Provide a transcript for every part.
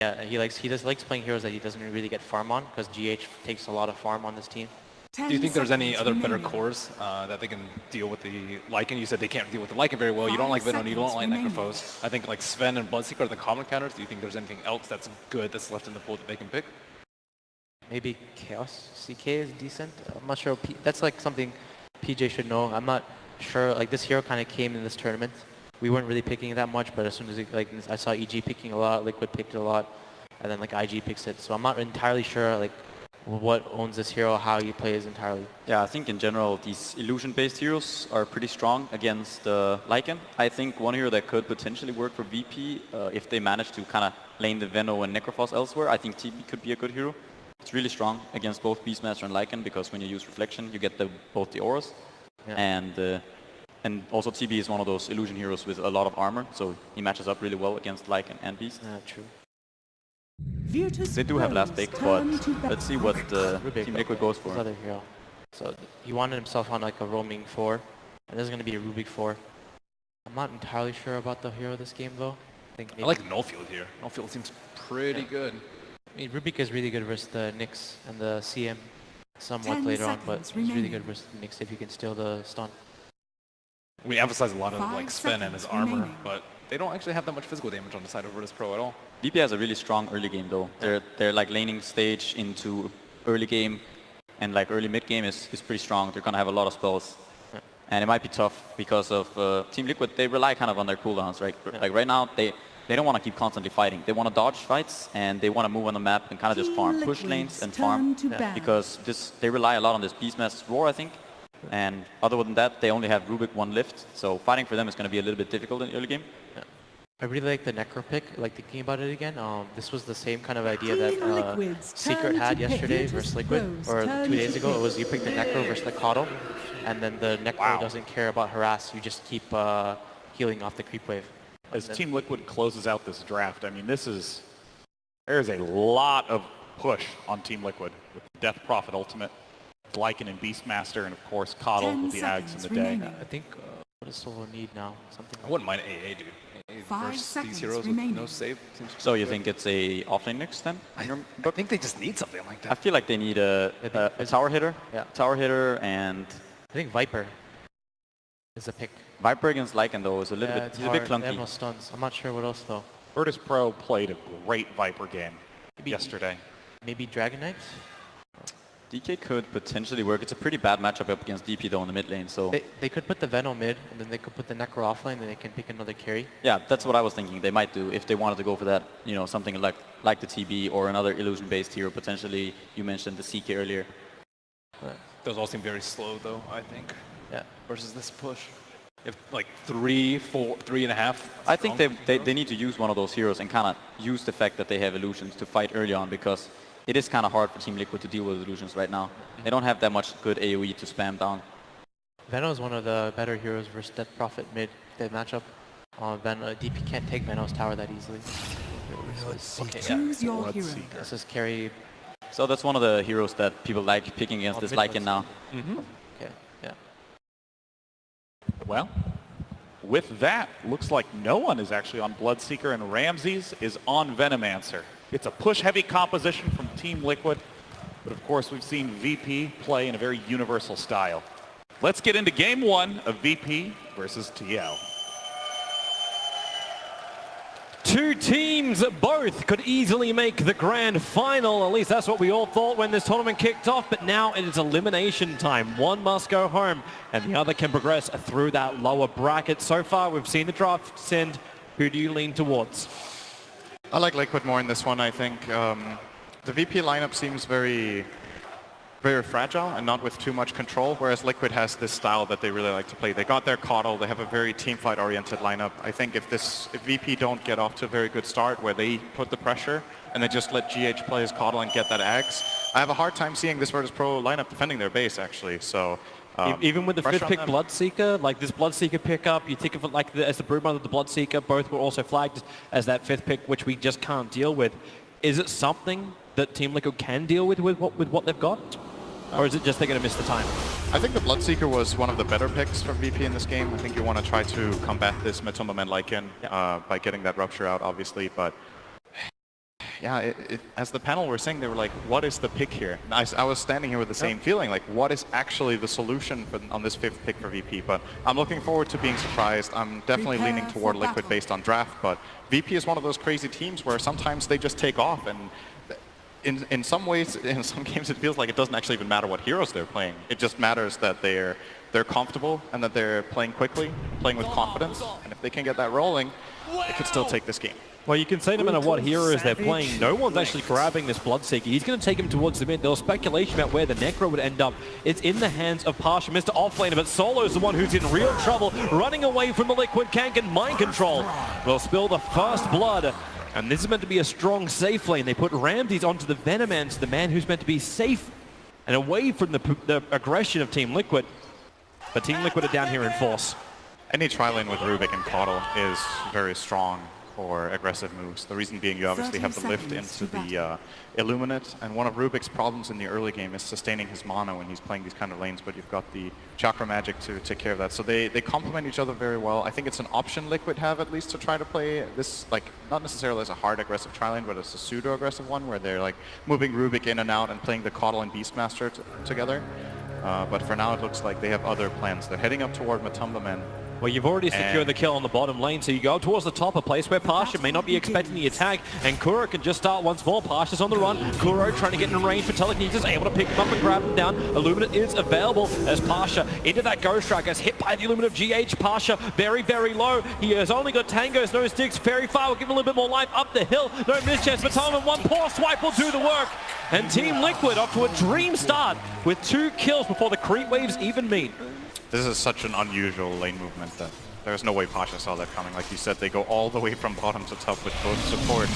Yeah, he just likes playing heroes that he doesn't really get farm on, because GH takes a lot of farm on this team. Do you think there's any other better cores that they can deal with the Lycan? You said they can't deal with the Lycan very well. You don't like Venom, you don't like Necrophos. I think like Sven and Bloodseeker are the common counters. Do you think there's anything else that's good that's left in the pool that they can pick? Maybe Chaos CK is decent. I'm not sure. That's like something PJ should know. I'm not sure. Like, this hero kind of came in this tournament. We weren't really picking it that much, but as soon as I saw EG picking a lot, Liquid picked it a lot, and then like IG picks it. So I'm not entirely sure like what owns this hero, how he plays entirely. Yeah, I think in general these illusion-based heroes are pretty strong against Lycan. I think one hero that could potentially work for VP if they manage to kind of lane the Veno and Necrophos elsewhere, I think TB could be a good hero. It's really strong against both Beastmaster and Lycan because when you use Reflection, you get both the auras. Yeah. And also TB is one of those illusion heroes with a lot of armor, so he matches up really well against Lycan and Beast. Yeah, true. They do have last pick, but let's see what Team Liquid goes for. Other hero. So he wanted himself on like a roaming 4, and this is going to be a Rubik 4. I'm not entirely sure about the hero this game though. I like Nullfield here. Nullfield seems pretty good. I mean, Rubik is really good versus the Nyx and the CM somewhat later on, but he's really good versus Nyx if you can steal the stun. We emphasize a lot of like Sven and his armor, but they don't actually have that much physical damage on the side of Virtus Pro at all. VP has a really strong early game though. They're like laning stage into early game, and like early mid game is pretty strong. They're gonna have a lot of spells, and it might be tough because of Team Liquid. They rely kind of on their cooldowns, right? Like right now they don't want to keep constantly fighting. They want to dodge fights and they want to move on the map and kind of just farm, push lanes and farm, because they rely a lot on this Beastmaster's Roar, I think. And other than that, they only have Rubik 1 lift, so fighting for them is going to be a little bit difficult in the early game. Yeah. I really like the Necro pick, like thinking about it again. This was the same kind of idea that Secret had yesterday versus Liquid, or 2 days ago. It was you pick the Necro versus the Coddle, and then the Necro doesn't care about harass, you just keep healing off the creep wave. As Team Liquid closes out this draft, I mean, there is a lot of push on Team Liquid with Death Prophet Ultimate, Lycan and Beastmaster, and of course Coddle with the Ags in the day. I think what does Solo need now? Something. I wouldn't mind AA, dude. AA versus these heroes with no save. So you think it's a offlane Nyx then? I think they just need something like that. I feel like they need a tower hitter. Yeah. Tower hitter, and I think Viper is a pick. Viper against Lycan though is a little bit, he's a bit clunky. They have no stuns. I'm not sure what else though. Virtus Pro played a great Viper game yesterday. Maybe Dragon Knights? DK could potentially work. It's a pretty bad matchup up against DP though in the mid lane, so... They could put the Venom mid, and then they could put the Necro offlane, and they can pick another carry. Yeah, that's what I was thinking they might do if they wanted to go for that, you know, something like the TB or another illusion-based hero, potentially. You mentioned the CK earlier. Those all seem very slow though, I think. Yeah. Versus this push. If like 3, 4, 3.5. I think they need to use one of those heroes and kind of use the fact that they have illusions to fight early on, because it is kind of hard for Team Liquid to deal with illusions right now. They don't have that much good AoE to spam down. Veno is one of the better heroes versus Death Prophet mid matchup. DP can't take Veno's tower that easily. Choose your hero. This is carry. So that's one of the heroes that people like picking against this Lycan now. Okay, yeah. Well, with that, looks like no one is actually on Bloodseeker, and Ramses is on Venomancer. It's a push-heavy composition from Team Liquid, but of course we've seen VP play in a very universal style. Let's get into game 1 of VP versus TL. Two teams both could easily make the grand final. At least that's what we all thought when this tournament kicked off. But now it is elimination time. One must go home and the other can progress through that lower bracket. So far, we've seen the draft send. Who do you lean towards? I like Liquid more in this one, I think. The VP lineup seems very fragile and not with too much control, whereas Liquid has this style that they really like to play. They got their Coddle, they have a very teamfight-oriented lineup. I think if VP don't get off to a very good start where they put the pressure and they just let GH play his Coddle and get that Ags, I have a hard time seeing this Virtus Pro lineup defending their base, actually. So even with the 5th pick Bloodseeker, like this Bloodseeker pickup, you think of it like as the Broodmother, the Bloodseeker, both were also flagged as that 5th pick, which we just can't deal with. Is it something that Team Liquid can deal with what they've got? Or is it just they're going to miss the time? I think the Bloodseeker was one of the better picks for VP in this game. I think you want to try to combat this Metumba and Lycan by getting that Rupture out, obviously. But yeah, as the panel were saying, they were like, what is the pick here? And I was standing here with the same feeling, like, what is actually the solution on this 5th pick for VP? But I'm looking forward to being surprised. I'm definitely leaning toward Liquid based on draft, but VP is one of those crazy teams where sometimes they just take off, and in some ways, in some games, it feels like it doesn't actually even matter what heroes they're playing. It just matters that they're comfortable and that they're playing quickly, playing with confidence, and if they can get that rolling, they could still take this game. Well, you can say no matter what heroes they're playing, no one's actually grabbing this Bloodseeker. He's going to take him towards the mid. There was speculation about where the Necro would end up. It's in the hands of Pasha, Mr. Offlaner, but Solo's the one who's in real trouble, running away from the Liquid. Can't get mind control. Will spill the first blood. And this is meant to be a strong safe lane. They put Ramses onto the Venomancer, the man who's meant to be safe and away from the aggression of Team Liquid. But Team Liquid are down here in force. Any tri-lane with Rubik and Caudle is very strong for aggressive moves. The reason being you obviously have the lift into the Illuminate, and one of Rubik's problems in the early game is sustaining his mana when he's playing these kind of lanes, but you've got the Chakra Magic to take care of that. So they complement each other very well. I think it's an option Liquid have at least to try to play this, like, not necessarily as a hard aggressive tri-lane, but as a pseudo-aggressive one where they're like moving Rubik in and out and playing the Caudle and Beastmaster together. But for now it looks like they have other plans. They're heading up toward Matumba Men. Well, you've already secured the kill on the bottom lane, so you go towards the top, a place where Pasha may not be expecting the attack, and Kuro can just start once more. Pasha's on the run. Kuro trying to get in range for Telekinesis, able to pick him up and grab him down. Illuminate is available as Pasha into that Ghost Strike, gets hit by the Illuminate of GH. Pasha very, very low. He has only got Tangos, no sticks. Very far, will give him a little bit more life up the hill. No mischance, but Tolman, one poor swipe will do the work. And Team Liquid off to a dream start with 2 kills before the creep waves even meet. This is such an unusual lane movement that there's no way Pasha saw that coming. Like you said, they go all the way from bottom to top with both supports,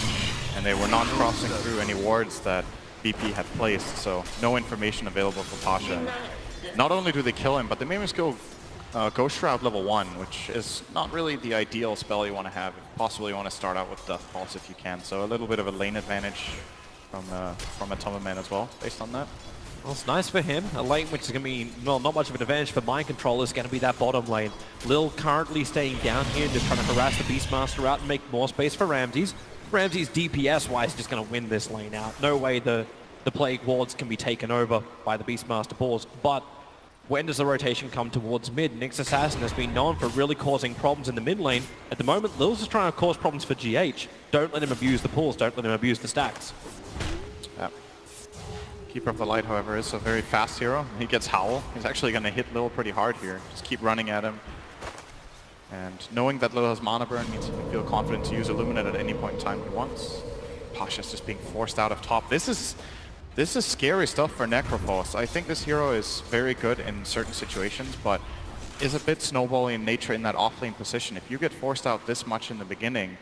and they were not crossing through any wards that VP had placed, so no information available for Pasha. Not only do they kill him, but they made him go Ghost Shroud level 1, which is not really the ideal spell you want to have. Possibly you want to start out with Death Pulse if you can, so a little bit of a lane advantage from Matumba Men as well, based on that. Well, it's nice for him. A lane which is going to be, well, not much of an advantage for Mind Control is going to be that bottom lane. Lil currently staying down here, just trying to harass the Beastmaster out and make more space for Ramses. Ramses DPS-wise just going to win this lane out. No way the Plague Wards can be taken over by the Beastmaster balls. But when does the rotation come towards mid? Nyx Assassin has been known for really causing problems in the mid lane. At the moment, Lil's is trying to cause problems for GH. Don't let him abuse the pools. Don't let him abuse the stacks. Yeah. Keeper of the Light, however, is a very fast hero. He gets Howl. He's actually going to hit Lil pretty hard here. Just keep running at him. And knowing that Lil has mana burn means he can feel confident to use Illuminate at any point in time he wants. Pasha's just being forced out of top. This is scary stuff for Necrophos. I think this hero is very good in certain situations, but is a bit snowbally in nature in that offlane position. If you get forced out this much in the beginning,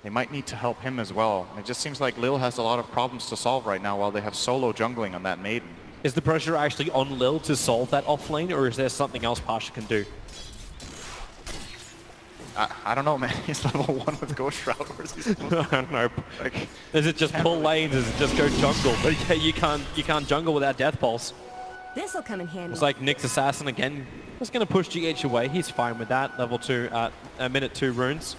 they might need to help him as well. It just seems like Lil has a lot of problems to solve right now while they have solo jungling on that Maiden. Is the pressure actually on Lil to solve that offlane, or is there something else Pasha can do? I don't know, man. He's level 1 with Ghost Shroud. Where's he supposed to I don't know. like, Is it just pull lanes? Is it just go jungle? But yeah, you can't jungle without Death Pulse. This'll come in handy. It's like Nyx Assassin again. Just going to push GH away. He's fine with that. Level 2, minute 2 runes.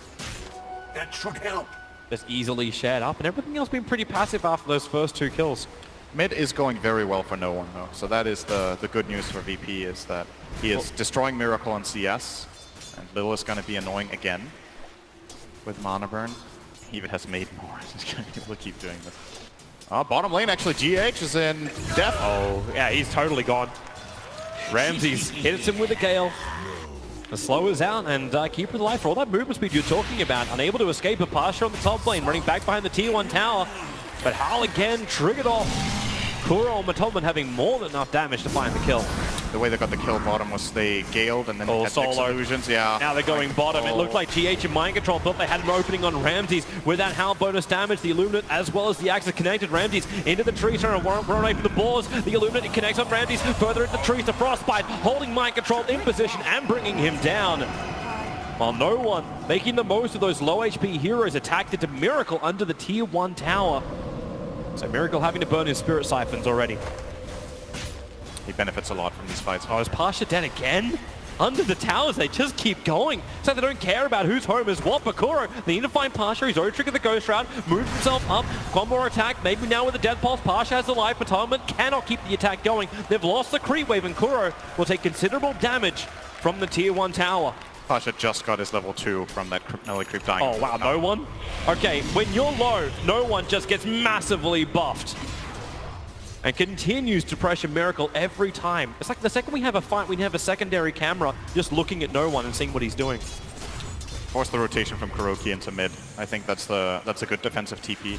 That should help. Just easily shared up, and everything else been pretty passive after those first 2 kills. Mid is going very well for no one, though. So that is the good news for VP, is that he is destroying Miracle on CS, and Lil is going to be annoying again with mana burn. He even has made more. He's going to be able to keep doing this. Bottom lane, actually, GH is in death. Oh, yeah, he's totally gone. Ramses hits him with a Gale. The slow is out, and Keeper of the Light, for all that movement speed you're talking about, unable to escape a Pasha on the top lane, running back behind the tier 1 tower. But Howl again triggered off. Kuro and Matumban having more than enough damage to find the kill. The way they got the kill bottom was they galed and then had Solo. illusions. Yeah. Now they're going bottom. It looked like GH and Mind Control thought they had an opening on Ramses. With that Howl bonus damage, the Illuminate as well as the Axe connected Ramses into the tree, trying to run away from the boars. The Illuminate connects on Ramses, further into the trees to Frostbite, holding Mind Control in position and bringing him down. While no one making the most of those low HP heroes attacked into Miracle under the tier 1 tower. So Miracle having to burn his Spirit Siphons already. He benefits a lot from these fights. Oh, is Pasha dead again? under the towers. They just keep going. So they don't care about whose home is what. Bakuro, they need to find Pasha. He's already triggered the Ghost Round, moved himself up. One more attack, maybe now with the Death Pulse. Pasha has the life, but Tournament cannot keep the attack going. They've lost the creep wave, and Kuro will take considerable damage from the tier 1 tower. Pasha just got his level 2 from that Nelly creep dying. Oh wow, no one? Okay, when you're low, no one just gets massively buffed. And continues to pressure Miracle every time. It's like the second we have a fight, we have a secondary camera just looking at no one and seeing what he's doing. Force the rotation from Kuroki into mid. I think that's a good defensive TP.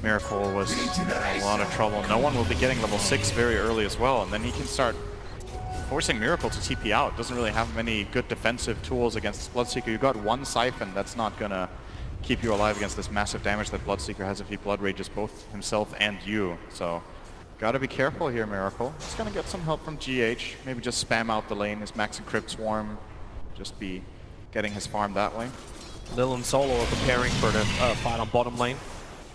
Miracle was in a lot of trouble. No one will be getting level 6 very early as well, and then he can start forcing Miracle to TP out. Doesn't really have many good defensive tools against Bloodseeker. You got one Siphon, that's not gonna keep you alive against this massive damage that Bloodseeker has if he Blood Rages both himself and you. So, gotta be careful here, Miracle. He's gonna get some help from GH. Maybe just spam out the lane, his Max and Crypt Swarm. Just be getting his farm that way. Lil and Solo are preparing for the fight on bottom lane.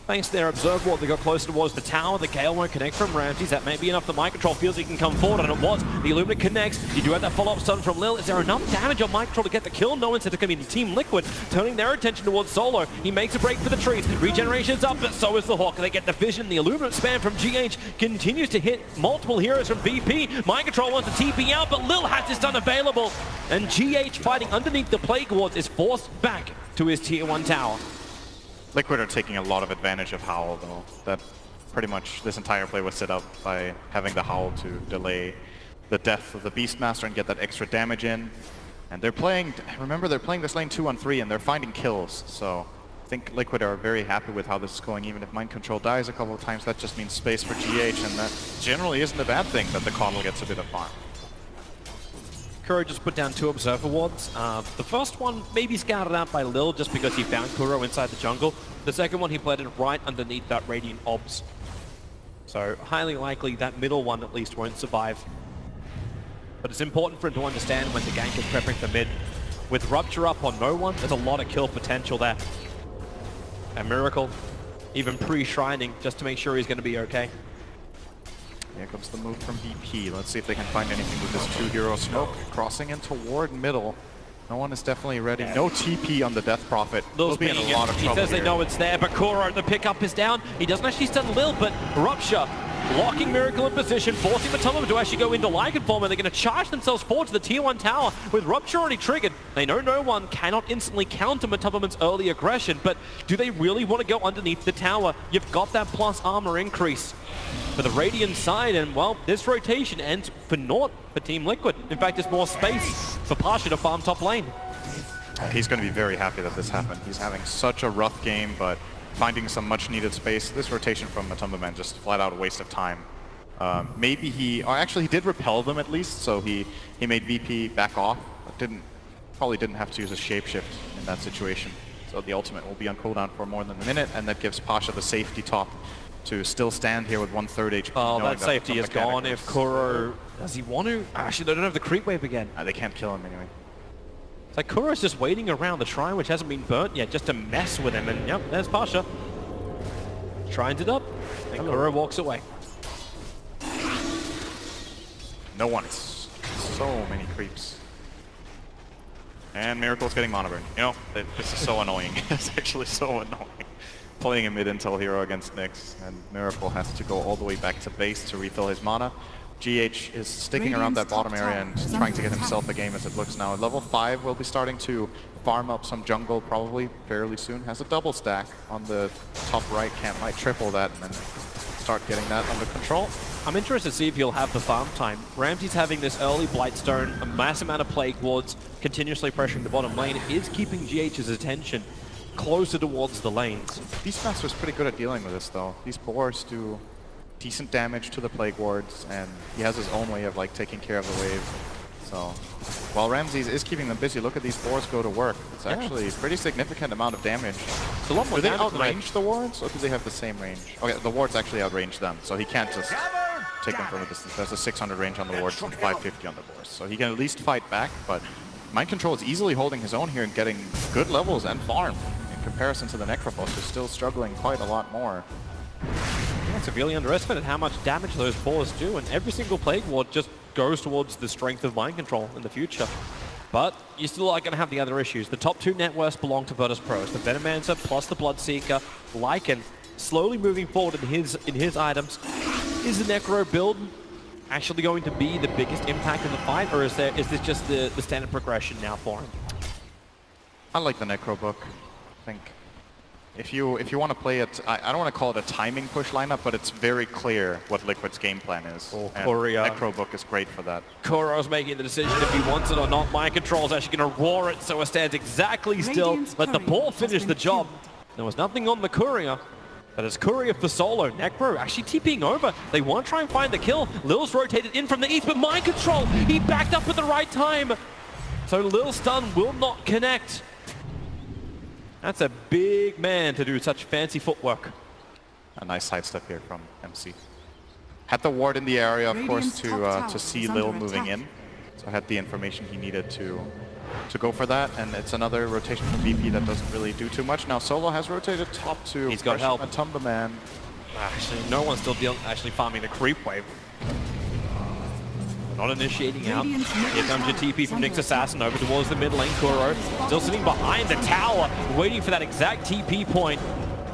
Thanks to their Observe Ward, they got closer towards the tower. The Gale won't connect from Ramses. That may be enough. The Mind Control feels he can come forward, and it was. The Illuminate connects. You do have that follow-up stun from Lil. Is there enough damage on Mind Control to get the kill? No one said it's going to be Team Liquid, turning their attention towards Solo. He makes a break for the trees. Regeneration's up, but so is the Hawk. They get the vision. The Illuminate spam from GH continues to hit multiple heroes from VP. Mind Control wants to TP out, but Lil has his stun available. And GH fighting underneath the Plague Wards is forced back to his tier 1 tower. Liquid are taking a lot of advantage of Howl, though. That pretty much this entire play was set up by having the Howl to delay the death of the Beastmaster and get that extra damage in. And they're playing, remember, they're playing this lane 2-on-3 and they're finding kills. So I think Liquid are very happy with how this is going. Even if Mind Control dies a couple of times, that just means space for GH, and that generally isn't a bad thing that the Coddle gets a bit of farm. Kuro just put down 2 Observer Wards. The first one maybe scouted out by Lil just because he found Kuro inside the jungle. The second one he planted right underneath that Radiant Obs. So highly likely that middle one at least won't survive. But it's important for him to understand when the gank is prepping for mid. With Rupture up on no one, there's a lot of kill potential there. And Miracle, even pre-shrining just to make sure he's going to be okay. Here comes the move from VP. Let's see if they can find anything with this 2-hero smoke. Crossing in toward middle. No one is definitely ready. No TP on the Death Prophet. Lil's They'll be in pinging a lot it. of He trouble says they here. know it's there, but Kuro, the pickup is down. He doesn't actually stun Lil, but Rupture locking Miracle in position, forcing Matoma to actually go into Lycan form, and they're going to charge themselves forward to the tier 1 tower with Rupture already triggered. They know no one cannot instantly counter Matoma's early aggression, but do they really want to go underneath the tower? You've got that plus armor increase for the Radiant side, and well, this rotation ends for naught for Team Liquid. In fact, there's more space for Pasha to farm top lane. He's going to be very happy that this happened. He's having such a rough game, but finding some much needed space. This rotation from Matoma Man just flat out a waste of time. Maybe he, or actually he did repel them at least, so he made VP back off, but probably didn't have to use a shapeshift in that situation. So the ultimate will be on cooldown for more than a minute, and that gives Pasha the safety top to still stand here with 1/3 HP. Oh, that safety is gone if Kuro... Does he want to? Actually, they don't have the creep wave again. They can't kill him anyway. It's like Kuro's just waiting around the shrine, which hasn't been burnt yet, just to mess with him. And yep, there's Pasha. Shrines it up, and Kuro walks away. No one. So many creeps. And Miracle's getting mana burn. You know, this is so annoying. It's actually so annoying. Playing a mid-intel hero against Nyx, and Miracle has to go all the way back to base to refill his mana. GH is sticking around that bottom area and trying to get himself a game as it looks now. At level 5, we'll be starting to farm up some jungle probably fairly soon. Has a double stack on the top right camp. Might triple that and then start getting that under control. I'm interested to see if he'll have the farm time. Ramsey's having this early Blightstone, a mass amount of Plague Wards, continuously pressuring the bottom lane. It is keeping GH's attention closer towards the lanes. Beastmaster's pretty good at dealing with this though. These boars do decent damage to the Plague Wards, and he has his own way of like taking care of the wave. So while Ramses is keeping them busy, look at these boars go to work. It's actually a pretty significant amount of damage. It's a lot more Do they damage than I- outrange the wards, or do they have the same range? Okay, the wards actually outrange them, so he can't just take them from a distance. There's a 600 range on the wards and 550 on the boars. So he can at least fight back, but Mind Control is easily holding his own here and getting good levels and farm in comparison to the Necrophos, who's still struggling quite a lot more. severely underestimated how much damage those fours do, and every single Plague Ward just goes towards the strength of Mind Control in the future. But you still are going to have the other issues. The top 2 net worths belong to Virtus Pros. The Venomancer plus the Bloodseeker. Lycan slowly moving forward in his items. Is the Necro build actually going to be the biggest impact in the fight, or is this just the standard progression now for him? I like the Necro book. I think if you want to play it, I don't want to call it a timing push lineup, but it's very clear what Liquid's game plan is. Oh, and Courier. Necro book is great for that. Kuro's making the decision if he wants it or not. Mind Control's actually going to roar it so it stands exactly still. Radiant's Let the courier ball has finish been the job. killed. There was nothing on the Courier, but it's Courier for solo. Necro actually TPing over. They want to try and find the kill. Lil's rotated in from the east, but Mind Control, he backed up at the right time. So Lil's stun will not connect. That's a big man to do such fancy footwork. A nice sidestep here from MC. Had the ward in the area, of course, Radiant's top to tower see is Lil under moving attack. in. So had the information he needed to go for that, and it's another rotation from VP that doesn't really do too much. Now Solo has rotated top 2. He's got Pressure help. and Tumberman. Actually, no one's still actually farming the creep wave. Not initiating out. Radiant's middle Here comes your tower TP is from under Nyx Assassin over towards the mid lane. Kuro still sitting behind the tower, waiting for that exact TP point.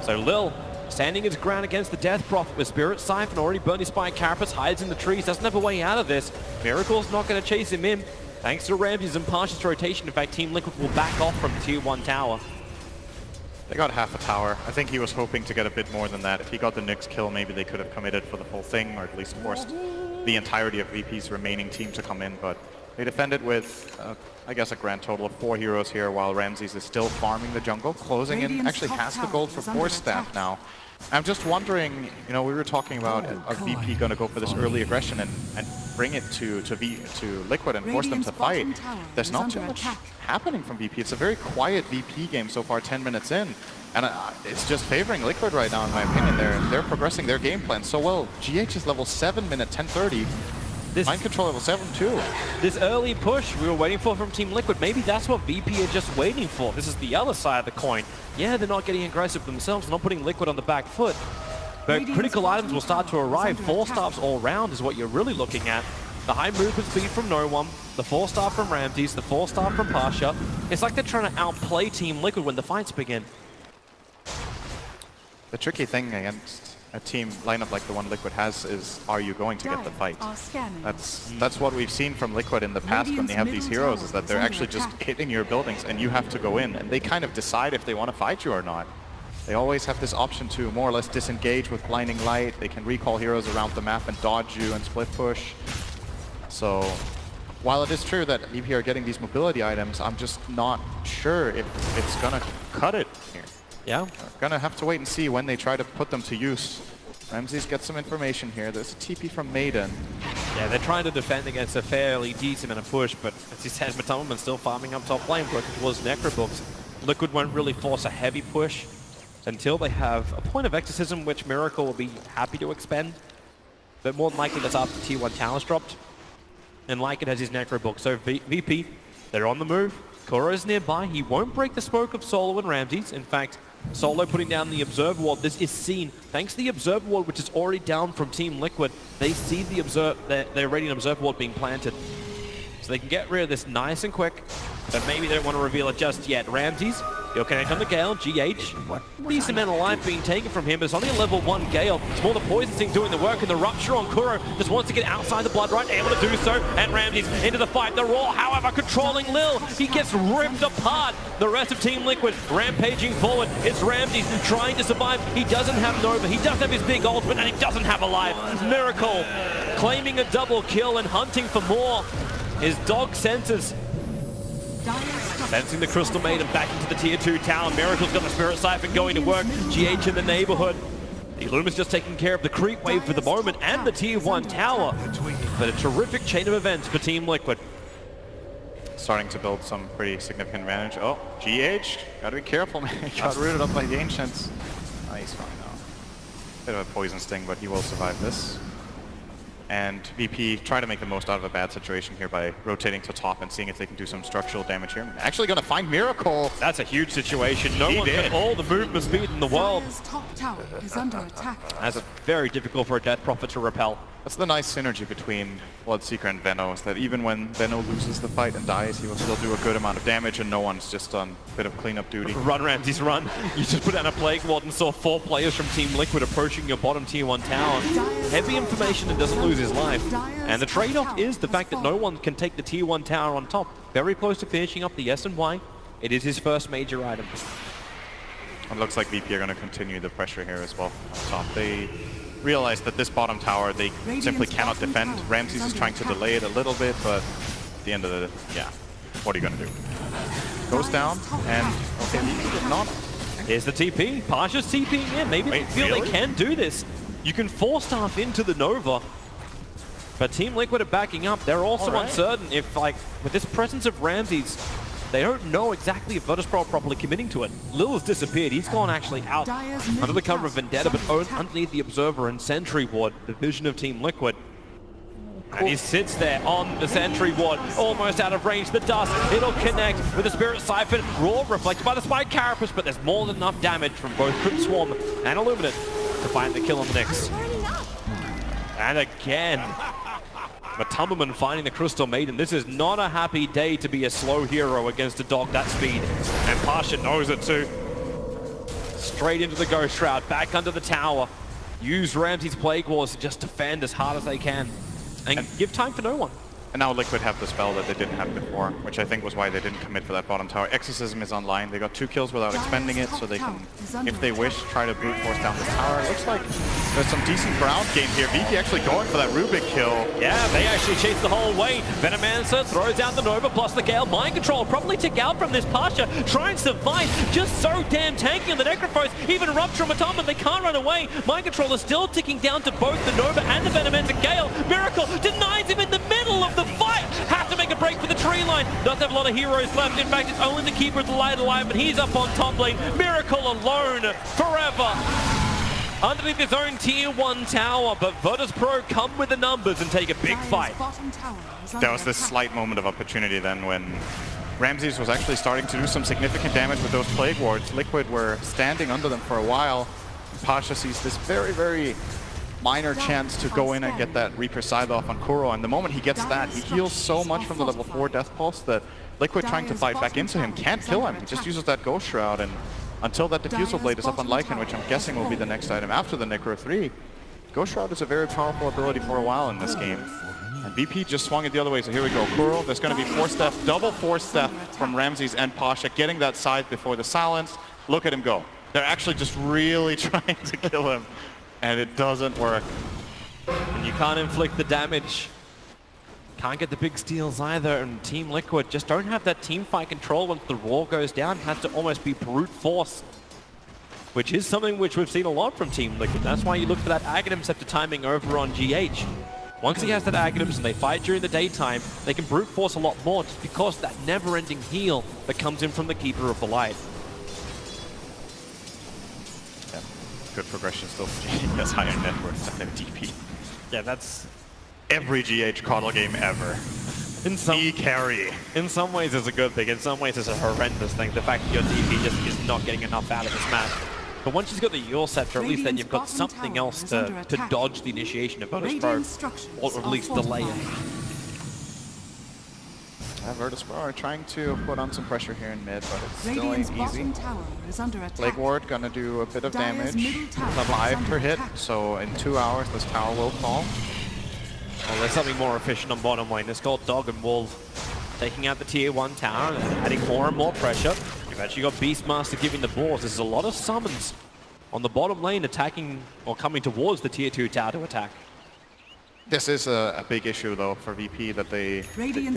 So Lil standing his ground against the Death Prophet with Spirit Siphon already burned his by Carapace, hides in the trees, doesn't have a way out of this. Miracle's not going to chase him in. Thanks to Ramses and Partial's rotation, in fact, Team Liquid will back off from Tier 1 tower. They got half a tower. I think he was hoping to get a bit more than that. If he got the Nyx kill, maybe they could have committed for the full thing, or at least forced the entirety of VP's remaining team to come in. But they defended with, I guess, a grand total of 4 heroes here, while Ramses is still farming the jungle, closing in. Radiant's Actually top has the tower gold for is under Force Staff attack. now. I'm just wondering, you know, we were talking about a VP going to go for this early aggression and bring it to Liquid and force them to Radiant's fight. bottom tower There's is not under too much attack. happening from VP. It's a very quiet VP game so far, 10 minutes in. And it's just favoring Liquid right now, in my opinion. They're progressing their game plan so well. GH is level 7 minute 10:30. Mind Control level 7 too. This early push we were waiting for from Team Liquid, maybe that's what VP are just waiting for. This is the other side of the coin. Yeah, they're not getting aggressive themselves, not putting Liquid on the back foot. But Radiant's critical bottom items will start to tower is arrive. under 4 attack. stars all round is what you're really looking at. The high movement speed from No One, the 4-star from Ramses, the 4-star from Pasha. It's like they're trying to outplay Team Liquid when the fights begin. The tricky thing against a team lineup like the one Liquid has is, are you going to get the fight? Are scanning. That's what we've seen from Liquid in the past when they have these Radiant's heroes, middle is that tower they're is actually under just attack. hitting your buildings and you have to go in, and they kind of decide if they want to fight you or not. They always have this option to more or less disengage with Blinding Light. They can recall heroes around the map and dodge you and split push. So while it is true that VP are getting these mobility items, I'm just not sure if it's gonna cut it here. Yeah, We're gonna have to wait and see when they try to put them to use. Ramses gets some information here. There's a TP from Maiden. yeah, they're trying to defend against a fairly decent amount of push, but as you said, Matumman's still farming up top lane, working towards Necrobooks. Liquid won't really force a heavy push until they have a point of exorcism, which Miracle will be happy to expend. But more than likely that's after Tier 1 towers dropped. And Lycan has his Necrobook. So VP, they're on the move. Kuro's nearby. He won't break the smoke of Solo and Ramses. In fact, Solo putting down the Observer Ward. This is seen. Thanks to the Observer Ward, which is already down from Team Liquid, they see the their Radiant Observer Ward being planted. So they can get rid of this nice and quick, but maybe they don't want to reveal it just yet. Ramses, he'll connect on the Gale, GH. Decent amount of life being taken from him, but it's only a level 1 Gale. It's more the Poison Sting doing the work, and the Rupture on Kuro just wants to get outside the Blood Right, able to do so, and Ramses into the fight. The Roar, however, controlling Lil. He gets ripped apart. The rest of Team Liquid rampaging forward. It's Ramses trying to survive. He doesn't have Nova, he doesn't have his big ultimate, and he doesn't have a life. Miracle claiming a double kill and hunting for more. His dog senses. Sensing the Crystal Maiden back into the Tier 2 tower. Miracle's got the Spirit Siphon going to work. GH in the neighborhood. The Illumin's just taking care of the creep wave for the moment and the Tier 1 tower. But a terrific chain of events for Team Liquid. Starting to build some pretty significant advantage. Oh, GH, gotta be careful, man. He got rooted up by the Ancients. Oh, he's fine now. Bit of a Poison Sting, but he will survive this. And VP try to make the most out of a bad situation here by rotating to top and seeing if they can do some structural damage here. Actually going to find Miracle. That's a huge situation. No He one did. got all the movement speed in the world. Dire's top tower is under attack. That's very difficult for a Death Prophet to repel. That's the nice synergy between Bloodseeker and Veno, is that even when Veno loses the fight and dies, he will still do a good amount of damage and no one's just on a bit of cleanup duty. Run, Ramses, run. You just put down a Plague Ward and saw 4 players from Team Liquid approaching your bottom tier 1 tower. Heavy information and doesn't lose his life. And the trade-off is the fact that no one can take the tier 1 tower on top. Very close to finishing up the S and Y. It is his first major item. It looks like VP are going to continue the pressure here as well on top. They realize that this bottom tower they simply cannot defend. Ramses is trying to delay it a little bit, but at the end of the yeah, what are you going to do? Goes down, and okay, VP did not. Here's the TP. Pasha's TPing in. Maybe they Wait, feel really? they can do this. You can force staff into the Nova. But Team Liquid are backing up. They're also uncertain if, like, with this presence of Ramses, they don't know exactly if Virtus.pro are properly committing to it. Lil has disappeared. He's gone actually out under the cover of Vendetta, but underneath the Observer and Sentry Ward, the vision of Team Liquid. And he sits there on the Sentry Ward, almost out of range. The dust, it'll connect with the Spirit Siphon. Raw reflected by the Spike Carapace, but there's more than enough damage from both Crypt Swarm and Illuminate to find the kill on Nyx. And again, Matumberman finding the Crystal Maiden. This is not a happy day to be a slow hero against a dog that speed. And Pasha knows it too. Straight into the Ghost Shroud, back under the tower. Use Ramses' Plague Wars to just defend as hard as they can. And give time for no one. And now Liquid have the spell that they didn't have before, which I think was why they didn't commit for that bottom tower. Exorcism is online. They got 2 kills without expending it, so they can, if they wish, try to brute force down this tower. It looks like there's some decent ground game here. VP actually going for that Rubik kill. Yeah, they actually chase the whole way. Venomancer throws out the Nova plus the Gale. Mind Control probably tick out from this Pasha. Try and survive. Just so damn tanky on the Necrophos. Even Rupture and Matumberman, they can't run away. Mind Control is still ticking down to both the Nova and the Venomancer. Gale, Miracle denies him in the middle of the fight. Has to make a break for the tree line. Does have a lot of heroes left. In fact, it's only the Keeper of the Light alive, but he's up on top lane. Miracle alone forever. Underneath his own tier 1 tower, but Virtus.pro come with the numbers and take a big fight. There was this slight moment of opportunity then when Ramses was actually starting to do some significant damage with those Plague Wards. Liquid were standing under them for a while. Pasha sees this very, very minor chance to go in and get that Reaper Scythe off on Kuro, and the moment he gets that, he heals so much from the level 4 Death Pulse that Liquid trying to fight back into him can't kill him. He just uses that Ghost Shroud, and until that Diffusal Blade is up on Lycan, which I'm guessing will be the next item after the Necro 3, Ghost Shroud is a very powerful ability for a while in this game. And VP just swung it the other way, so here we go. Kuro, there's going to be 4-step, double 4-step from Ramses and Pasha, getting that side before the silence. Look at him go. They're actually just really trying to kill him, and it doesn't work. And you can't inflict the damage. Can't get the big steals either, and Team Liquid just don't have that team fight control once the Raw goes down. Has to almost be brute force, which is something which we've seen a lot from Team Liquid. That's why you look for that Aghanim Scepter timing over on GH. Once he has that Aghanims and they fight during the daytime, they can brute force a lot more just because of that never-ending heal that comes in from the Keeper of the Light. Yeah. Good progression still for GH. That's higher net worth than their DP. Yeah, that's Every GH Coddle game ever. in some carry. In some ways it's a good thing, in some ways it's a horrendous thing. The fact that your DP just is not getting enough out of this match. But once you've got the Yule Scepter, at least then you've got something else to dodge the initiation of Virtus.pro, or at least delay it. Virtus.pro are trying to put on some pressure here in mid, but it's still ain't easy. Plague Ward gonna do a bit of damage. 5 per hit, so in 2 hours this tower will fall. Well, there's something more efficient on bottom lane. It's called Dog and Wolf, taking out the tier 1 tower and adding more and more pressure. You've actually got Beastmaster giving the balls. There's a lot of summons on the bottom lane attacking or coming towards the tier 2 tower to attack. This is a big issue though for VP, that they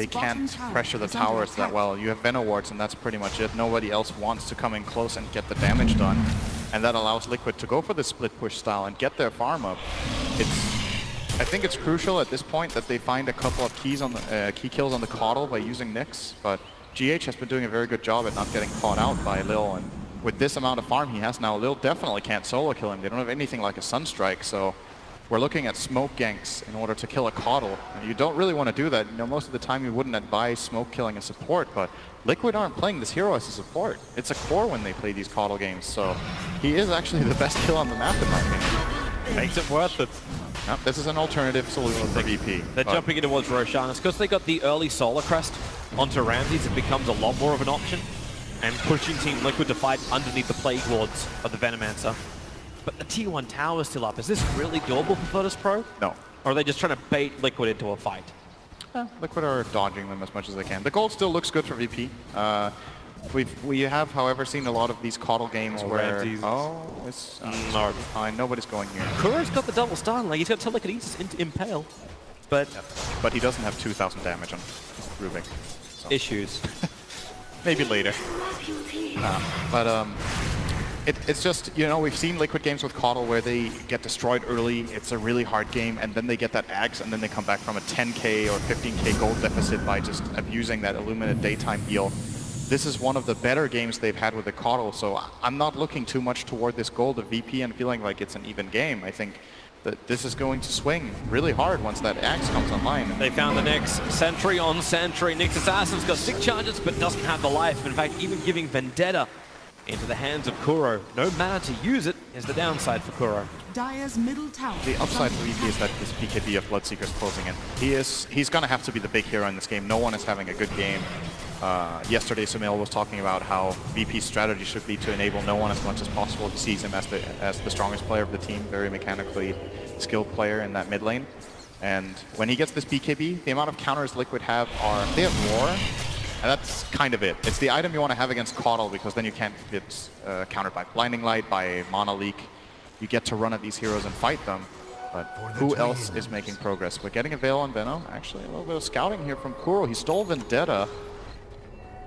can't pressure the towers that well. You have Venom Wards and that's pretty much it. Nobody else wants to come in close and get the damage done. And that allows Liquid to go for the split push style and get their farm up. I think it's crucial at this point that they find a couple of keys on the key kills on the Coddle by using Nyx, but GH has been doing a very good job at not getting caught out by Lil, and with this amount of farm he has now, Lil definitely can't solo kill him. They don't have anything like a Sunstrike, so we're looking at smoke ganks in order to kill a Coddle. And you don't really want to do that. You know, most of the time you wouldn't advise smoke killing a support, but Liquid aren't playing this hero as a support. It's a core when they play these Coddle games, so he is actually the best kill on the map in my opinion. Makes it worth it. Yep, this is an alternative solution for VP. They're but jumping in towards Roshan. It's because they got the early Solar Crest onto Ramses. It becomes a lot more of an option. And pushing Team Liquid to fight underneath the Plague Lords of the Venomancer. But the T1 tower is still up. Is this really doable for Virtus Pro? No. Or are they just trying to bait Liquid into a fight? Liquid are dodging them as much as they can. The gold still looks good for VP. We have, however, seen a lot of these Coddle games where... Ramses. Oh, it's... No. fine, nobody's going here. Kuro's got the double stun. Like, he's got telekinesis into Impale. But... But he doesn't have 2,000 damage on Rubik. So. Issues. Maybe later. But it's just, you know, we've seen Liquid games with Coddle where they get destroyed early, it's a really hard game, and then they get that Axe, and then they come back from a 10k or 15k gold deficit by just abusing that Illuminate daytime heal. This is one of the better games they've had with the Coddle, so I'm not looking too much toward this gold of VP and feeling like it's an even game. I think that this is going to swing really hard once that Axe comes online. They found the Nyx. Sentry on Sentry. Nyx Assassin's got 6 charges, but doesn't have the life. In fact, even giving Vendetta into the hands of Kuro. No mana to use it is the downside for Kuro. Dire's middle tower. The upside for VP is that this BKB of Bloodseeker's closing in. He's going to have to be the big hero in this game. No one is having a good game. Yesterday, Sumail was talking about how VP's strategy should be to enable no one as much as possible. He sees him as the strongest player of the team, very mechanically skilled player in that mid lane. And when he gets this BKB, the amount of counters Liquid have are, they have Roar, and that's kind of it. It's the item you want to have against Coddle, because then you can't get countered by Blinding Light, by Mana Leak. You get to run at these heroes and fight them. But who else is making progress? We're getting a Veil on Venom. Actually, a little bit of scouting here from Kuro. He stole Vendetta.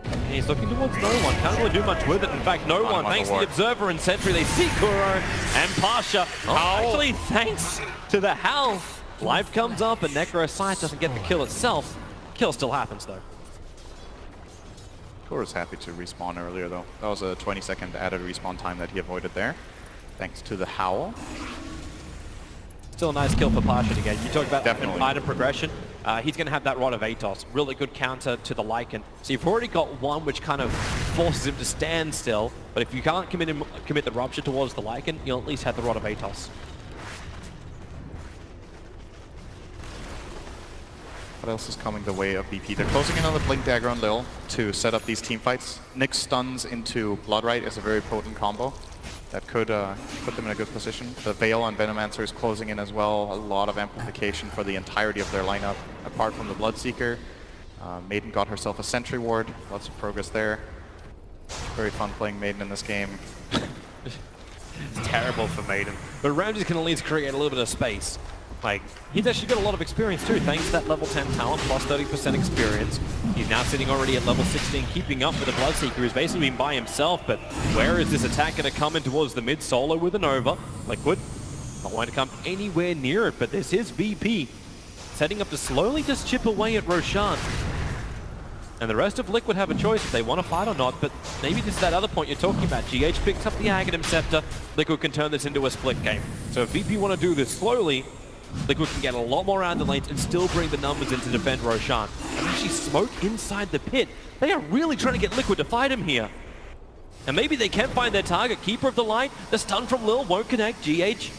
And he's looking towards no one. Can't really do much with it. In fact, no one. Thanks to the Observer and Sentry, they see Kuro and Pasha. Actually, thanks to the Howl. Life comes up and Necroscythe doesn't get the kill itself. Kill still happens, though. Kuro's happy to respawn earlier, though. That was a 20-second added respawn time that he avoided there, thanks to the Howl. Still a nice kill for Pasha to get. You talk about Definitely. item progression. He's going to have that Rod of Atos. Really good counter to the Lycan. So you've already got one which kind of forces him to stand still. But if you can't commit the Rupture towards the Lycan, you'll at least have the Rod of Atos. What else is coming the way of VP? They're closing in on the Blink Dagger on Lil to set up these team fights. Nyx stuns into Bloodright is a very potent combo that could put them in a good position. The Veil on Venomancer is closing in as well. A lot of amplification for the entirety of their lineup, apart from the Bloodseeker. Maiden got herself a Sentry Ward. Lots of progress there. Very fun playing Maiden in this game. It's terrible for Maiden. But Ramses can at least create a little bit of space. Like, he's actually got a lot of experience too, thanks to that level 10 talent plus 30% experience. He's now sitting already at level 16, keeping up with the Bloodseeker, who's basically been by himself, but where is this attack going to come in towards the mid solo with a Nova? Liquid not going to come anywhere near it, but this is VP, setting up to slowly just chip away at Roshan. And the rest of Liquid have a choice if they want to fight or not, but maybe this is that other point you're talking about. GH picks up the Aghanim Scepter, Liquid can turn this into a split game. So if VP want to do this slowly, Liquid can get a lot more out of the lanes and still bring the numbers in to defend Roshan. And actually smoke inside the pit. They are really trying to get Liquid to fight him here. And maybe they can find their target. Keeper of the Light, the stun from Lil won't connect. GH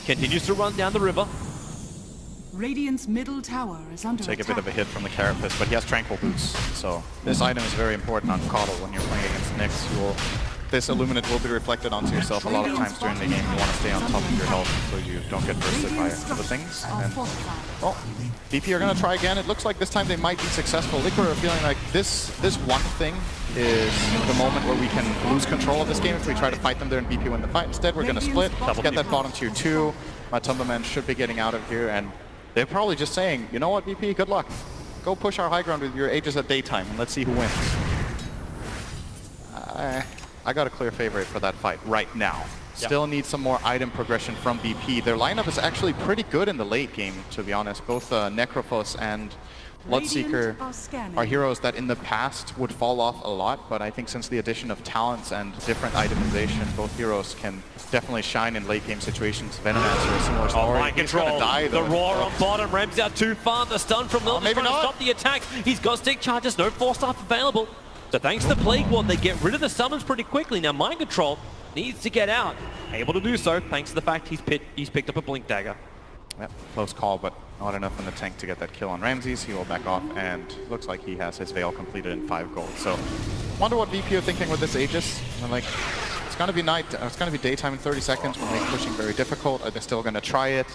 continues to run down the river. Radiant's middle tower is under Take attack. a bit of a hit from the Carapace, but he has Tranquil Boots. So this item is very important on Coddle when you're playing against Nyx. This Illuminate will be reflected onto yourself a lot of times during the game. You want to stay on top of your health so you don't get bursted by other things. And well, VP are going to try again. It looks like this time they might be successful. Liquid are feeling like this one thing is the moment where we can lose control of this game if we try to fight them there and VP win the fight. Instead, we're going to split, get that bottom tier 2. Matumba Man should be getting out of here, and they're probably just saying, you know what, VP, good luck. Go push our high ground with your Aegis at daytime, and let's see who wins. I got a clear favorite for that fight right now. Still need some more item progression from VP. Their lineup is actually pretty good in the late game, to be honest. Both Necrophos and Bloodseeker are scanning. are heroes that in the past would fall off a lot, but I think since the addition of talents and different itemization, both heroes can definitely shine in late game situations. Venomancer, a similar Oh, story. mind He's gonna control. die, The though. roar on bottom. Ramsey out too far. The stun from Lil maybe trying to not. stop the attack. He's got stick charges. No force staff available. So thanks to Plague Ward, they get rid of the summons pretty quickly. Now mind control needs to get out. Able to do so thanks to the fact he's picked up a Blink Dagger. Yep, close call, but not enough in the tank to get that kill on Ramses. He will back off, and looks like he has his Veil completed in 5 gold. So, wonder what VP are thinking with this Aegis. And like, it's gonna be night. It's gonna be daytime in 30 seconds. Will make pushing very difficult. Are they still gonna try it,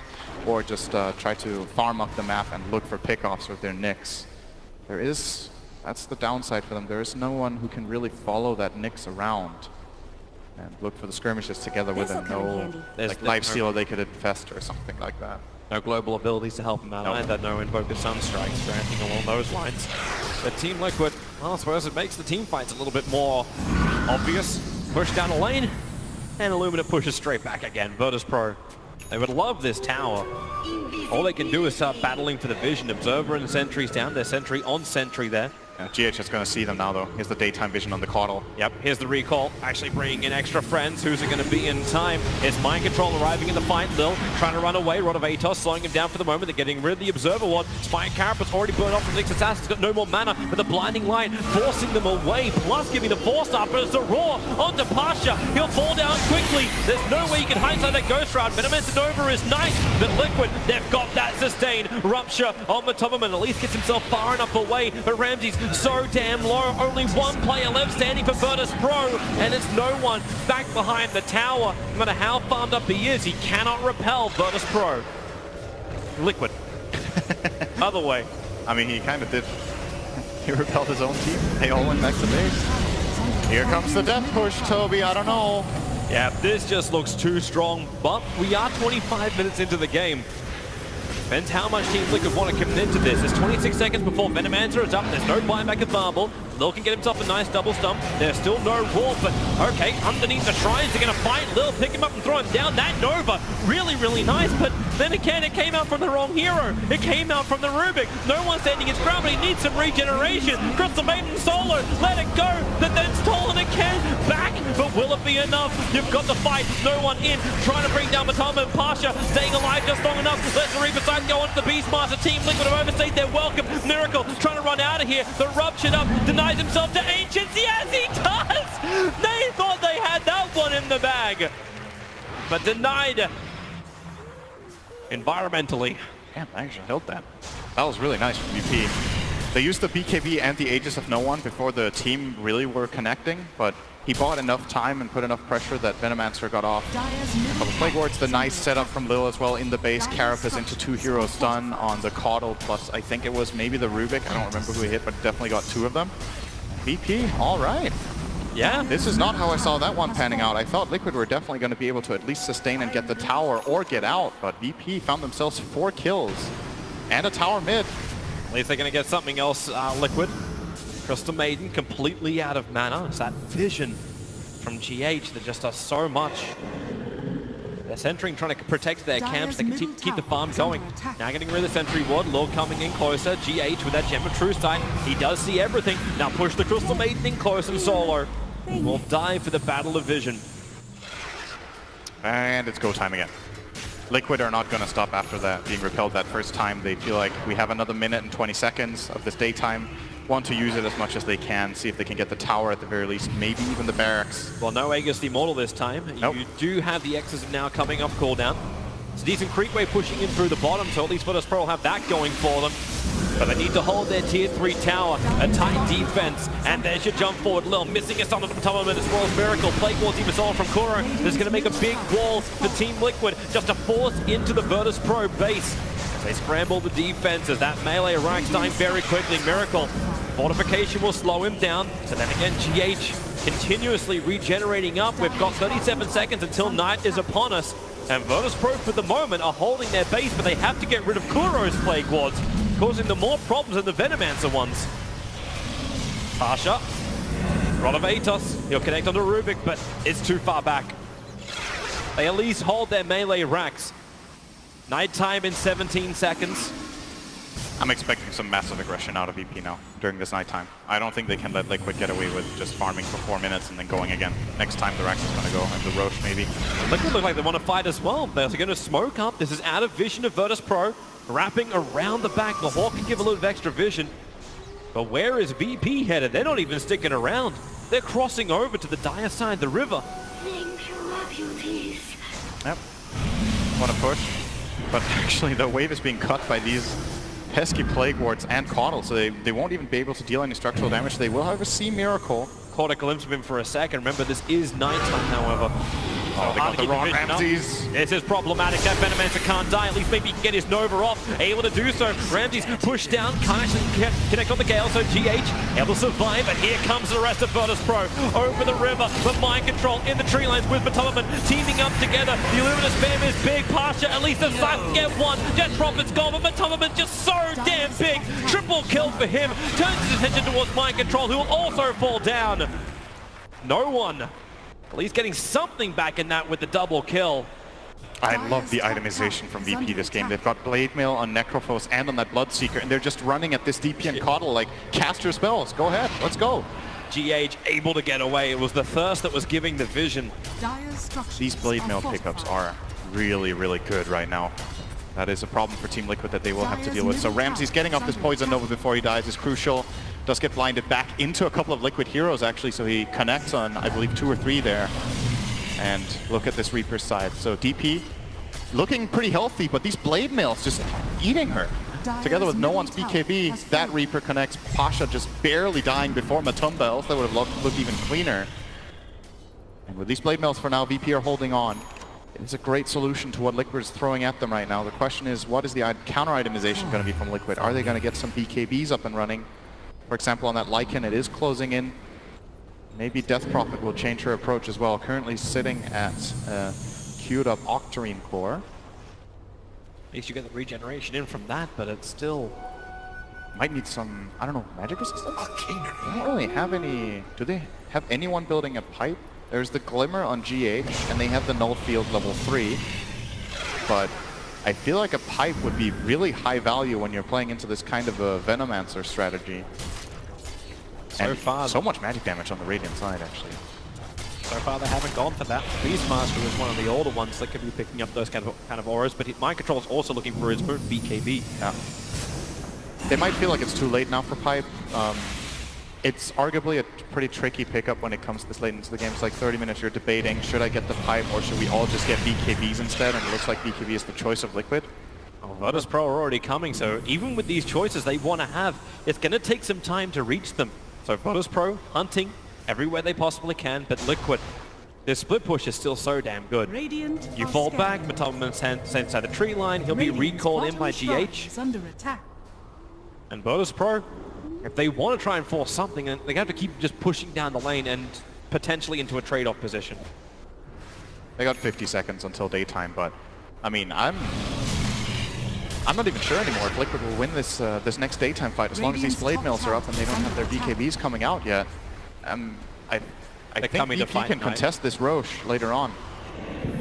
or just try to farm up the map and look for pickoffs with their Nyx? That's the downside for them. There is no one who can really follow that Nyx around and look for the skirmishes together with him. No, like life stealer they could infest or something like that. No global abilities to help him out either. No invoker Sunstrikes or anything along those lines. But Team Liquid, well, I suppose it makes the team fights a little bit more obvious. Push down a lane, and Illumina pushes straight back again. Virtus.pro, they would love this tower. All they can do is start battling for the vision. Observer and Sentry's down. Their Sentry on Sentry there. Yeah, GH is going to see them now, though. Here's the daytime vision on the Caudal. Yep, here's the recall. Actually bringing in extra friends. Who's it going to be in time? It's Mind Control arriving in the fight. Lil trying to run away. Rod of Atos slowing him down for the moment. They're getting rid of the Observer Ward. Spike Carapace already burned off from Nyx Assassin's got no more mana, but the Blinding Light forcing them away, plus giving the force up. But it's a roar onto Pasha. He'll fall down quickly. There's no way you can hindsight that Ghost Round. Venomancer Nova is nice, but Liquid, they've got that sustain. Rupture on Matomaman at least gets himself far enough away, but Ramsey's so damn low. Only one player left standing for Virtus.pro, and it's no one back behind the tower. No matter how farmed up he is, he cannot repel Virtus.pro. Liquid. Other way. I mean, he kind of did. He repelled his own team. They all went back to base. Here comes the death push, Toby. I don't know. Yeah, this just looks too strong, but we are 25 minutes into the game. Depends how much Team Liquid want to commit to this. It's 26 seconds before Venomancer is up. There's no buyback of Marble. Lil can get himself a nice double stump. There's still no wall, but okay, underneath the shrines, they're going to find Lil, pick him up and throw him down. That Nova, really, really nice, but then again, it came out from the wrong hero. It came out from the Rubik. No one's standing his ground, but he needs some regeneration. Crystal Maiden solo, let it go, but then stolen again, back, but will it be enough? You've got the fight, no one in, trying to bring down Matama and Pasha, staying alive just long enough. Let the Reaper side go onto the Beastmaster. Team Liquid have overstayed their welcome. Miracle trying to run out of here. The Ruptured up, denies himself to Ancients. Yes, he does! They thought they had that one in the bag, but denied environmentally. Damn, I actually held that. That was really nice from VP. They used the BKB and the Aegis of No One before the team really were connecting, but he bought enough time and put enough pressure that Venomancer got off. Couple Plague Wards, the nice setup from Lil as well in the base. Carapace into 2 hero stun on the Caudal, plus I think it was maybe the Rubik. I don't remember who he hit, but definitely got 2 of them. VP, all right. Yeah. This is not how I saw that one panning out. I thought Liquid were definitely going to be able to at least sustain and get the tower or get out, but VP found themselves 4 kills and a tower mid. At least they're going to get something else, Liquid. Crystal Maiden completely out of mana. It's that vision from GH that just does so much. They're centering, trying to protect their camps. They can keep the farm going. Now getting rid of the Sentry Ward. Lord coming in closer. GH with that Gem of True Sight. He does see everything. Now push the Crystal Maiden in close and solo. Will die for the Battle of Vision. And it's go time again. Liquid are not going to stop after that, being repelled that first time. They feel like we have another minute and 20 seconds of this daytime. Want to use it as much as they can, see if they can get the tower at the very least, maybe even the barracks. Well, no Aegis the Immortal this time. Nope. You do have the X's now coming up cooldown. It's a decent creep wave pushing in through the bottom, so at least Virtus.pro will have that going for them. But they need to hold their tier 3 tower, a tight defense, and there's your jump forward. Lil missing a stun on the top of it as well as Miracle. Plague Ward's even stolen from Kuro. This is going to make a big wall for Team Liquid, just to force into the Virtus.pro base. As they scramble the defenses, that melee ranks dying very quickly. Miracle, fortification will slow him down. So then again, GH continuously regenerating up. We've got 37 seconds until night is upon us. And Virtus.pro for the moment are holding their base, but they have to get rid of Kuro's Plague Wards, causing them more problems than the Venomancer ones. Pasha, Rod of Atos, he'll connect onto Rubik, but it's too far back. They at least hold their melee racks. Nighttime in 17 seconds. I'm expecting some massive aggression out of VP now during this nighttime. I don't think they can let Liquid get away with just farming for 4 minutes and then going again. Next time the Rax is going to go, and the Roche maybe. Liquid look like they want to fight as well. They're going to smoke up. This is out of vision of Virtus Pro. Wrapping around the back. The Hawk can give a little bit of extra vision. But where is VP headed? They're not even sticking around. They're crossing over to the dire side of the river. Yep. Want to push. But actually the wave is being cut by these pesky Plague Wards and Caudle, so they won't even be able to deal any structural damage. They will, however, see Miracle. Caught a glimpse of him for a second. Remember, this is nighttime, however. Oh, they got the wrong Ramses. This is problematic. That Venomancer can't die. At least maybe he can get his Nova off. Able to do so. Ramses pushed down. Can't actually connect on the Gale. So GH able to survive. And here comes the rest of Virtus Pro over the river. But mind control in the tree lines with Matumberman teaming up together. The Illuminous Spam is big. Pasha at least a sight can get one. Jet Prophet's gone. But Matumberman just so damn big. Triple kill for him. Turns his attention towards mind control, who will also fall down. No one. At least getting something back in that with the double kill. I love the itemization from VP this game. They've got Blade Mail on Necrophos and on that Bloodseeker, and they're just running at this DP and Caudle like, cast your spells, go ahead, let's go. GH able to get away. It was the Thirst that was giving the vision. These Blade Mail pickups are really, really good right now. That is a problem for Team Liquid that they will have to deal with. So Ramses getting off this Poison Nova before he dies is crucial. Does get blinded back into a couple of Liquid heroes actually, so he connects on, I believe, 2 or 3 there. And look at this Reaper's side. So DP looking pretty healthy, but these Blade Mails just eating her. Together with no one's BKB, that Reaper connects. Pasha just barely dying before Matumba, else that would have looked even cleaner. And with these Blade Mails for now, VP are holding on. It's a great solution to what Liquid is throwing at them right now. The question is, what is the counter itemization going to be from Liquid? Are they going to get some BKBs up and running? For example, on that Lycan, it is closing in. Maybe Death Prophet will change her approach as well. Currently sitting at queued up Octarine core. At least you get the regeneration in from that, but it's still... Might need some, I don't know, magic resistance? They don't really have any... Do they have anyone building a pipe? There's the Glimmer on GH, and they have the Null Field level 3. But I feel like a pipe would be really high value when you're playing into this kind of a Venomancer strategy. So far, so much magic damage on the Radiant side, actually. So far, they haven't gone for that. Beastmaster is one of the older ones that could be picking up those kind of auras, but Mind Control is also looking for his own BKB. Yeah. They might feel like it's too late now for pipe. It's arguably a pretty tricky pickup when it comes this late into the game. It's like 30 minutes you're debating, should I get the pipe or should we all just get BKBs instead? And it looks like BKB is the choice of Liquid. Oh, Virtus Pro are already coming, so even with these choices they want to have, it's going to take some time to reach them. So Virtus Pro hunting everywhere they possibly can, but Liquid, their split push is still so damn good. You fall back, Matumberman sent inside the tree line, he'll be recalled in by GH. And Virtus Pro, if they want to try and force something, they have to keep just pushing down the lane and potentially into a trade-off position. They got 50 seconds until daytime, but I mean, I'm not even sure anymore if Liquid will win this this next daytime fight as long as these Blade Mails are up and they don't have their BKBs coming out yet. I think VP can contest this Roche later on.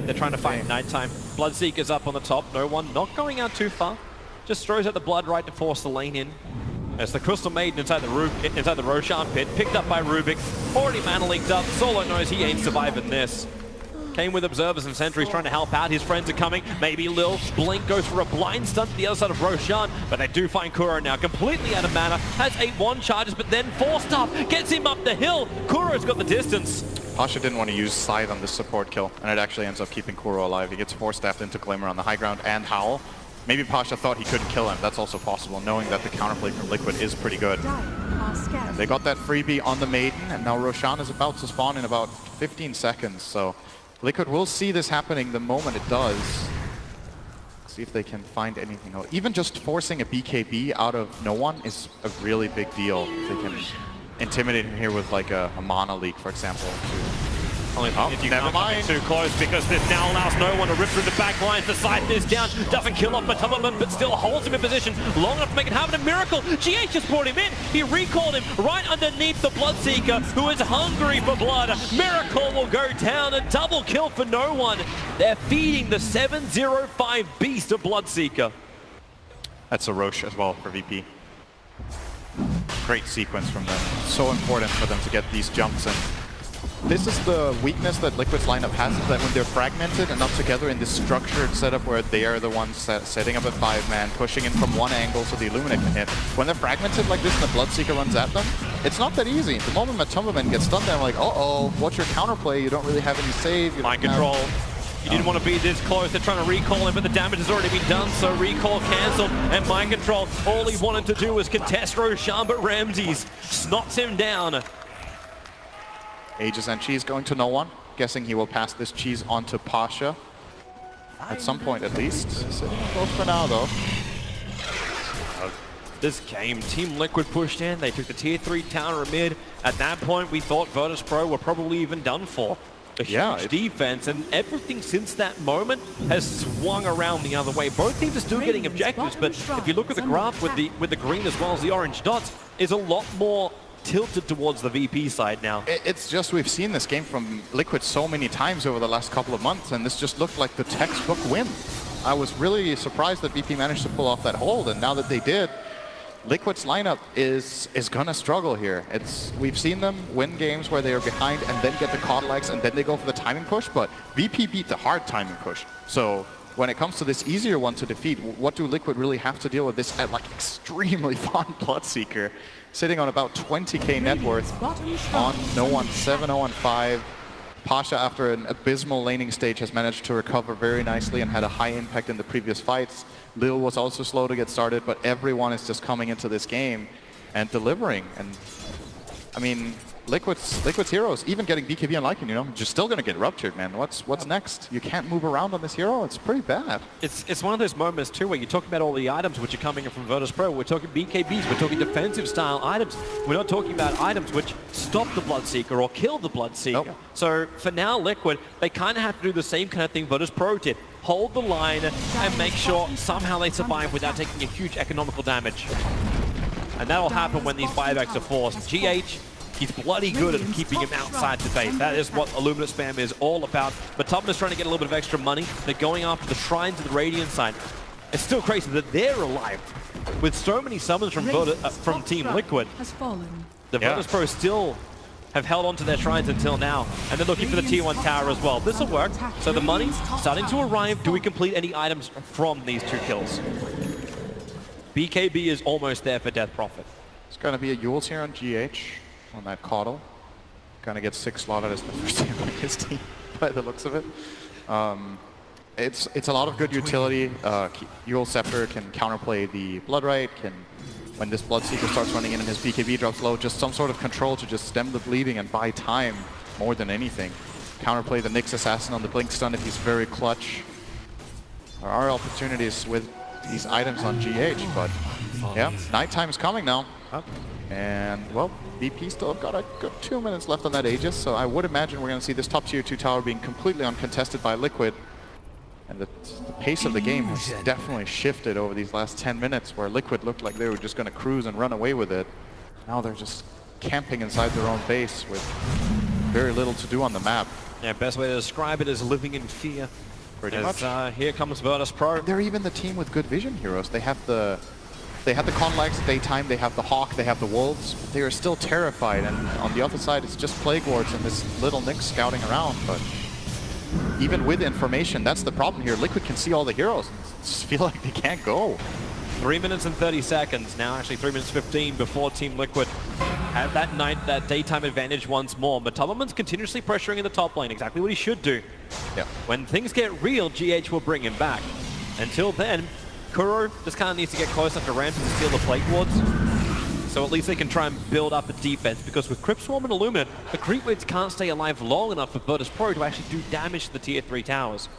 They're trying to fight nighttime. Bloodseeker's up on the top. No one not going out too far. Just throws out the Blood right to force the lane in. As the Crystal Maiden inside the Roshan pit, picked up by Rubik, already mana leaked up. Solo knows he ain't surviving this. Came with observers and sentries trying to help out. His friends are coming. Maybe Lil. Blink goes for a blind stun to the other side of Roshan, but they do find Kuro now completely out of mana. Has 8-1 charges, but then forced up. Gets him up the hill. Kuro's got the distance. Pasha didn't want to use Scythe on this support kill, and it actually ends up keeping Kuro alive. He gets force-staffed into Glimmer on the high ground and Howl. Maybe Pasha thought he couldn't kill him. That's also possible, knowing that the counterplay from Liquid is pretty good. And they got that freebie on the Maiden, and now Roshan is about to spawn in about 15 seconds, so Liquid will see this happening the moment it does. See if they can find anything else. Even just forcing a BKB out of no one is a really big deal. They can intimidate him here with like a mana leak, for example. Only if you never mind. Too close, because this now allows no one to rip through the back lines. The side is down, doesn't kill off Matumberman, but still holds him in position long enough to make it happen. A miracle. GH just brought him in. He recalled him right underneath the Bloodseeker, who is hungry for blood. Miracle will go down, a double kill for no one. They're feeding the 705 beast of Bloodseeker. That's a Roche as well for VP. Great sequence from them. So important for them to get these jumps in. This is the weakness that Liquid's lineup has, is that when they're fragmented and not together in this structured setup where they are the ones setting up a 5-man, pushing in from one angle so the Illuminate can hit. When they're fragmented like this and the Bloodseeker runs at them, it's not that easy. The moment Matumbaman gets stunned, they're like, uh-oh, what's your counterplay? You don't really have any save. You Mind don't have- control. You didn't want to be this close. They're trying to recall him, but the damage has already been done, so recall cancelled. And Mind Control, all he wanted to do was contest Roshan, but Ramses snots him down. Aegis and Cheese going to no one. Guessing he will pass this Cheese on to Pasha. At some point at least. Sitting close for now though. This game, Team Liquid pushed in. They took the tier 3 tower mid. At that point, we thought Virtus Pro were probably even done for. A huge defense, and everything since that moment has swung around the other way. Both teams are still getting objectives, but if you look at the graph with the green as well as the orange dots, is a lot more tilted towards the VP side now. It's just we've seen this game from Liquid so many times over the last couple of months, and this just looked like the textbook win. I was really surprised that VP managed to pull off that hold, and now that they did, Liquid's lineup is gonna struggle here. We've seen them win games where they are behind and then get the Codlax and then they go for the timing push, but VP beat the hard timing push. So when it comes to this easier one to defeat, what do Liquid really have to deal with this like extremely fun Bloodseeker sitting on about 20k net worth on no one, 7-0-5. Pasha, after an abysmal laning stage, has managed to recover very nicely and had a high impact in the previous fights. Lil was also slow to get started, but everyone is just coming into this game and delivering. And I mean, Liquid's heroes, even getting BKB and Lycan, you know, you're still gonna get ruptured, man. What's next? You can't move around on this hero. It's pretty bad. It's one of those moments too where you're talking about all the items which are coming in from Virtus Pro. We're talking BKBs, we're talking defensive style items. We're not talking about items which stop the Bloodseeker or kill the Bloodseeker. Nope. So for now, Liquid, they kind of have to do the same kind of thing Virtus Pro did. Hold the line and make sure somehow they survive without taking a huge economical damage. And that'll happen when these buybacks are forced. GH, he's bloody good at keeping him outside the base. That is what Illuminate spam is all about. But Tubman's trying to get a little bit of extra money. They're going after the shrines of the Radiant side. It's still crazy that they're alive. With so many summons from Team Liquid, Has fallen. the Virtus Pro still have held on to their shrines until now. And they're looking for the tier 1 tower as well. This will work. So the money's starting to arrive. Do we complete any items from these 2 kills? BKB is almost there for Death Prophet. It's gonna be a Yules here on GH on that Caudle. Gonna get 6 slotted as the first team on his team by the looks of it. It's a lot of good utility. Yules Scepter can counterplay the Bloodright, when this Bloodseeker starts running in and his BKB drops low, just some sort of control to just stem the bleeding and buy time more than anything. Counterplay the Nyx Assassin on the Blink Stun if he's very clutch. There are opportunities with these items on GH, but yeah, nighttime is coming now. And well, VP still got a good 2 minutes left on that Aegis, so I would imagine we're going to see this top tier 2 tower being completely uncontested by Liquid. And the pace of the game has definitely shifted over these last 10 minutes, where Liquid looked like they were just going to cruise and run away with it. Now they're just camping inside their own base with very little to do on the map. Yeah, best way to describe it is living in fear. Pretty As, much. here comes Virtus Pro. They're even the team with good vision heroes. They have the Conlags at daytime, they have the Hawk, they have the Wolves. They are still terrified, and on the other side it's just Plague Lords and this little Nyx scouting around. But even with information, that's the problem here. Liquid can see all the heroes and just feel like they can't go. 3 minutes and 30 seconds. Now actually 3 minutes 15 before Team Liquid have that daytime advantage once more. But Tubman's continuously pressuring in the top lane, exactly what he should do. Yeah. When things get real, GH will bring him back. Until then, Kuro just kind of needs to get close enough to Ramses to steal the Plague Wards. So at least they can try and build up a defense, because with Crypt Swarm and Illuminate, the Creep Wids can't stay alive long enough for Virtus Pro to actually do damage to the tier 3 towers.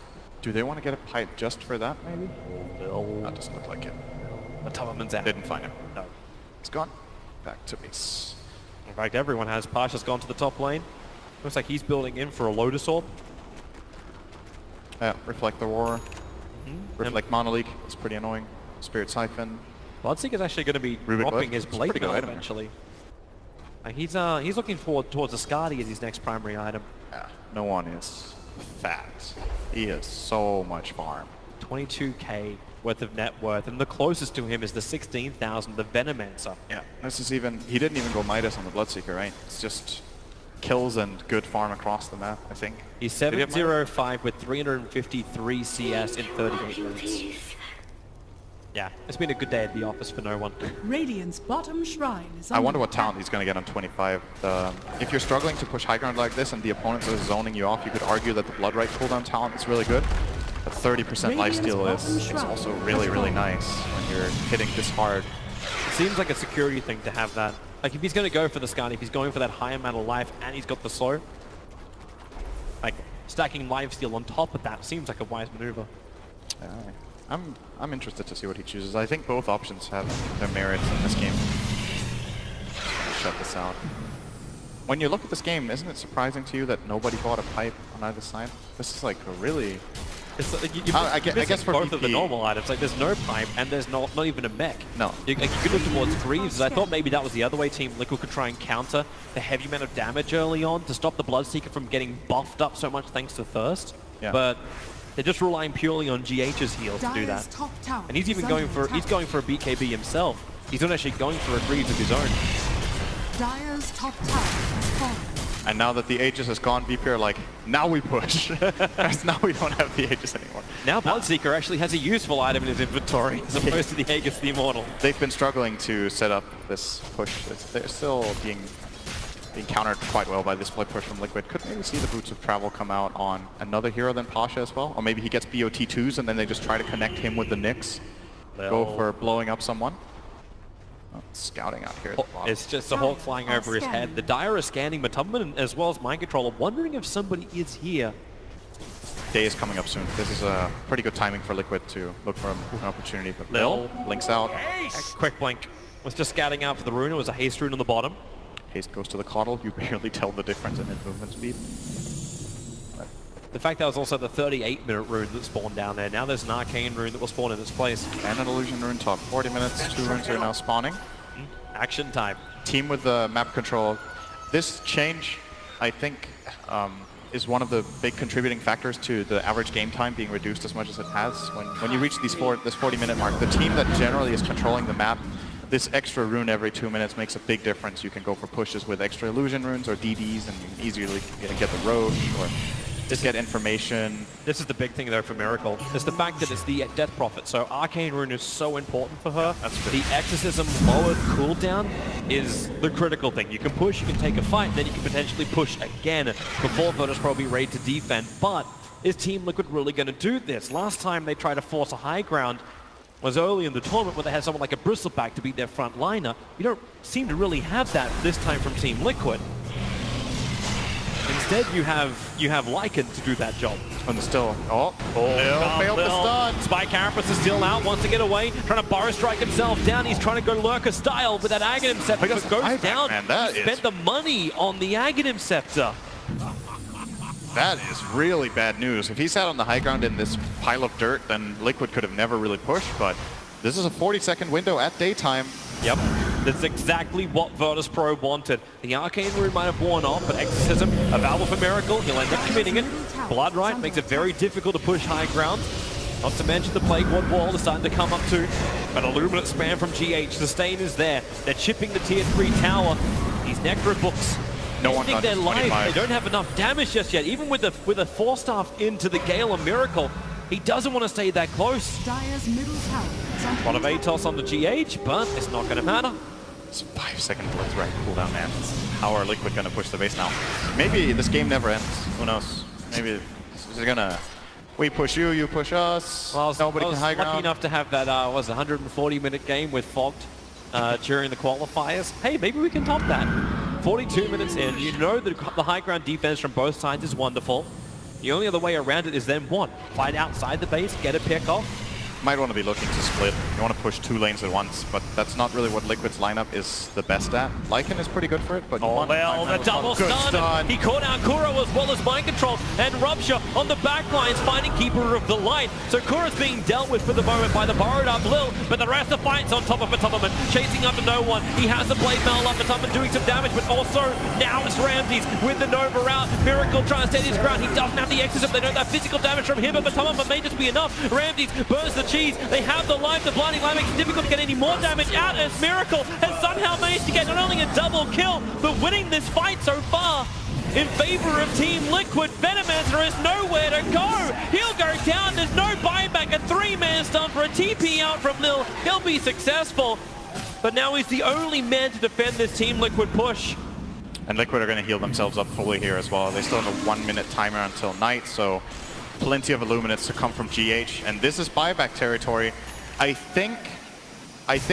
Do they want to get a pipe just for that, maybe? No. That doesn't look like it. But Tubman's out. Didn't find him. No. It's gone. Back to base. In fact, everyone has. Pasha's gone to the top lane. Looks like he's building in for a Lotus Orb. Yeah, Reflect the War. Reflect Monolith. It's pretty annoying. Spirit Siphon. Bloodseeker's actually going to be Rubik dropping Blade. his It's a Blade pretty good Mail item. eventually. He's looking forward towards Ascari as his next primary item. Yeah, no one is fat. He has so much farm. 22k worth of net worth, and the closest to him is the 16,000, the Venomancer. Yeah, this is even, he didn't even go Midas on the Bloodseeker, right? It's just kills and good farm across the map, I think. He's Did he have Midas? 705 with 353 CS in 38 minutes. Yeah, it's been a good day at the office for no one. Radiant's bottom shrine is I under wonder what attack. talent he's going to get on 25. If you're struggling to push high ground like this and the opponents are zoning you off, you could argue that the Bloodright cooldown talent is really good. But 30% lifesteal is also really, really nice when you're hitting this hard. It seems like a security thing to have that. Like if he's going to go for the Scan, if he's going for that high amount of life and he's got the slow, like stacking lifesteal on top of that seems like a wise maneuver. I'm interested to see what he chooses. I think both options have their merits in this game. Shut this out. When you look at this game, isn't it surprising to you that nobody bought a pipe on either side? This is like a really... It's like I guess for both of the VP normal items. Like there's no pipe and there's not even a mech. No. You could look towards Greaves. I thought maybe that was the other way Team Liquid could try and counter the heavy amount of damage early on to stop the Bloodseeker from getting buffed up so much thanks to Thirst. Yeah. But they're just relying purely on GH's heals to do Dyer's that. top tower And he's even is going under for attack. a BKB himself. He's not actually going for a Greaves of his own. Dyer's top tower has fallen. And now that the Aegis has gone, VP are like, now we push. Because now we don't have the Aegis anymore. Now Bloodseeker actually has a useful item in his inventory as opposed to the Aegis the Immortal. They've been struggling to set up this push. They're still being countered quite well by this split push from Liquid. Could maybe see the Boots of Travel come out on another hero than Pasha as well. Or maybe he gets BOT2s and then they just try to connect him with the Nyx. Go for blowing up someone. Oh, scouting out here at the bottom. It's just a Hawk flying over his head. The Dire is scanning Matumban as well as Mind Controller, wondering if somebody is here. Day is coming up soon. This is a pretty good timing for Liquid to look for an opportunity. But Lil blinks out. Quick blink. Was just scouting out for the rune. It was a haste rune on the bottom. Haste goes to the Coddle. You barely tell the difference in his movement speed. The fact that was also the 38-minute rune that spawned down there. Now there's an arcane rune that will spawn in its place. And an illusion rune top. 40 minutes, 2 runes are now spawning. Action time. Team with the map control. This change, I think, is one of the big contributing factors to the average game time being reduced as much as it has. When you reach this 40-minute mark, the team that generally is controlling the map, this extra rune every 2 minutes makes a big difference. You can go for pushes with extra illusion runes or DDs, and you can easily get the Roche or just get information. This is the big thing though for Miracle. It's the fact that it's the Death Prophet. So Arcane Rune is so important for her. That's good. The Exorcism lowered cooldown is the critical thing. You can push, you can take a fight, then you can potentially push again before Virtus Pro be ready to defend. But is Team Liquid really going to do this? Last time they tried to force a high ground was early in the tournament where they had someone like a Bristleback to be their front liner. You don't seem to really have that this time from Team Liquid. Instead, you have Lycan to do that job. And still, failed the stun. Spy Carapace is still out, wants to get away, trying to Burrow Strike himself down. He's trying to go Lurker style with that Aghanim Scepter, He but doesn't goes buy that, down. man. That He is- spent the money on the Aghanim Scepter. That is really bad news. If he sat on the high ground in this pile of dirt, then Liquid could have never really pushed, but this is a 40-second window at daytime. Yep, that's exactly what Virtus Pro wanted. The Arcane Rune might have worn off, but Exorcism, available for Miracle, he'll end up committing it. Bloodright makes it very difficult to push high ground. Not to mention the Plague Ward Wall is starting to come up too. But Illuminate spam from GH, Sustain is there. They're chipping the tier 3 tower. These Necro books, No one ending their touches life. 25. They don't have enough damage just yet. Even with a 4-staff into the Gale of Miracle, he doesn't want to stay that close. Dyer's middle tower is under A lot of attack. ATOS on the GH, but it's not going to matter. It's a 5-second Blitzcrank cooldown, man. How are Liquid going to push the base now? Maybe this game never ends. Who knows? Maybe they're going to... We push you, you push us. Well, Nobody I can was high lucky ground. enough to have that 140-minute game with Fogged during the qualifiers. Hey, maybe we can top that. 42 minutes in, you know that the high ground defense from both sides is wonderful. The only other way around it is then what? Fight outside the base, get a pick off. might want to be looking to split. You want to push 2 lanes at once, but that's not really what Liquid's lineup is the best at. Lycan is pretty good for it, but you Oh, want well, the double good stun. He caught out Kuro as well as Mind Control, and Rupture on the back lines finding Keeper of the Light. So Kuro's being dealt with for the moment by the borrowed up Lil, but the rest of the fight's on top of Matumberman, chasing up to no one. He has the Blade Mail up, Matumberman doing some damage, but also now it's Ramses with the Nova out. Miracle trying to stand his ground. He doesn't have the exorcism. They don't have physical damage from him, but Matumberman may just be enough. Ramses burns the cheese. They have the life. The Blinding Light makes it difficult to get any more damage out, as Miracle has somehow managed to get not only a double kill, but winning this fight so far in favor of Team Liquid. Venomancer has nowhere to go. He'll go down. There's no buyback. A 3-man stun for a TP out from Lil. He'll be successful, but now he's the only man to defend this Team Liquid push. And Liquid are going to heal themselves up fully here as well. They still have a 1-minute timer until night, so plenty of Illuminates to come from GH. And this is buyback territory. I think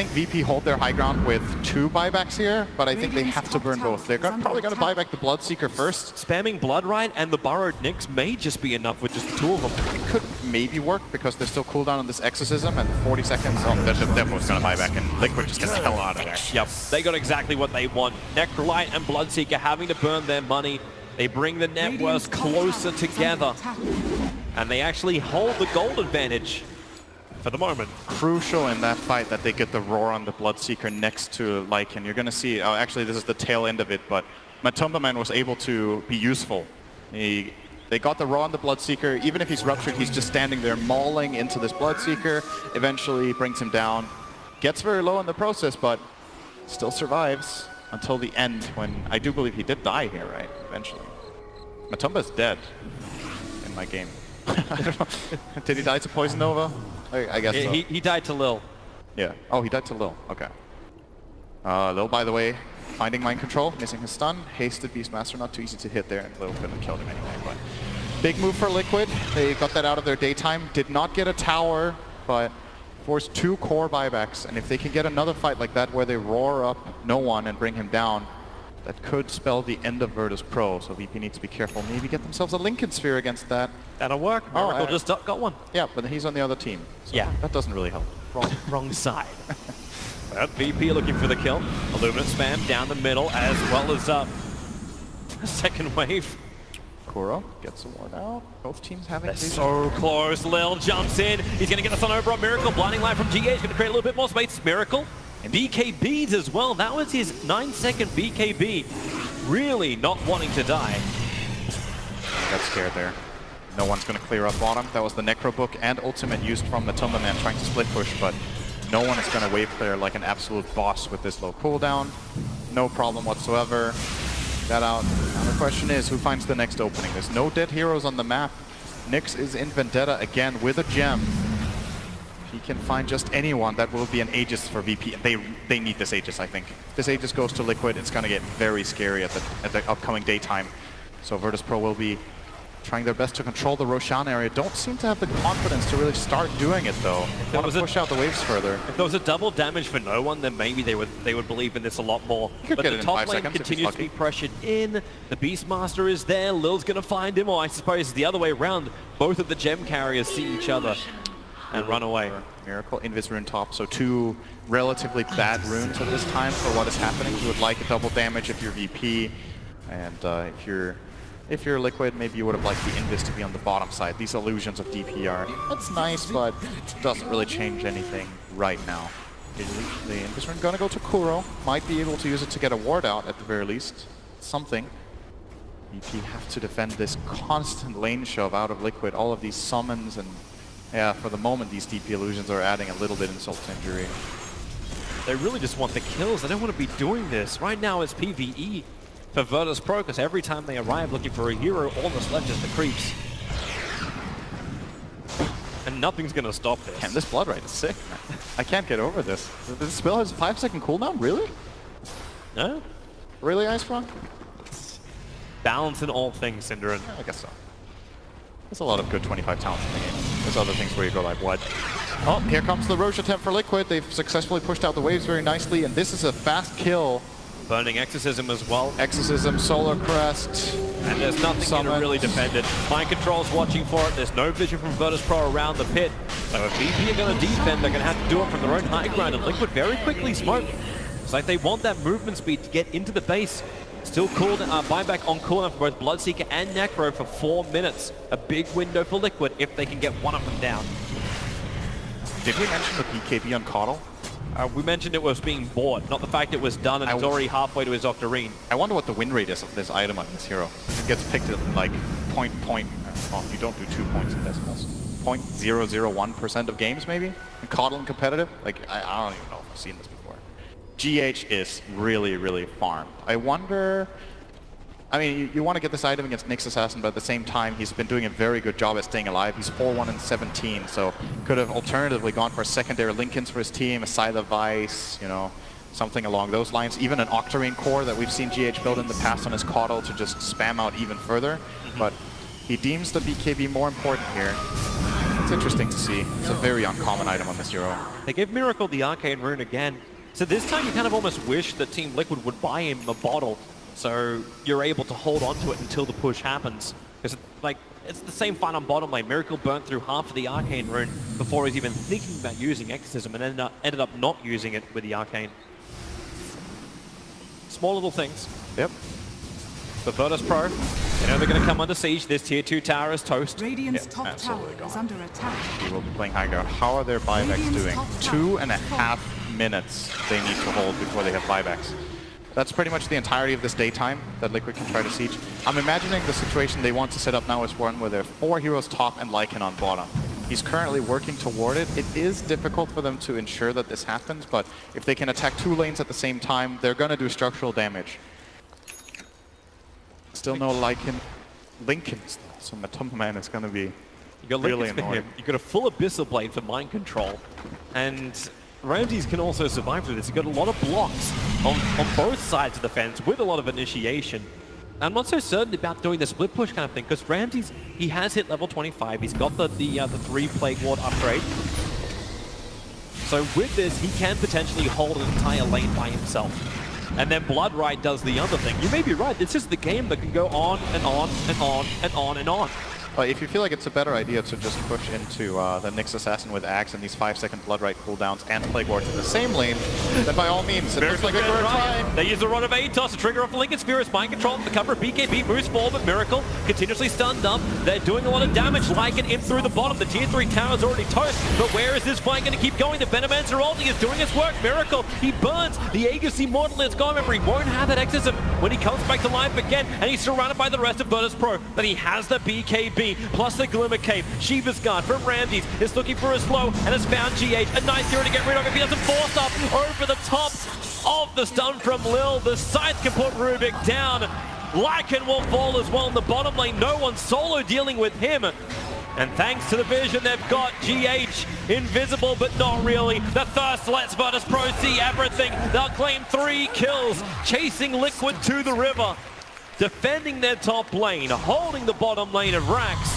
VP hold their high ground with 2 buybacks here, but I think they have to burn both. They're probably going to buy back the Bloodseeker first. Spamming Blood Rite and the Borrowed Nyx may just be enough with just the 2 of them. It could maybe work because there's still cooldown on this Exorcism and 40 seconds. Oh, they're definitely going to buy back, and Liquid just gets the hell out of there. Yep, they got exactly what they want. Necrolite and Bloodseeker having to burn their money. They bring the net worth closer together, and they actually hold the gold advantage for the moment. Crucial in that fight that they get the roar on the Bloodseeker next to Lycan. You're going to see, actually this is the tail end of it, but Matumberman was able to be useful. They got the roar on the Bloodseeker. Even if he's ruptured, he's just standing there mauling into this Bloodseeker. Eventually brings him down. Gets very low in the process, but still survives until the end, when I do believe he did die here, right? Eventually. Matumba's dead in my game. Did he die to Poison Nova? I guess so. He died to Lil. Yeah. Oh, he died to Lil. Okay. Lil, by the way, finding Mind Control, missing his stun. Hasted Beastmaster, not too easy to hit there, and Lil couldn't have killed him anyway. But big move for Liquid. They got that out of their daytime. Did not get a tower, but forced 2 core buybacks. And if they can get another fight like that where they roar up no one and bring him down, that could spell the end of Virtus Pro. So VP needs to be careful. Maybe get themselves a Lincoln Sphere against that. That'll work. Miracle just got one. Yeah, but he's on the other team. So yeah. That doesn't really help. Wrong side. But VP looking for the kill. Illuminate spam down the middle, as well as a second wave. Kuro gets a ward out. Both teams having They're so close. Lil jumps in. He's going to get the stun over on Miracle. Blinding Light from GH. Going to create a little bit more space. Miracle. And BKBs as well. That was his 9-second BKB. Really not wanting to die. Got scared there. No one's going to clear up bottom. That was the Necro Book and Ultimate used from Matumberman trying to split push, but no one is going to wave clear like an absolute boss with this low cooldown. No problem whatsoever. That out. Now the question is, who finds the next opening? There's no dead heroes on the map. Nyx is in Vendetta again with a gem. He can find just anyone. That will be an Aegis for VP. They need this Aegis, I think. If this Aegis goes to Liquid, it's going to get very scary at the upcoming daytime. So Virtus Pro will be trying their best to control the Roshan area. Don't seem to have the confidence to really start doing it, though. They want to push out the waves further. If there was a double damage for no one, then maybe they would believe in this a lot more. But the top lane continues to be pressured in. The Beastmaster is there. Lil's going to find him, or I suppose the other way around. Both of the gem carriers see each other and run away. Miracle, Invis rune top, so 2 relatively bad runes at this time for what is happening. You would like a double damage if you're VP, and if you're Liquid, maybe you would have liked the Invis to be on the bottom side. These illusions of DPR, that's nice, but it doesn't really change anything right now. The Invis rune gonna go to Kuro. Might be able to use it to get a ward out at the very least. Something. VP have to defend this constant lane shove out of Liquid. All of these summons, and yeah, for the moment these DP illusions are adding a little bit insult to injury. They really just want the kills. They don't want to be doing this. Right now it's PvE for Virtus Pro, because every time they arrive looking for a hero, all that's left is the creeps. And nothing's going to stop this. Damn, this Blood Rite is sick, man. I can't get over this. This spell has a 5-second cooldown? Really? No? Really, Icerock? Balance in all things, Synderen. I guess so. There's a lot of good 25 talents in the game. There's other things where you go like, what? Oh, here comes the Roche attempt for Liquid. They've successfully pushed out the waves very nicely, and this is a fast kill Burning Exorcism as well. Exorcism, Solar Crest. And there's nothing here to Summons. really defend it. Mind Control's watching for it. There's no vision from Virtus.pro around the pit. So if VP are going to defend, they're going to have to do it from their own high ground. And Liquid very quickly smoke. It's like they want that movement speed to get into the base. Still cooled, buyback on cooldown for both Bloodseeker and Necro for 4 minutes. A big window for Liquid if they can get one of them down. Did we mention the BKB on Coddle? We mentioned it was being bought, not the fact it was done and it's already halfway to his Octarine. I wonder what the win rate is of this item on this hero. It gets picked at like oh, you don't do 2 points in decimals. 0.001% of games maybe? In Coddle and competitive? Like, I don't even know if I've seen this before. GH is really, really farmed. I wonder... I mean, you want to get this item against Nyx Assassin, but at the same time, he's been doing a very good job at staying alive. He's 4-1 and 17, so could have alternatively gone for a secondary Linkens for his team, a Scythe of Vice, you know, something along those lines. Even an Octarine core that we've seen GH build in the past on his Coddle to just spam out even further. But he deems the BKB more important here. It's interesting to see. It's a very uncommon item on this hero. They gave Miracle the Arcane Rune again. So this time you kind of almost wish that Team Liquid would buy him a bottle so you're able to hold on to it until the push happens. Because like, it's the same fight on bottom lane. Miracle burnt through half of the Arcane Rune before he was even thinking about using Exorcism and ended up not using it with the Arcane. Small little things. Yep. For Virtus.pro, you know they're going to come under siege. This tier 2 tower is toast. Radiant's Yep, top absolutely tower is gone. under attack. He will be playing high ground. How are their buybacks Radiant's doing? top tower 2.5 minutes they need to hold before they have buybacks. That's pretty much the entirety of this daytime that Liquid can try to siege. I'm imagining the situation they want to set up now is one where there are 4 heroes top and Lycan on bottom. He's currently working toward it. It is difficult for them to ensure that this happens, but if they can attack 2 lanes at the same time, they're going to do structural damage. Still no Lycan. Linkens, so Matumba Man is going to be You got really Linkens for annoying. him. You got a full Abyssal Blade for Mind Control. And Ramses can also survive through this. He's got a lot of blocks on both sides of the fence with a lot of initiation. I'm not so certain about doing the split push kind of thing because Ramses, he has hit level 25. He's got the 3 Plague Ward upgrade. So with this, he can potentially hold an entire lane by himself. And then Bloodrite does the other thing. You may be right. This is the game that can go on and on and on and on and on. If you feel like it's a better idea to just push into the Nyx Assassin with Axe and these 5-second Bloodrite cooldowns and Plague Wards in the same lane, then by all means, it looks like a good time. They use the Rod of Atos to trigger off Lincoln Sphere as Mind Control. The cover of BKB moves forward, but Miracle continuously stunned up. They're doing a lot of damage. Lycan in through the bottom. The tier 3 tower is already toast. But where is this fight going to keep going? The Venomancer ulti is doing its work. Miracle, he burns. The Aegis Immortal is gone. Remember, he won't have that Exorcism when he comes back to life again. And he's surrounded by the rest of Virtus.pro. But he has the BKB plus the Glimmer Cape. Shiva's Guard from Ramses is looking for a slow and has found GH. A nice hero to get rid of if he doesn't force up over the top of the stun from Lil. The Scythe can put Rubik down. Lycan will fall as well in the bottom lane. No one solo dealing with him. And thanks to the vision, they've got GH invisible, but not really. The Thirst lets Virtus.pro see everything. They'll claim 3 kills, chasing Liquid to the river. Defending their top lane, holding the bottom lane of Rax.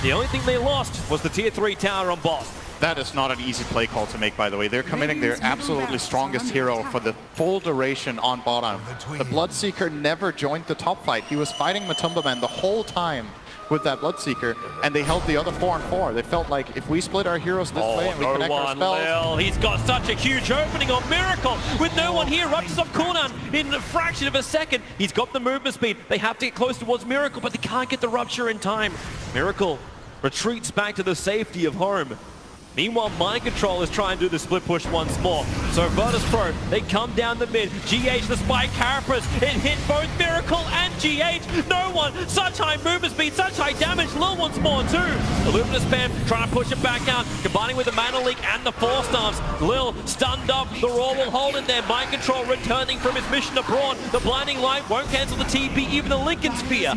The only thing they lost was the tier 3 tower on bot. That is not an easy play call to make, by the way. They're committing their absolutely strongest hero for the full duration on bottom. The Bloodseeker never joined the top fight. He was fighting Matumba Man the whole time with that Bloodseeker, and they held the other 4 on 4. They felt like if we split our heroes this way and we connect our spells... Lil. He's got such a huge opening on Miracle with no one here. Ruptures off cooldown in a fraction of a second. He's got the movement speed. They have to get close towards Miracle, but they can't get the Rupture in time. Miracle retreats back to the safety of home. Meanwhile, Mind Control is trying to do the split push once more. So Virtus.pro, they come down the mid. GH, the Spike Carapace, it hit both Miracle and GH. No one, such high movement speed, such high damage. Lil once more too. Illumina spam, trying to push him back out, combining with the Mana Leak and the Force Stance. Lil stunned up, the Raw will hold in there. Mind Control returning from his mission abroad. The Blinding Light won't cancel the TP, even the Lincoln Sphere.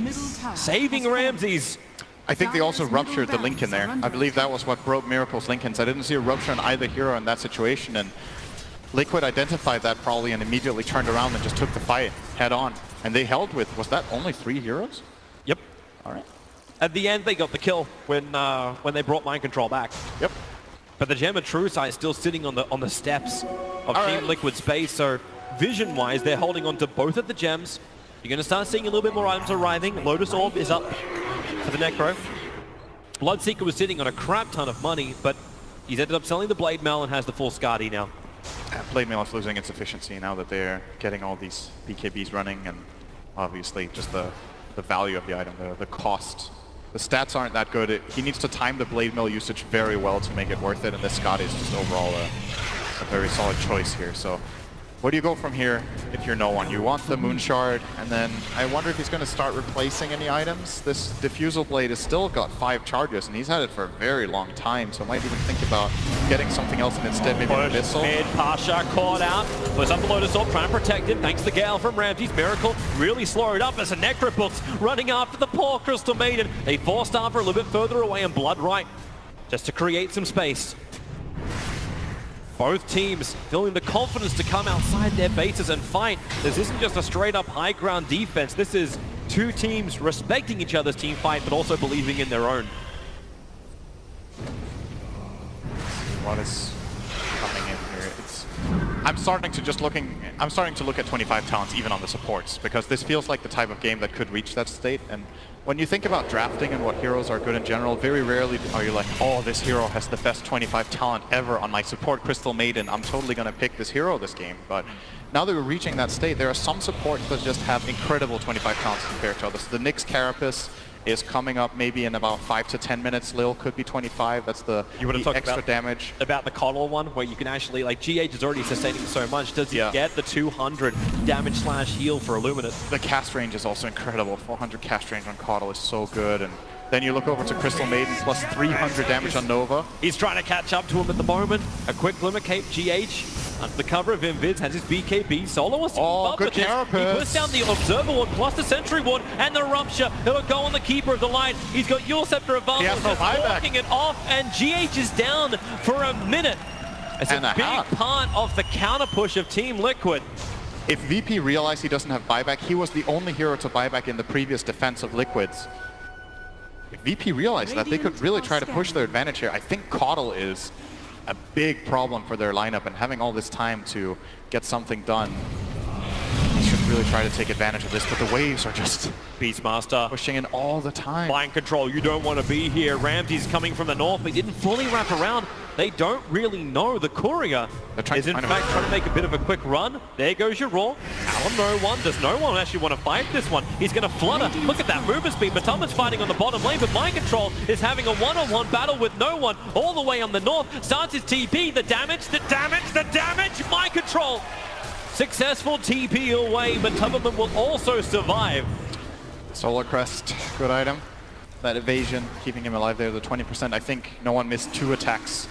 Saving Ramses. I think they also ruptured the Lincoln there. I believe that was what broke Miracle's Lincolns. I didn't see a rupture on either hero in that situation, and Liquid identified that probably and immediately turned around and just took the fight head on. And they held with, was that only 3 heroes? Yep. All right. At the end, they got the kill when they brought Mind Control back. Yep. But the Gem of True Sight is still sitting on the steps of Team Liquid's base, so vision-wise, they're holding on to both of the gems. You're going to start seeing a little bit more items arriving. Lotus Orb is up for the Necro. Bloodseeker was sitting on a crap ton of money, but he's ended up selling the Blade Mail and has the full Skadi now. Blade Mail is losing its efficiency now that they're getting all these BKBs running, and obviously just the value of the item, the cost. The stats aren't that good. He needs to time the Blade Mail usage very well to make it worth it, and this Skadi is just overall a very solid choice here. So where do you go from here if you're no one? You want the Moon Shard, and then I wonder if he's going to start replacing any items. This Diffusal Blade has still got 5 charges, and he's had it for a very long time, so might even think about getting something else in instead, maybe an Abyssal. Mid, Pasha caught out. Was up the Lotus Orb, trying to protect him. Thanks to Gale from Ramses. Miracle really slowed up as a Necrobook's running after the poor Crystal Maiden. They forced Arbor a little bit further away, and Blood right, just to create some space. Both teams feeling the confidence to come outside their bases and fight. This isn't just a straight up high ground defense. This is two teams respecting each other's team fight, but also believing in their own. What is coming in here? I'm starting to look at 25 talents even on the supports, because this feels like the type of game that could reach that state. And when you think about drafting and what heroes are good in general, very rarely are you like, oh, this hero has the best 25 talent ever on my support Crystal Maiden. I'm totally going to pick this hero this game. But now that we're reaching that state, there are some supports that just have incredible 25 talents compared to others. The Nyx Carapace is coming up maybe in about 5 to 10 minutes. Lil could be 25. That's the extra damage. About the Coddle one, where you can actually, like, GH is already sustaining so much. Does he get the 200 damage / heal for Illuminate? The cast range is also incredible. 400 cast range on Coddle is so good. And then you look over to Crystal Maiden, plus 300 damage on Nova. He's trying to catch up to him at the moment. A quick Glimmer Cape, GH. Under the cover of Invids, has his BKB. Solo wants to keep up good with this. Carapace. He puts down the Observer Ward plus the Sentry Ward and the Rupture. It'll go on the Keeper of the Light. He's got Yule Scepter available, He has no just buyback. walking it off, and GH is down for a minute. It's And a a big half. part of the counter push of Team Liquid. If VP realized he doesn't have buyback, he was the only hero to buyback in the previous defense of Liquids. If VP realized that, they could really try to push their advantage here. I think Coddle is a big problem for their lineup, and having all this time to get something done, they should really try to take advantage of this, but the waves are just Beastmaster pushing in all the time. Mind control, you don't want to be here. Ramsey's coming from the north, but he didn't fully wrap around. They don't really know. The Courier is in fact trying to make a bit of a quick run. There goes your Raw. Alan, no one. Does no one actually want to fight this one? He's going to flutter. Look at that movement speed. Mataman's fighting on the bottom lane, but Mind Control is having a one-on-one battle with no one all the way on the north. Starts his TP. The damage, the damage, the damage. Mind Control. Successful TP away, but Tubberman will also survive. Solar Crest, good item. That evasion, keeping him alive there, the 20%. I think no one missed 2 attacks.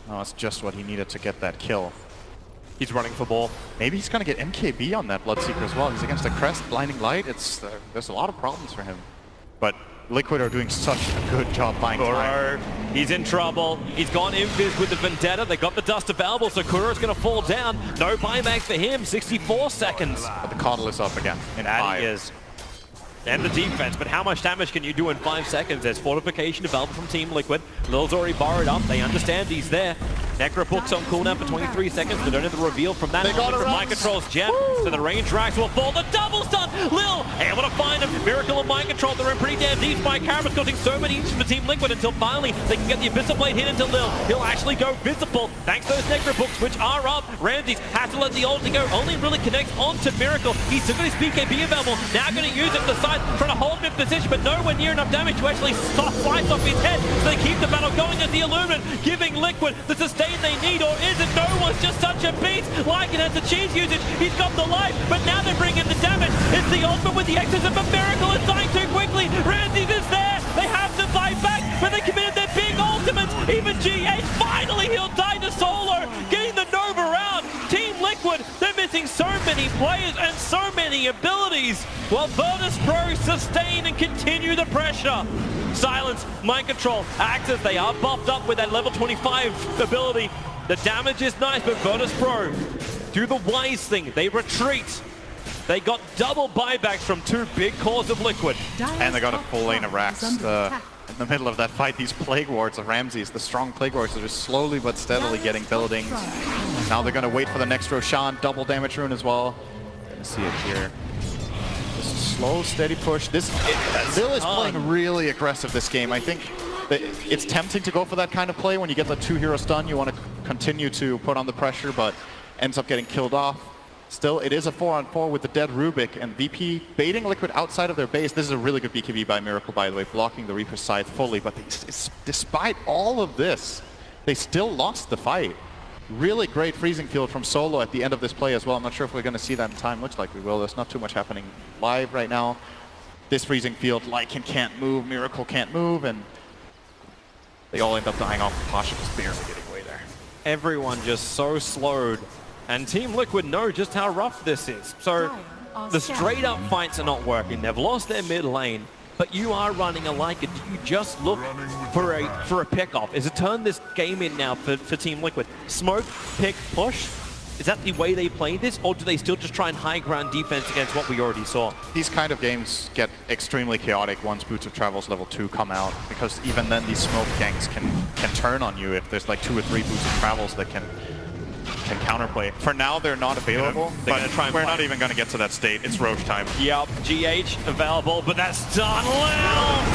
No, that's just what he needed to get that kill. He's running for ball. Maybe he's going to get MKB on that Bloodseeker as well. He's against a Crest, Blinding Light. There's a lot of problems for him. But Liquid are doing such a good job buying time. He's in trouble. He's gone Invis with the Vendetta. They got the dust available, so Kuro's going to fall down. No buyback for him. 64 seconds. But the Coddle is up again in 5. He is. And the defense, but how much damage can you do in 5 seconds? There's fortification available from Team Liquid. Lil's already borrowed up. They understand he's there. Necrobook's on cooldown for 23 seconds. They don't have the reveal from that. From Mind Control's gem. So the range racks will fall. The double stun. Lil able to find him. Miracle and Mind Control. They're in pretty damn deep. Spy Carapace causing so many inches for Team Liquid until finally they can get the Abyssal Blade hit into Lil. He'll actually go visible thanks to those Necrobooks, which are up. Ramses has to let the ulti go. Only really connects onto Miracle. He's still got his BKB available. Now going to use it to the side, trying to hold him in position, but nowhere near enough damage to actually slice off his head. So they keep the battle going as the Illuminate, giving Liquid the sustain they need, or is it? No one's just such a beast. Lycan has the cheese usage. He's got the life, but now they bring in the damage. It's the ultimate with the Exorcism, but Miracle is dying too quickly. Ramses is there. They have to fight back, but they committed their big ultimates. Even GH, finally he'll die to Solo, getting the Nova out. Team Liquid, they're missing so many players and so many abilities, while Virtus Pro sustain and continue the pressure. Silence, Mind Control, Axis, they are buffed up with that level 25 ability. The damage is nice, but Virtus Pro do the wise thing. They retreat. They got double buybacks from 2 big cores of Liquid. And they got a full lane of racks. The in the middle of that fight, these Plague Wards of Ramses, the strong Plague Wards are just slowly but steadily getting buildings. Now they're going to wait for the next Roshan, double damage rune as well. Gonna see it here. Just slow, steady push. Lil is playing really aggressive this game. I think that it's tempting to go for that kind of play when you get the 2-hero stun. You want to continue to put on the pressure, but ends up getting killed off. Still, it is a 4-on-4 with the dead Rubik, and VP baiting Liquid outside of their base. This is a really good BKB by Miracle, by the way, blocking the Reaper Scythe fully. But despite all of this, they still lost the fight. Really great freezing field from Solo at the end of this play as well. I'm not sure if we're going to see that in time. Looks like we will. There's not too much happening live right now. This freezing field, Lycan can't move, Miracle can't move, and they all end up dying off. Pasha just barely getting away there. Everyone just so slowed. And Team Liquid know just how rough this is. So the straight up fights are not working. They've lost their mid lane, but you are running a Lycan. Do you just look for a pick off? Is it turn this game in now for Team Liquid? Smoke, pick, push? Is that the way they play this, or do they still just try and high ground defense against what we already saw? These kind of games get extremely chaotic once Boots of Travels level 2 come out, because even then these smoke ganks can turn on you if there's like 2 or 3 Boots of Travels that can counterplay. For now, they're not available, but we're not even going to get to that state. It's Roche time. Yep, GH available, but that's done. Lil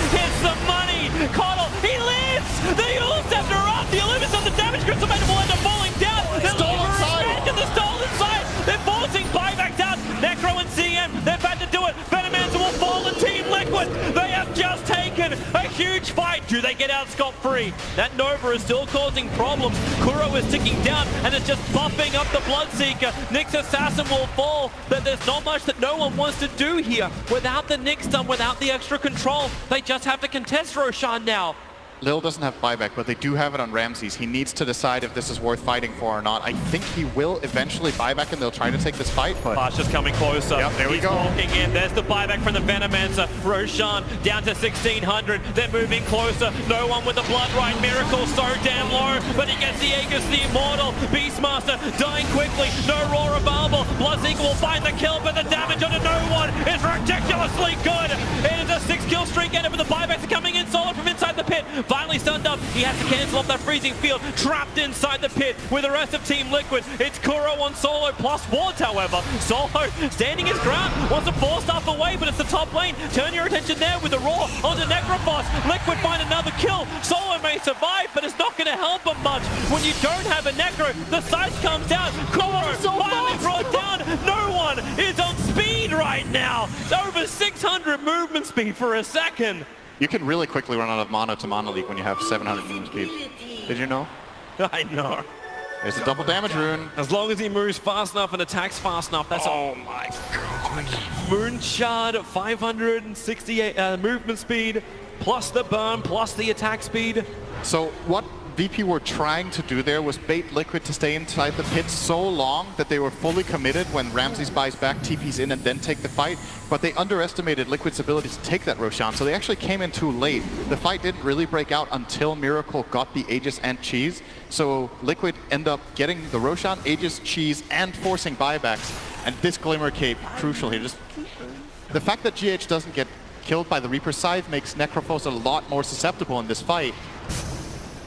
hits the money. Coddle, he lives! The Ule Scepter up! The Olympus of the damage crystal will end up falling down. They're Stolen side! to the stolen side. They're forcing buybacks out. Necro and CM, they're about to do it. Venomancer will fall and Team Liquid. They have just taken a huge fight. Do they get out scot-free? That Nova is still causing problems. Kuro is ticking down and it's just buffing up the Bloodseeker. Nyx Assassin will fall, but there's not much that no one wants to do here. Without the Nyx stun, without the extra control, they just have to contest Roshan now. Lil doesn't have buyback, but they do have it on Ramses. He needs to decide if this is worth fighting for or not. I think he will eventually buyback and they'll try to take this fight, but... Pasha's coming closer. Yep, there we He's go. walking in. There's the buyback from the Venomancer. Roshan down to 1600. They're moving closer. No one with the Blood Right. Miracle so damn low, but he gets the Aegis, the Immortal. Beastmaster dying quickly. No Roar available. Bloodseeker will find the kill, but the damage onto no one is ridiculously good. It is a 6-kill streak, and the buybacks are coming in solid from inside the pit. Finally stunned up. He has to cancel off that freezing field. Trapped inside the pit with the rest of Team Liquid. It's Kuro on Solo plus wards, however. Solo standing his ground. Wants to force stuff away, but it's the top lane. Turn your attention there with the Roar onto Necrophos. Liquid find another kill. Solo may survive, but it's not going to help him much. When you don't have a Necro, the sight comes down. Kuro finally brought down. No one is on speed right now. Over 600 movement speed for a second. You can really quickly run out of mono to mono league when you have 700 movement speed. Did you know? I know. There's a double damage rune. As long as he moves fast enough and attacks fast enough, that's Oh my god. Moon Shard, 568 movement speed, plus the burn, plus the attack speed. So what VP were trying to do there was bait Liquid to stay inside the pit so long that they were fully committed when Ramses buys back, TP's in, and then take the fight. But they underestimated Liquid's ability to take that Roshan, so they actually came in too late. The fight didn't really break out until Miracle got the Aegis and Cheese. So Liquid end up getting the Roshan, Aegis, Cheese, and forcing buybacks. And this Glimmer Cape, crucial here. Just the fact that GH doesn't get killed by the Reaper Scythe makes Necrophos a lot more susceptible in this fight.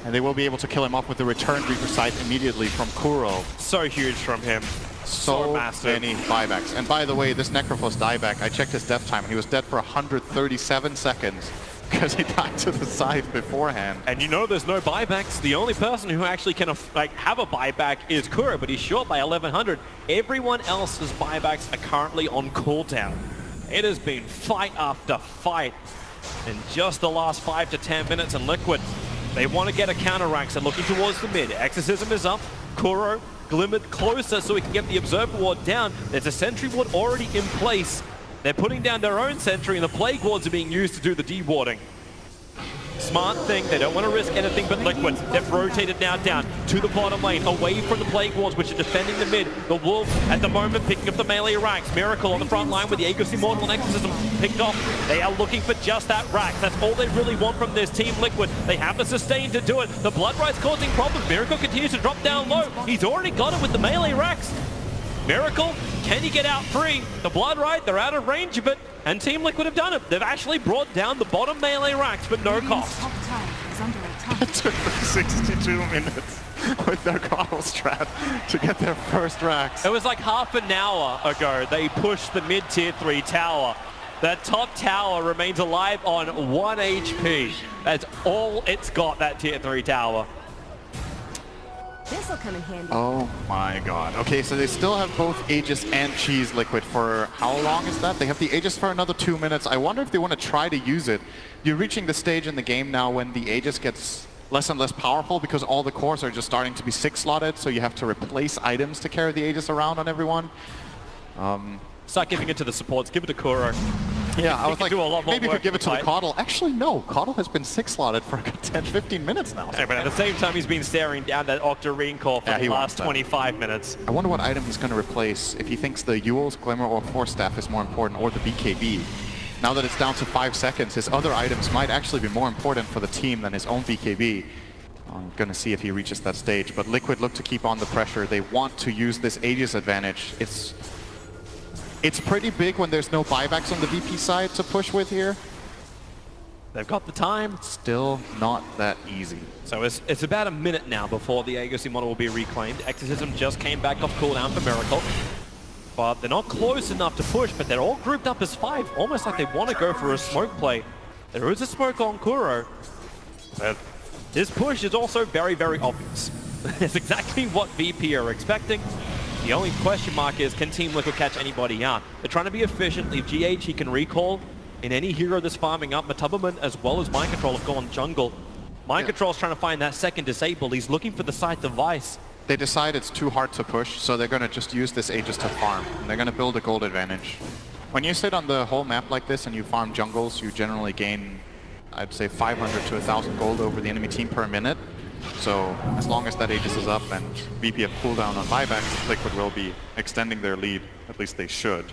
And they will be able to kill him off with the returned Reaper Scythe immediately from Kuro. So huge from him. So massive. many buybacks. And by the way, this Necrophos dieback, I checked his death time, and he was dead for 137 seconds because he died to the Scythe beforehand. And you know there's no buybacks. The only person who actually can have a buyback is Kuro, but he's short by 1100. Everyone else's buybacks are currently on cooldown. It has been fight after fight in just the last 5 to 10 minutes, and Liquid, they want to get a counter-rank, so looking towards the mid. Exorcism is up. Kuro glimmered closer so he can get the Observer Ward down. There's a Sentry Ward already in place. They're putting down their own Sentry, and the Plague Wards are being used to do the dewarding. Smart thing, they don't want to risk anything but Liquid. They've rotated now down to the bottom lane, away from the Plague Wards, which are defending the mid. The Wolves, at the moment, picking up the melee ranks. Miracle on the front line with the Aegis Immortal and Exorcism picked off. They are looking for just that rack. That's all they really want from this Team Liquid. They have the sustain to do it. The Blood Right's causing problems. Miracle continues to drop down low. He's already got it with the melee racks. Miracle, can he get out free? The Blood Right, they're out of range of it, and Team Liquid have done it. They've actually brought down the bottom melee racks, but no Radiant's cost. top tower is under attack. It took them 62 minutes with their Coddle strat to get their first racks. It was like half an hour ago they pushed the mid tier 3 tower. That top tower remains alive on 1 HP. That's all it's got, that tier 3 tower. This'll come in handy. Oh my god. Okay, so they still have both Aegis and Cheese Liquid for how long is that? They have the Aegis for another 2 minutes. I wonder if they want to try to use it. You're reaching the stage in the game now when the Aegis gets less and less powerful because all the cores are just starting to be 6-slotted, so you have to replace items to carry the Aegis around on everyone. Start giving it to the supports, give it to Kuro. Yeah, I was can like, do a lot more maybe you work could give it to the fight. Coddle. Actually, no. Coddle has been 6-slotted for a good 10, 15 minutes now. Yeah, but at the same time, he's been staring down that Octarine core for Yeah, the he last wants that. 25 minutes. I wonder what item he's going to replace, if he thinks the Ewell's Glimmer or Force Staff is more important, or the BKB. Now that it's down to 5 seconds, his other items might actually be more important for the team than his own BKB. I'm going to see if he reaches that stage, but Liquid look to keep on the pressure. They want to use this Aegis advantage. It's pretty big when there's no buybacks on the VP side to push with here. They've got the time. Still not that easy. So it's about a minute now before the Aegis model will be reclaimed. Exorcism just came back off cooldown for Miracle. But they're not close enough to push, but they're all grouped up as 5, almost like they want to go for a smoke play. There is a smoke on Kuro. But this push is also very, very obvious. It's exactly what VP are expecting. The only question mark is, can Team Liquid catch anybody out? They're trying to be efficient, leave GH, he can recall in any hero that's farming up. Matubberman as well as Mind Control have gone jungle. Mind Control's trying to find that second disable. He's looking for the side device. They decide it's too hard to push, so they're going to just use this Aegis to farm. And they're going to build a gold advantage. When you sit on the whole map like this and you farm jungles, you generally gain, I'd say, 500 to 1,000 gold over the enemy team per minute. So as long as that Aegis is up and VP have cooldown on buybacks, Liquid will be extending their lead. At least they should.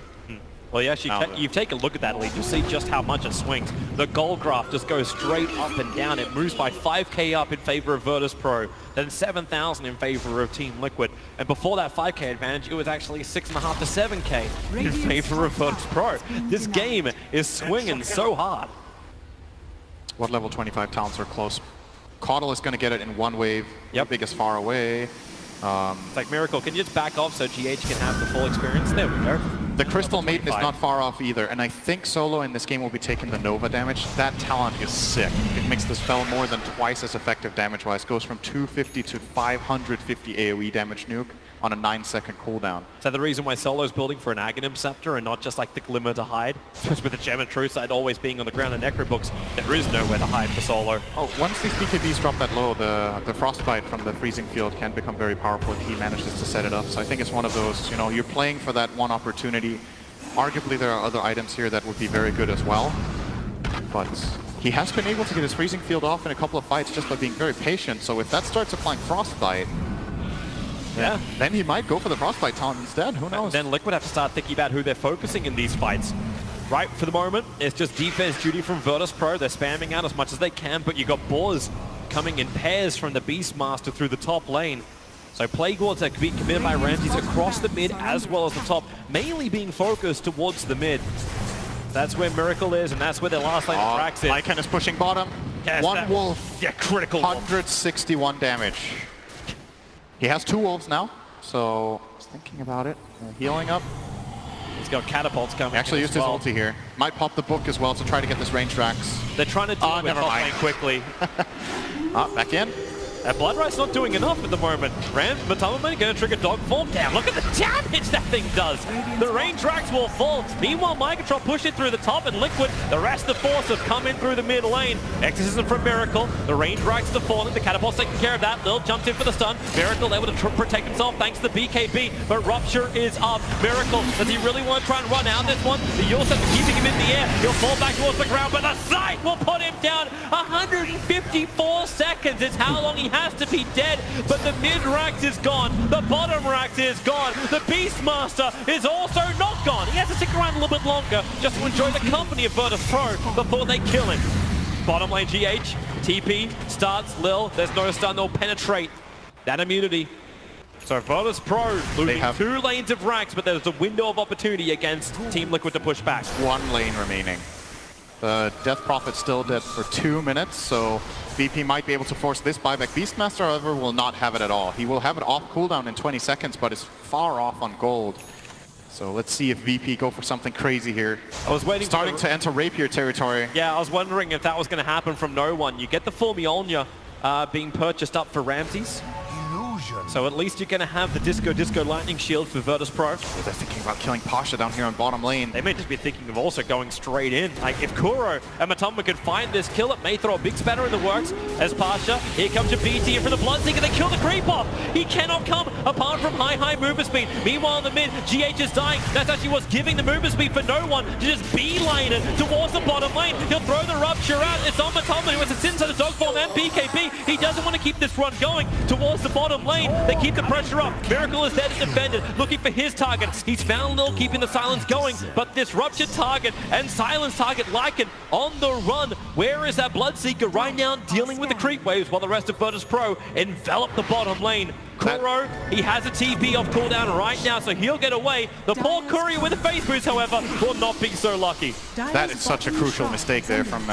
Well, yes, you've taken a look at that lead. You see just how much it swings. The gold graph just goes straight up and down. It moves by 5k up in favor of Virtus Pro, then 7,000 in favor of Team Liquid. And before that 5k advantage, it was actually 6.5 to 7k in favor of Virtus Pro. This game is swinging so hard. What level 25 talents are close? Coddle is going to get it in one wave. Yep. Big is far away. It's like, Miracle, can you just back off so GH can have the full experience? There we go. The Crystal Maiden is 25. not far off either, and I think Solo in this game will be taking the Nova damage. That talent is sick. It makes the spell more than twice as effective damage-wise. Goes from 250 to 550 AoE damage nuke on a 9-second cooldown. Is that the reason why Solo's building for an Aghanim Scepter and not just like the Glimmer to hide? Just with the Gem of Truth side always being on the ground in Necrobooks, there is nowhere to hide for Solo. Oh, once these BKBs drop that low, the Frostbite from the Freezing Field can become very powerful if he manages to set it up. So I think it's one of those, you know, you're playing for that one opportunity. Arguably there are other items here that would be very good as well. But he has been able to get his Freezing Field off in a couple of fights just by being very patient. So if that starts applying Frostbite, Yeah. then he might go for the Frostbite talent instead. Who knows? Then Liquid have to start thinking about who they're focusing in these fights. Right, for the moment, it's just defense duty from Virtus Pro. They're spamming out as much as they can, but you got Boars coming in pairs from the Beastmaster through the top lane. So Plague Wards are being committed by Ramses across the mid as well as the top, mainly being focused towards the mid. That's where Miracle is, and that's where their last lane of tracks is. Lycan is pushing bottom. Yes, One that- wolf. Yeah, critical wolf. 161 damage. He has 2 wolves now, so I was thinking about it. Healing up. He's got catapults coming. He actually in used as his well. ulti here. Might pop the book as well to try to get this range tracks. They're trying to do it with never top mind. lane quickly. Back in. Bloodright's not doing enough at the moment. Ram, Matubberman going to trigger dog form down. Look at the damage that thing does. The range racks will fall. Meanwhile, Mind Control push it through the top and Liquid. The rest of the force have come in through the mid lane. Exorcism from Miracle. The range racks are falling. The catapult's taking care of that. Lil jumps in for the stun. Miracle able to protect himself thanks to the BKB. But Rupture is up. Miracle, does he really want to try and run out this one? The Yulsa keeping him in the air. He'll fall back towards the ground, but the sight will put him down. 154 seconds is how long he has to be dead, but the mid racks is gone, the bottom racks is gone, the Beastmaster is also not gone. He has to stick around a little bit longer just to enjoy the company of Virtus Pro before they kill him. Bottom lane GH, TP, starts, Lil, there's no stun, they'll penetrate that immunity. So Virtus Pro losing have- 2 lanes of Rax, but there's a window of opportunity against Team Liquid to push back. One lane remaining. The Death Prophet's still dead for 2 minutes, so VP might be able to force this buyback. Beastmaster, however, will not have it at all. He will have it off cooldown in 20 seconds, but is far off on gold. So let's see if VP go for something crazy here. I was waiting Starting for to enter Rapier territory. Yeah, I was wondering if that was going to happen from no one. You get the full Mjolnir being purchased up for Ramses. Illusion. So at least you're going to have the Disco Lightning Shield for Virtus Pro. They're thinking about killing Pasha down here on bottom lane. They may just be thinking of also going straight in. Like, if Kuro and Matumba could find this kill, it may throw a big spanner in the works. As Pasha, here comes your BT in for the Bloodseeker. They kill the creep off. He cannot come apart from high movement speed. Meanwhile, in the mid, GH is dying. That's actually what's giving the movement speed for no one to just beeline it towards the bottom lane. He'll throw the Rupture out. It's on Matumba, who has a sin inside the dog form and PKP. He doesn't want to keep this run going towards the bottom lane. They keep the pressure up. Miracle is there to defend it, looking for his target. He's found Lil, keeping the silence going, but this Ruptured target and silence target Lycan on the run. Where is that Bloodseeker right now, dealing with the creep waves while the rest of Virtus Pro envelop the bottom lane? Kuro, he has a TP off cooldown right now, so he'll get away. The poor Courier with a face boost, however, will not be so lucky. That is such a crucial mistake there from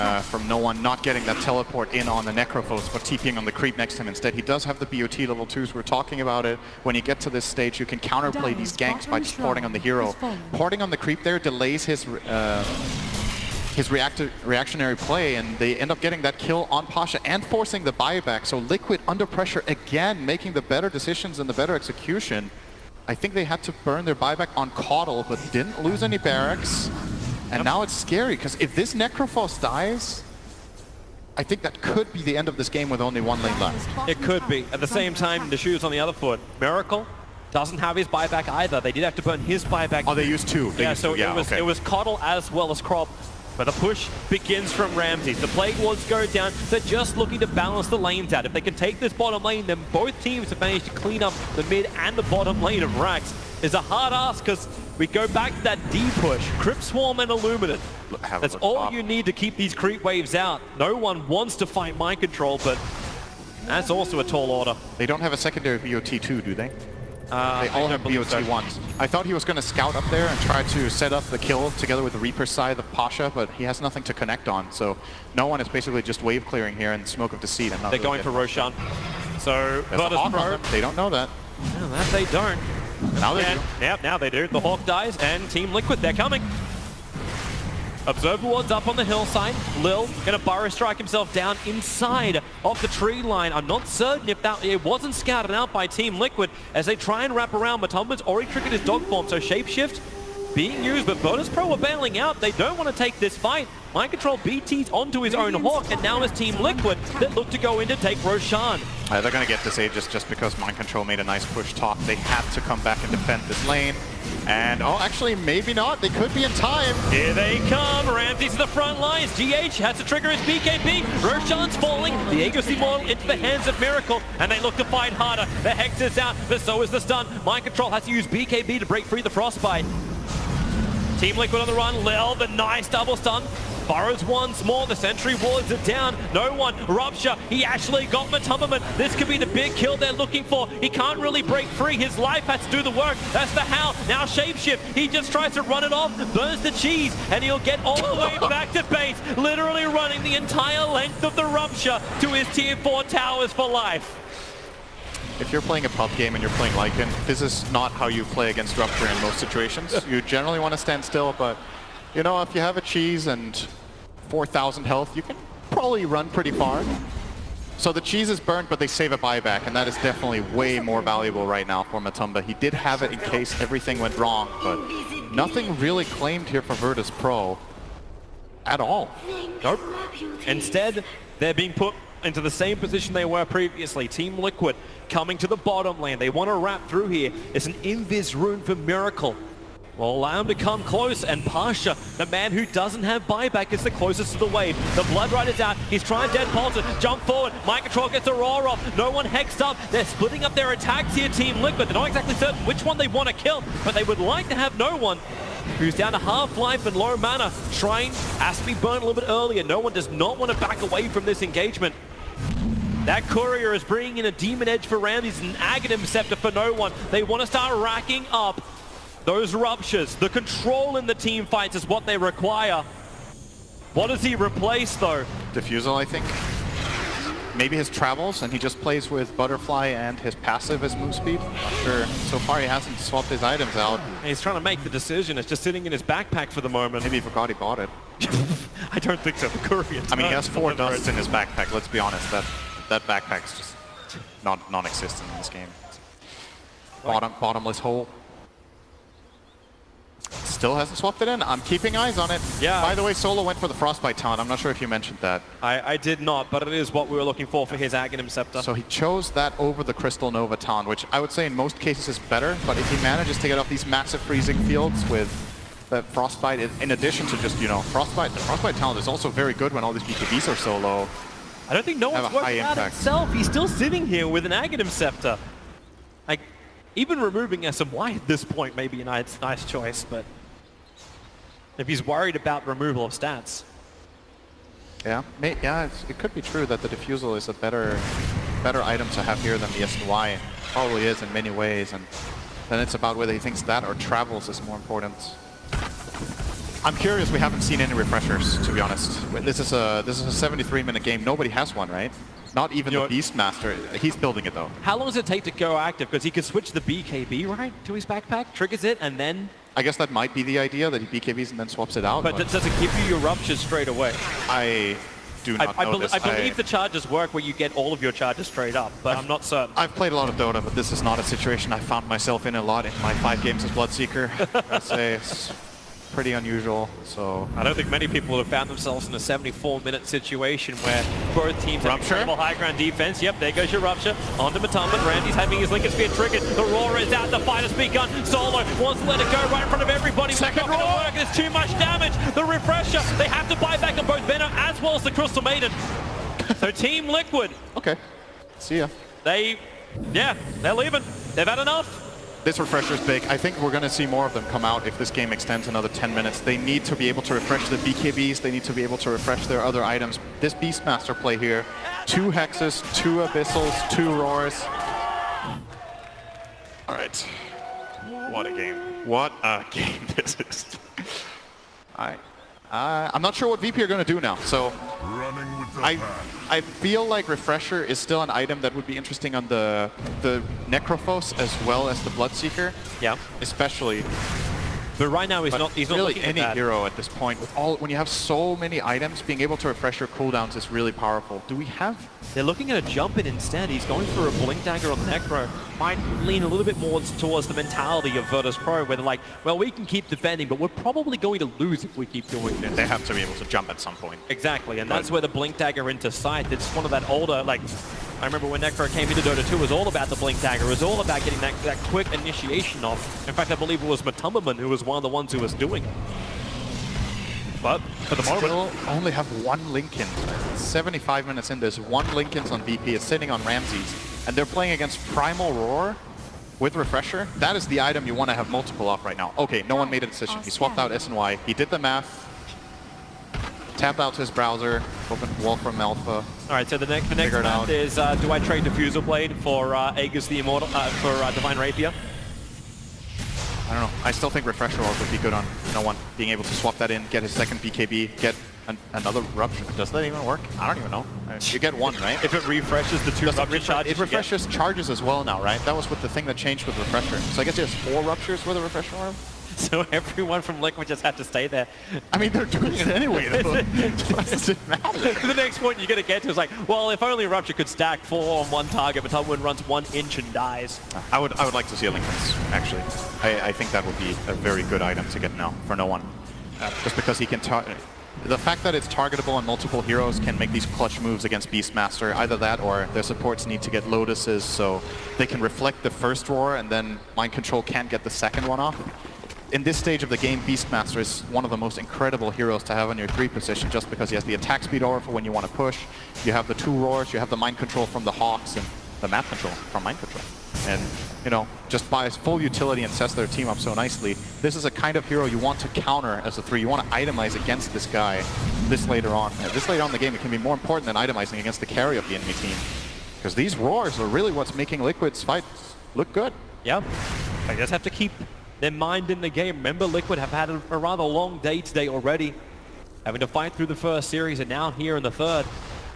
No One, not getting that teleport in on the Necrophos, but TPing on the creep next to him instead. He does have the BOT level 2s. We're talking about it. When you get to this stage, you can counterplay these ganks by just porting on the hero. Porting on the creep there delays his reactionary play, and they end up getting that kill on Pasha and forcing the buyback. So Liquid under pressure again, making the better decisions and the better execution. I think they had to burn their buyback on Caudle, but didn't lose any barracks. And now it's scary, because if this Necrophos dies, I think that could be the end of this game with only one lane left. It could be. At the same time, the shoe's on the other foot. Miracle doesn't have his buyback either. They did have to burn his buyback. Oh, they used two. They used two. Yeah, it was Caudle as well as Crop. But the push begins from Ramses. The Plague Wards go down. They're just looking to balance the lanes out. If they can take this bottom lane, then both teams have managed to clean up the mid and the bottom lane of Rax. It's a hard ask because we go back to that D push. Crypt Swarm and Illuminate. That's all you need to keep these creep waves out. No one wants to fight Mind Control, but that's also a tall order. They don't have a secondary BOT2, do they? They all have BOT1s. I thought he was going to scout up there and try to set up the kill together with the Reaper's side of Pasha, but he has nothing to connect on. So No One is basically just wave clearing here and Smoke of Deceit. And they're going for Roshan. So Virtus Pro, they don't know that. No, that they don't. Now they do. Yep, now they do. The Hawk dies, and Team Liquid, they're coming. Observer Ward's up on the hillside. Lil gonna Burrow Strike himself down inside of the tree line. I'm not certain if that it wasn't scouted out by Team Liquid as they try and wrap around. Matumba's already triggered his dog form, so Shapeshift being used, but Virtus Pro are bailing out. They don't want to take this fight. Mind Control BT's onto his own Hawk, and now it's Team Liquid that look to go in to take Roshan. They're going to get this Aegis just because Mind Control made a nice push top. They have to come back and defend this lane. And, oh, actually, maybe not. They could be in time. Here they come. Ramses to the front lines. GH has to trigger his BKB. Roshan's falling. The Aegis Immortal into the hands of Miracle, and they look to fight harder. The Hex is out, but so is the stun. Mind Control has to use BKB to break free the Frostbite. Team Liquid on the run. Lil, the nice double stun. Burrows once more, the sentry wards are down. No One, Rupture, he actually got Matumba. This could be the big kill they're looking for. He can't really break free, his life has to do the work. That's the Howl, now Shapeshift. He just tries to run it off, burns the cheese, and he'll get all the way back to base, literally running the entire length of the Rupture to his tier 4 towers for life. If you're playing a pub game and you're playing Lycan, this is not how you play against Rupture in most situations. You generally want to stand still, but you know, if you have a cheese and 4,000 health, you can probably run pretty far. So the cheese is burnt, but they save a buyback, and that is definitely way more valuable right now for Matumba. He did have it in case everything went wrong, but nothing really claimed here for Virtus Pro at all. Nope. Instead, they're being put into the same position they were previously. Team Liquid coming to the bottom lane. They want to wrap through here. It's an Invis rune for Miracle. Will allow him to come close, and Pasha, the man who doesn't have buyback, is the closest to the wave. The Blood Rider's out. He's trying Dead Pulse it. Jump forward. Mind Control gets a roar off. No One hexed up. They're splitting up their attacks here, Team Liquid. They're not exactly certain which one they want to kill, but they would like to have No One, who's down to half-life and low mana. Shrine has to be burned a little bit earlier. No One does not want to back away from this engagement. That Courier is bringing in a Demon Edge for Ramses and an Aghanim Scepter for no one. They want to start racking up those ruptures. The control in the team fights is what they require. What does he replace though? Diffusal, I think. Maybe his travels, and he just plays with Butterfly and his passive as move speed. Not sure. So far, he hasn't swapped his items out. He's trying to make the decision. It's just sitting in his backpack for the moment. Maybe he forgot he bought it. I don't think so. The Courier. I mean, he has 4 dusts in his backpack. Let's be honest. That backpack's just non-existent in this game. Bottomless hole. Still hasn't swapped it in. I'm keeping eyes on it. Yeah. By the way, Solo went for the Frostbite taunt. I'm not sure if you mentioned that. I did not, but it is what we were looking for his Aghanim Scepter. So he chose that over the Crystal Nova taunt, which I would say in most cases is better, but if he manages to get off these massive freezing fields with that Frostbite, in addition to just, you know, Frostbite, the Frostbite talent is also very good when all these BKBs are so low. I don't think no one's working out himself. He's still sitting here with an Aghanim Scepter. Like, even removing SMY at this point may be a nice choice, but if he's worried about removal of stats. Yeah, it could be true that the Diffusal is a better item to have here than the SNY. Probably is in many ways, and then it's about whether he thinks that or travels is more important. I'm curious, we haven't seen any refreshers, to be honest. This is a 73-minute game. Nobody has one, right? Not even the Beastmaster. He's building it, though. How long does it take to go active? Because he could switch the BKB, right, to his backpack, triggers it, and then... I guess that might be the idea, that he BKBs and then swaps it out. But does it give you your ruptures straight away? I do not know this. I believe the charges work where you get all of your charges straight up, but I'm not certain. I've played a lot of Dota, but this is not a situation I found myself in a lot in my 5 games as Bloodseeker. I'd say it's pretty unusual, so... I don't think many people have found themselves in a 74-minute situation where both teams have incredible high ground defense. Yep, there goes your Rupture. Onto Matumban. Randy's having his Lincoln Sphere triggered. The Roar is out. The fight has begun. Solo wants to let it go right in front of everybody. Second It's not going to work. There's too much damage. The Refresher. They have to buy back on both Venom as well as the Crystal Maiden. So Team Liquid. Okay. See ya. They're leaving. They've had enough. This refresher is big. I think we're going to see more of them come out if this game extends another 10 minutes. They need to be able to refresh the BKBs. They need to be able to refresh their other items. This Beastmaster play here, 2 Hexes, 2 Abyssals, 2 Roars. All right. What a game. What a game this is. I'm not sure what VP are going to do now. So I feel like Refresher is still an item that would be interesting on the Necrophos as well as the Bloodseeker. Yeah. Especially. But right now he's not really looking any at that. hero at this point. When you have so many items, being able to refresh your cooldowns is really powerful. Do we have? They're looking at a jump in instead. He's going for a Blink Dagger on Necro. Might lean a little bit more towards the mentality of Virtus Pro, where they're like, well, we can keep defending, but we're probably going to lose if we keep doing this. They have to be able to jump at some point. Exactly, and that's where the Blink Dagger into sight. It's one of that older, like, I remember when Necro came into Dota 2, it was all about the Blink Dagger. It was all about getting that quick initiation off. In fact, I believe it was Matumban who was one of the ones who was doing it. But for the moment, still only have 1 Lincoln. 75 minutes in, there's 1 Lincoln's on VP. It's sitting on Ramses. And they're playing against Primal Roar with Refresher. That is the item you want to have multiple of right now. Okay, no one made a decision. He swapped out SNY. He did the math. Tapped out his browser. Opened Wolfram Alpha. all right, so the next math is, do I trade Diffusal Blade for Aegis the Immortal, for Divine Rapier? I don't know. I still think Refresher Orb would be good on no one. Being able to swap that in, get his second BKB, get another Rupture. Does that even work? I don't even know. You get 1, right? If it refreshes the 2 Rupture charges, it refreshes charges as well now, right? That was with the thing that changed with Refresher. So I guess there's 4 Ruptures with a Refresher Orb. So everyone from Liquid just had to stay there. I mean, they're doing it anyway, though. What does it matter? The next point you're going to get to is like, well, if only Rupture could stack 4 on 1 target, but Tumblewind runs 1 inch and dies. I would like to see a Lincoln's, actually. I think that would be a very good item to get now for no one. Just because he can the fact that it's targetable on multiple heroes can make these clutch moves against Beastmaster. Either that or their supports need to get Lotuses so they can reflect the first roar and then Mind Control can't get the second one off. In this stage of the game, Beastmaster is one of the most incredible heroes to have on your 3 position just because he has the attack speed aura for when you want to push. You have the 2 roars, you have the Mind Control from the Hawks, and the map control from Mind Control. And, you know, just by his full utility and sets their team up so nicely, this is a kind of hero you want to counter as a 3. You want to itemize against this guy this later on. And this later on in the game, it can be more important than itemizing against the carry of the enemy team. Because these roars are really what's making Liquid's fights look good. Yeah, they just have to keep their mind in the game. Remember, Liquid have had a rather long day today already, having to fight through the first series and now here in the third.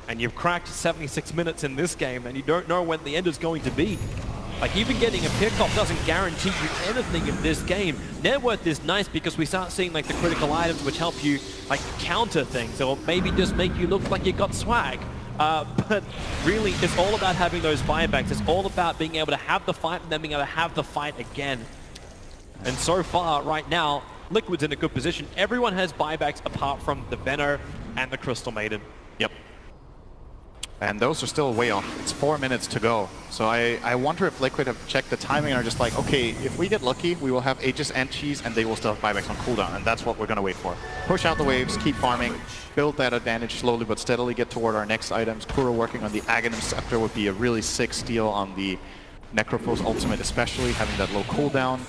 And you've cracked 76 minutes in this game and you don't know when the end is going to be. Like, even getting a pickoff doesn't guarantee you anything in this game. Networth is nice because we start seeing like the critical items which help you like counter things or maybe just make you look like you got swag. But really, it's all about having those buybacks. It's all about being able to have the fight and then being able to have the fight again. And so far, right now, Liquid's in a good position. Everyone has buybacks apart from the Veno and the Crystal Maiden. Yep. And those are still way off. It's 4 minutes to go. So I wonder if Liquid have checked the timing and are just like, okay, if we get lucky, we will have Aegis and Cheese, and they will still have buybacks on cooldown, and that's what we're going to wait for. Push out the waves, keep farming, build that advantage slowly but steadily, get toward our next items. Kuro working on the Aghanim Scepter would be a really sick steal on the Necrophos ultimate, especially having that low cooldown.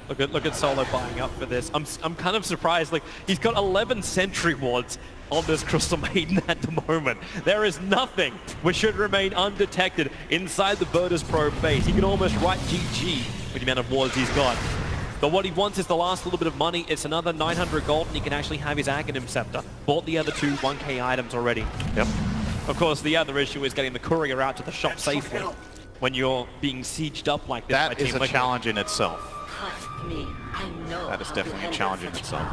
Look at Solo buying up for this. I'm kind of surprised. Like, he's got 11 sentry wards on this Crystal Maiden at the moment. There is nothing which should remain undetected inside the Virtus Pro base. He can almost write GG with the amount of wards he's got. But what he wants is the last little bit of money. It's another 900 gold, and he can actually have his Aghanim Scepter. Bought the other two 1k items already. Yep. Of course, the other issue is getting the courier out to the shop safely when you're being sieged up like this. That is a challenge in itself. Trust me, I know. That is definitely a challenge in itself.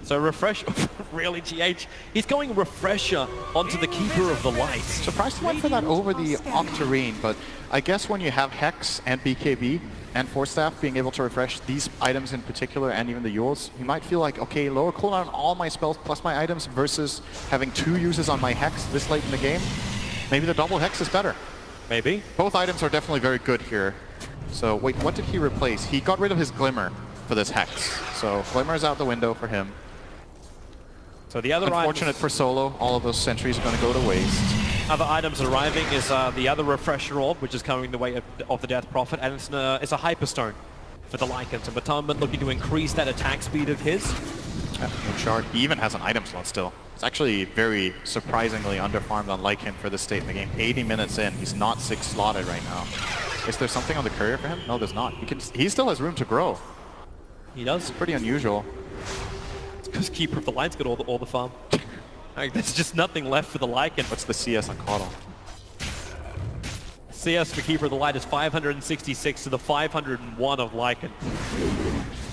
So Refresh, really GH, he's going Refresher onto the Keeper of the Light. Surprised he went for that over the Octarine, but I guess when you have Hex and BKB and Force Staff being able to refresh these items in particular and even the Yules, you might feel like, okay, lower cooldown on all my spells plus my items versus having 2 uses on my Hex this late in the game. Maybe the double Hex is better. Maybe. Both items are definitely very good here. So wait, what did he replace? He got rid of his Glimmer for this Hex. So Glimmer is out the window for him. So the other Unfortunate for Solo, all of those sentries are going to go to waste. Other items arriving is the other Refresher Orb, which is coming the way of the Death Prophet, and it's a Hyperstone for the Lycans. And Batumban looking to increase that attack speed of his. Shard, he even has an item slot still. It's actually very surprisingly underfarmed on Lycan for this state in the game. 80 minutes in, he's not 6 slotted right now. Is there something on the courier for him? No, there's not. He still has room to grow. He does. It's pretty unusual. It's because Keeper of the Light's got all the farm. Like, there's just nothing left for the Lycan. What's the CS on Caudle? CS for Keeper of the Light is 566 to the 501 of Lycan.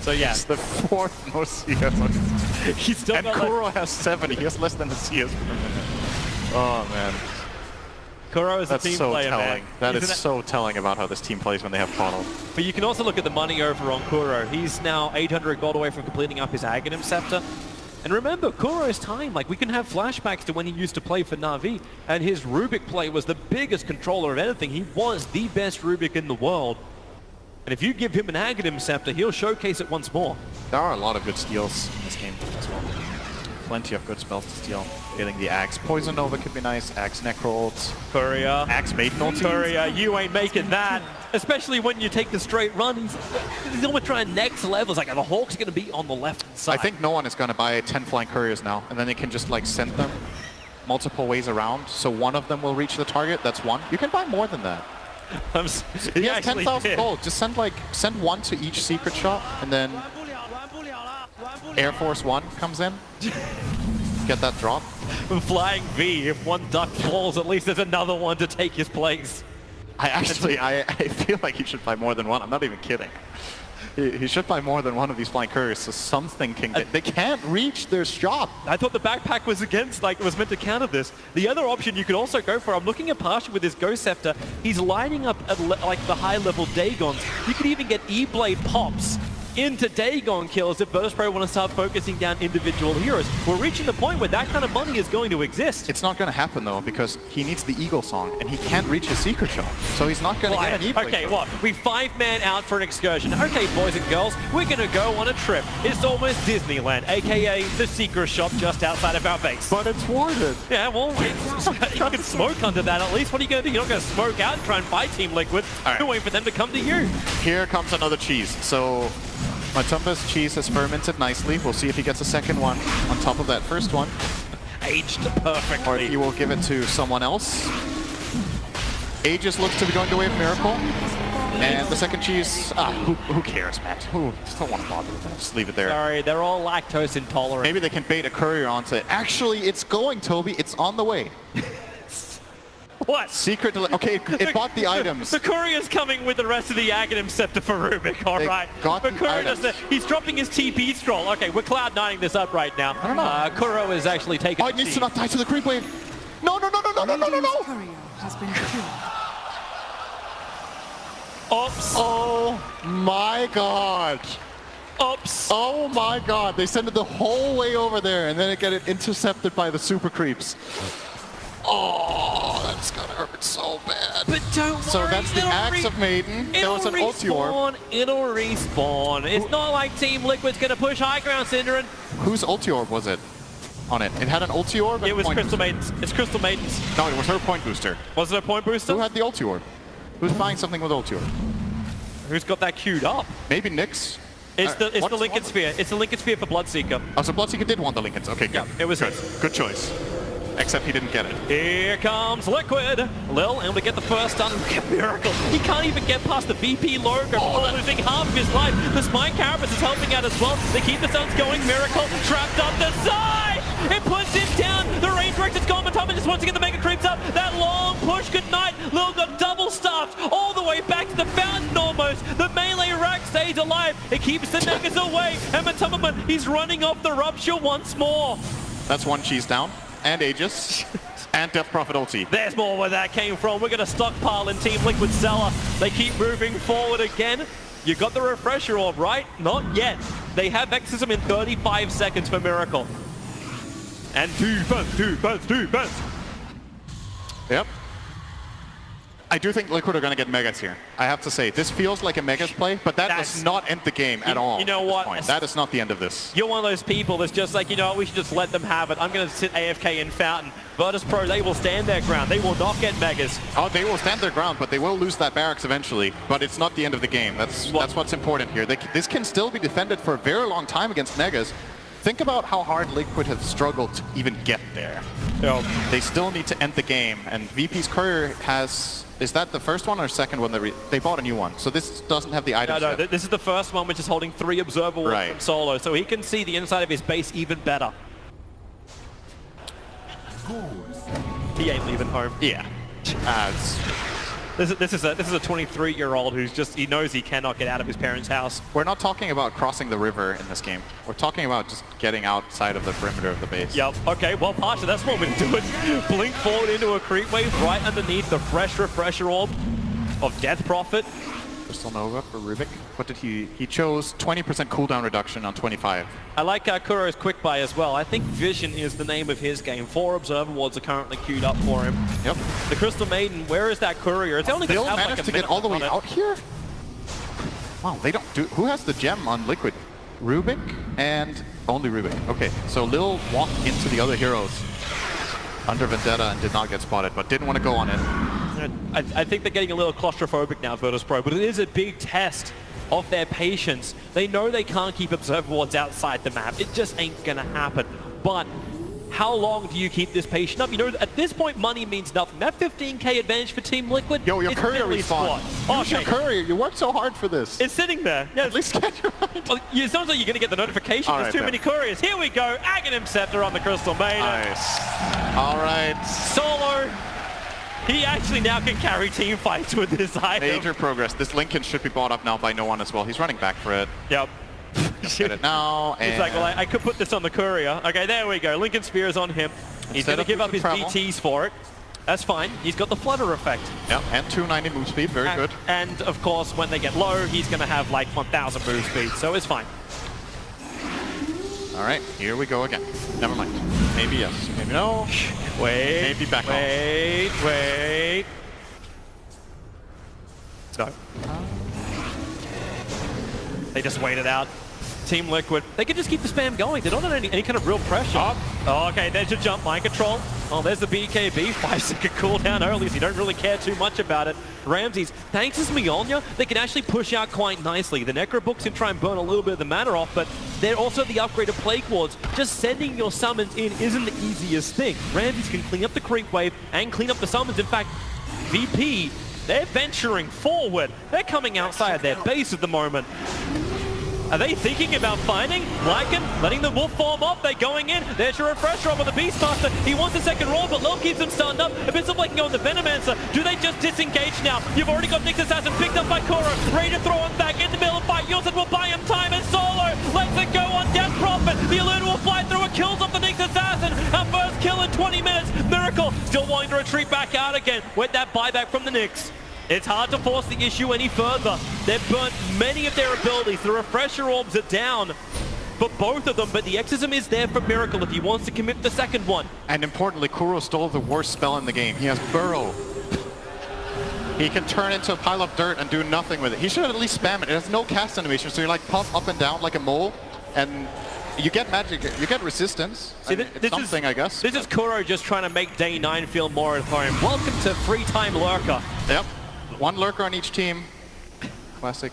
So yeah. It's the 4th most CS on He's still and got Kuro has 70. He has less than the CS per minute. Oh man. Kuro is a That's team so player, telling. man. That Isn't is so telling about how this team plays when they have Caudle. But you can also look at the money over on Kuro. He's now 800 gold away from completing up his Aghanim Scepter. And remember, Kuro's time, like, we can have flashbacks to when he used to play for Na'Vi, and his Rubik play was the biggest controller of anything. He was the best Rubik in the world. And if you give him an Aghanim Scepter, he'll showcase it once more. There are a lot of good steals in this game as well. Plenty of good spells to steal. Getting the Axe Poison Nova could be nice. Axe Necro ults. Courier. Axe Maiden ults. Courier, you ain't making that. Especially when you take the straight run. He's almost trying next levels. Like, the Hawk's going to be on the left side. I think no one is going to buy 10 Flying Couriers now, and then they can just like send them multiple ways around. So one of them will reach the target. That's one. You can buy more than that. He has 10,000 gold. Just send one to each secret shop, and then Air Force One comes in. Get that drop. Flying V, if one duck falls, at least there's another one to take his place. I feel like he should buy more than one. I'm not even kidding. He should buy more than one of these Flying Couriers so something can get... They can't reach their shop. I thought the backpack was against, like, it was meant to counter this. The other option you could also go for, I'm looking at Pasha with his Ghost Scepter. He's lining up at like the high-level Dagons. You could even get E-Blade pops into Dagon kills if Virtus Pro want to start focusing down individual heroes. We're reaching the point where that kind of money is going to exist. It's not going to happen though, because he needs the Eagle Song and he can't reach his secret shop. So he's not going to get an E-Blade. Okay, what? We 5-man out for an excursion. Okay, boys and girls, we're going to go on a trip. It's almost Disneyland, aka the secret shop just outside of our base. But it's warded. Yeah, well, you can smoke under that at least. What are you going to do? You're not going to smoke out and try and fight Team Liquid. Right. You're waiting for them to come to you. Here comes another cheese. So Matumba's cheese has fermented nicely. We'll see if he gets a second one on top of that first one. Aged perfectly. Or he will give it to someone else. Aegis looks to be going the way of Miracle. And the second cheese, who cares, Matt? Just don't want to bother with that. Just leave it there. Sorry, they're all lactose intolerant. Maybe they can bait a courier onto it. Actually, it's going, Toby. It's on the way. What? Secret okay, it bought the items. The courier's coming with the rest of the Aghanim Scepter for Rubik, all right. got The the courier items. he's dropping his TP scroll. Okay, we're cloud9ing this up right now. I don't know. Kuro is actually taking Oh, it needs to not die to the creep wave. No. Radiant's courier has been killed. Oops. Oh my god. Oops. Oh my god. They send it the whole way over there and then it get it intercepted by the super creeps. Oh, that's gonna hurt so bad. But don't worry. So that's the Axe of Maiden. There was an ulti orb. It'll respawn. It's not like Team Liquid's going to push high ground, Synderen. Whose ulti orb was it on it? It had an ulti orb and It was point Crystal booster. Maidens. It's Crystal Maidens. No, it was her point booster. Was it a point booster? Who had the ulti orb? Who's buying something with ulti orb? Who's got that queued up? Maybe Nyx? It's the what's Lincoln one? Sphere. It's the Lincoln Sphere for Bloodseeker. Oh, so Bloodseeker did want the Lincolns. Okay, good. Yeah, it was good. his. Good choice. Except he didn't get it. Here comes Liquid. Lil able to get the first stun. Look at Miracle. He can't even get past the VP logo before losing half of his life. The Spine Carapace is helping out as well. They keep the stuns going. Miracle trapped up the side. It puts him down. The range director's gone. Matama just wants to get the Mega Creeps up. That long push. Good night. Lil got double stuffed all the way back to the fountain almost. The melee rack stays alive. It keeps the Negas away. And Matama, he's running off the Rupture once more. That's one cheese down. And Aegis. And Death Prophet ulti. There's more where that came from. We're going to stockpile in Team Liquid cellar. They keep moving forward again. You got the refresher orb, right? Not yet. They have exorcism in 35 seconds for Miracle. And defense. Yep. I do think Liquid are going to get Megas here. I have to say, this feels like a Megas play, but that does not end the game at all. You know at this what? point. That is not the end of this. You're one of those people that's just like, you know what, we should just let them have it. I'm going to sit AFK in Fountain. Virtus Pro, they will stand their ground. They will not get Megas. Oh, they will stand their ground, but they will lose that barracks eventually. But it's not the end of the game. That's what's important here. This can still be defended for a very long time against Megas. Think about how hard Liquid have struggled to even get there. They still need to end the game, and VP's courier has... Is that the first one or second one? They bought a new one, so this doesn't have the items No, yet. this is the first one, which is holding 3 Observer Wards from Solo, so he can see the inside of his base even better. He ain't leaving home. Yeah. This is a 23-year-old who's just, he knows he cannot get out of his parents' house. We're not talking about crossing the river in this game. We're talking about just getting outside of the perimeter of the base. Yep. Okay, well, Pasha, that's what we're doing. Blink forward into a creep wave right underneath the fresh refresher orb of Death Prophet. Crystal Nova for Rubik. What did he chose 20% cooldown reduction on 25. I like Kuro's quick buy as well. I think Vision is the name of his game. 4 Observer Wards are currently queued up for him. Yep. The Crystal Maiden, where is that courier? It's only They'll gonna have manage like a to get all the way minute on it. out here? Wow, they don't do... Who has the gem on Liquid? Rubik and only Rubik. Okay, so Lil walked into the other heroes under Vendetta and did not get spotted, but didn't want to go on it. I think they're getting a little claustrophobic now, Virtus Pro, but it is a big test of their patience. They know they can't keep Observer Wards outside the map. It just ain't gonna happen. But how long do you keep this patient up? You know, at this point, money means nothing. That 15k advantage for Team Liquid, Yo, your it's courier barely respawn. squat. Use your courier. You worked so hard for this. It's sitting there. Yeah, At least get your right. well, it sounds like you're going to get the notification. All There's right, too then. many couriers. Here we go. Aghanim Scepter on the Crystal Maiden. Nice. All right. Solo. He actually now can carry team fights with this item. Major progress. This Lincoln should be bought up now by no one as well. He's running back for it. Yep. Get it now. And He's like, well, I could put this on the courier. Okay, there we go. Lincoln Spear is on him. He's Instead going to of give up losing his travel. BTs for it. That's fine. He's got the flutter effect. Yep, and 290 move speed. Very good. And of course, when they get low, he's going to have like 1,000 move speed, so it's fine. All right, here we go again. Never mind. Maybe yes, maybe no. Wait. Maybe back off. Wait. No. They just wait it out. Team Liquid, they can just keep the spam going. They're not under any kind of real pressure. Oh, okay, there's your jump mind control. Oh, there's the BKB. 5-second cooldown early, so you don't really care too much about it. Ramses, thanks to Smionya, they can actually push out quite nicely. The Necrobooks can try and burn a little bit of the mana off, but they're also the upgraded Plague Wards. Just sending your summons in isn't the easiest thing. Ramses can clean up the creep wave and clean up the summons. In fact, VP, they're venturing forward. They're coming outside their base at the moment. Are they thinking about finding Lycan, letting the wolf form up? They're going in. There's your refresher on the Beastmaster. He wants a second roll, but Lil keeps him stunned up. Abyssal can go on the Venomancer. Do they just disengage now? You've already got Nyx Assassin picked up by Kuro, ready to throw him back in the middle of the fight. Yulsen will buy him time, and Solo lets it go on Death Prophet. The Eluder will fly through and kills off the Nyx Assassin. Our first kill in 20 minutes. Miracle still wanting to retreat back out again with that buyback from the Nyx. It's hard to force the issue any further. They've burnt many of their abilities. The refresher orbs are down for both of them, but the Exorcism is there for Miracle if he wants to commit the second one. And importantly, Kuro stole the worst spell in the game. He has Burrow. He can turn into a pile of dirt and do nothing with it. He should at least spam it. It has no cast animation, so you're like puff up and down like a mole, and you get magic, you get resistance. See, it's something, I guess. This is Kuro just trying to make Day 9 feel more at home. Welcome to Free Time Lurker. Yep. One lurker on each team. Classic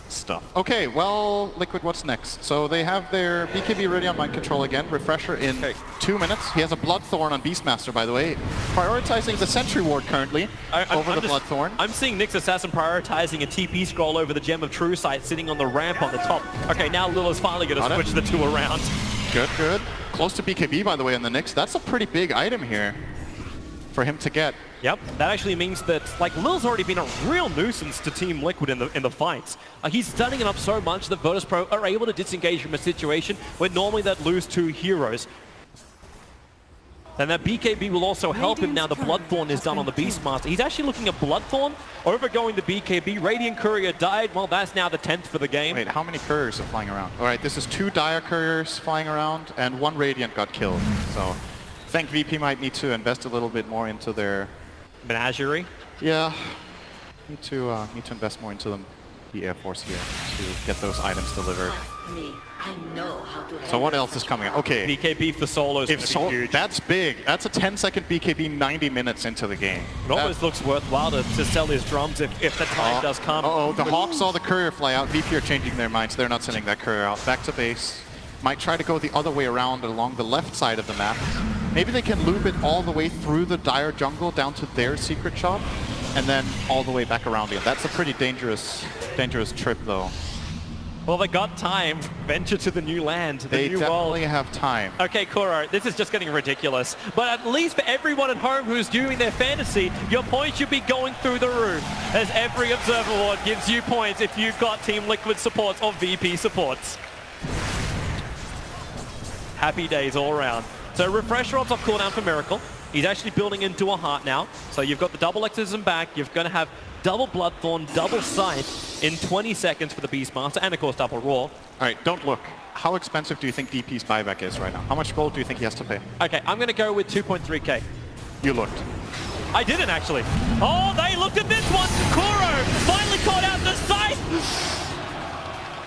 stuff. Okay, well, Liquid, what's next? So they have their BKB ready on mind control again. Refresher in 2 minutes. He has a Bloodthorn on Beastmaster, by the way. Prioritizing the Sentry Ward currently over the Bloodthorn. I'm seeing Nyx Assassin prioritizing a TP scroll over the Gem of True Sight sitting on the ramp on the top. Okay, now Lil is finally going to switch the two around. Good, good. Close to BKB, by the way, on the Nyx. That's a pretty big item here for him to get. Yep, that actually means that like Lil's already been a real nuisance to Team Liquid in the fights. He's stunning it up so much that Virtus Pro are able to disengage from a situation where normally they'd lose 2 heroes. And that BKB will also help him now. The Bloodthorn is done on the Beastmaster. He's actually looking at Bloodthorn over going the BKB. Radiant Courier died. Well, that's now the 10th for the game. Wait, how many couriers are flying around? All right, this is 2 Dire couriers flying around, and 1 Radiant got killed. So I think VP might need to invest a little bit more into their Menagerie? Yeah, need to invest more into the Air Force here to get those items delivered. Trust me, I know how to So what else is coming up? Okay, BKB for solos. that's big. That's a 10-second BKB 90 minutes into the game. It always looks worthwhile to sell his drums if the time does come. Uh-oh, the Hawks saw the courier fly out. VP are changing their minds. They're not sending that courier out. Back to base. Might try to go the other way around along the left side of the map. Maybe they can loop it all the way through the Dire jungle down to their secret shop, and then all the way back around again. That's a pretty dangerous trip, though. Well, they got time. Venture to the new land, the They new definitely world. have time. Okay, Kuro, this is just getting ridiculous. But at least for everyone at home who's doing their fantasy, your points should be going through the roof. As every Observer Award gives you points if you've got Team Liquid supports or VP supports. Happy days all around. So Refresher off cooldown for Miracle. He's actually building into a heart now. So you've got the double Exorcism back. You're going to have double Bloodthorn, double Scythe in 20 seconds for the Beastmaster, and of course double Roar. All right, don't look. How expensive do you think DP's buyback is right now? How much gold do you think he has to pay? Okay, I'm going to go with 2.3k. You looked. I didn't actually. Oh, they looked at this one. Kuro finally caught out the Scythe.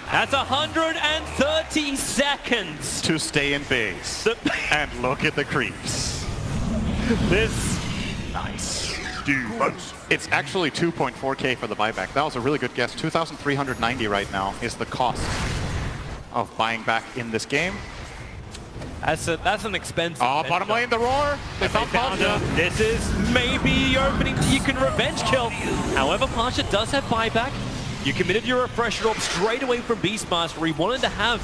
That's 130 seconds. To stay in base. And look at the creeps. This... Nice. It's actually 2.4k for the buyback. That was a really good guess. 2,390 right now is the cost of buying back in this game. That's an expensive... Oh, bottom lane, the Roar. They found Pasha. This is maybe the opening you can revenge kill. However, Pasha does have buyback. You committed your Refresher Orb straight away from Beastmaster. He wanted to have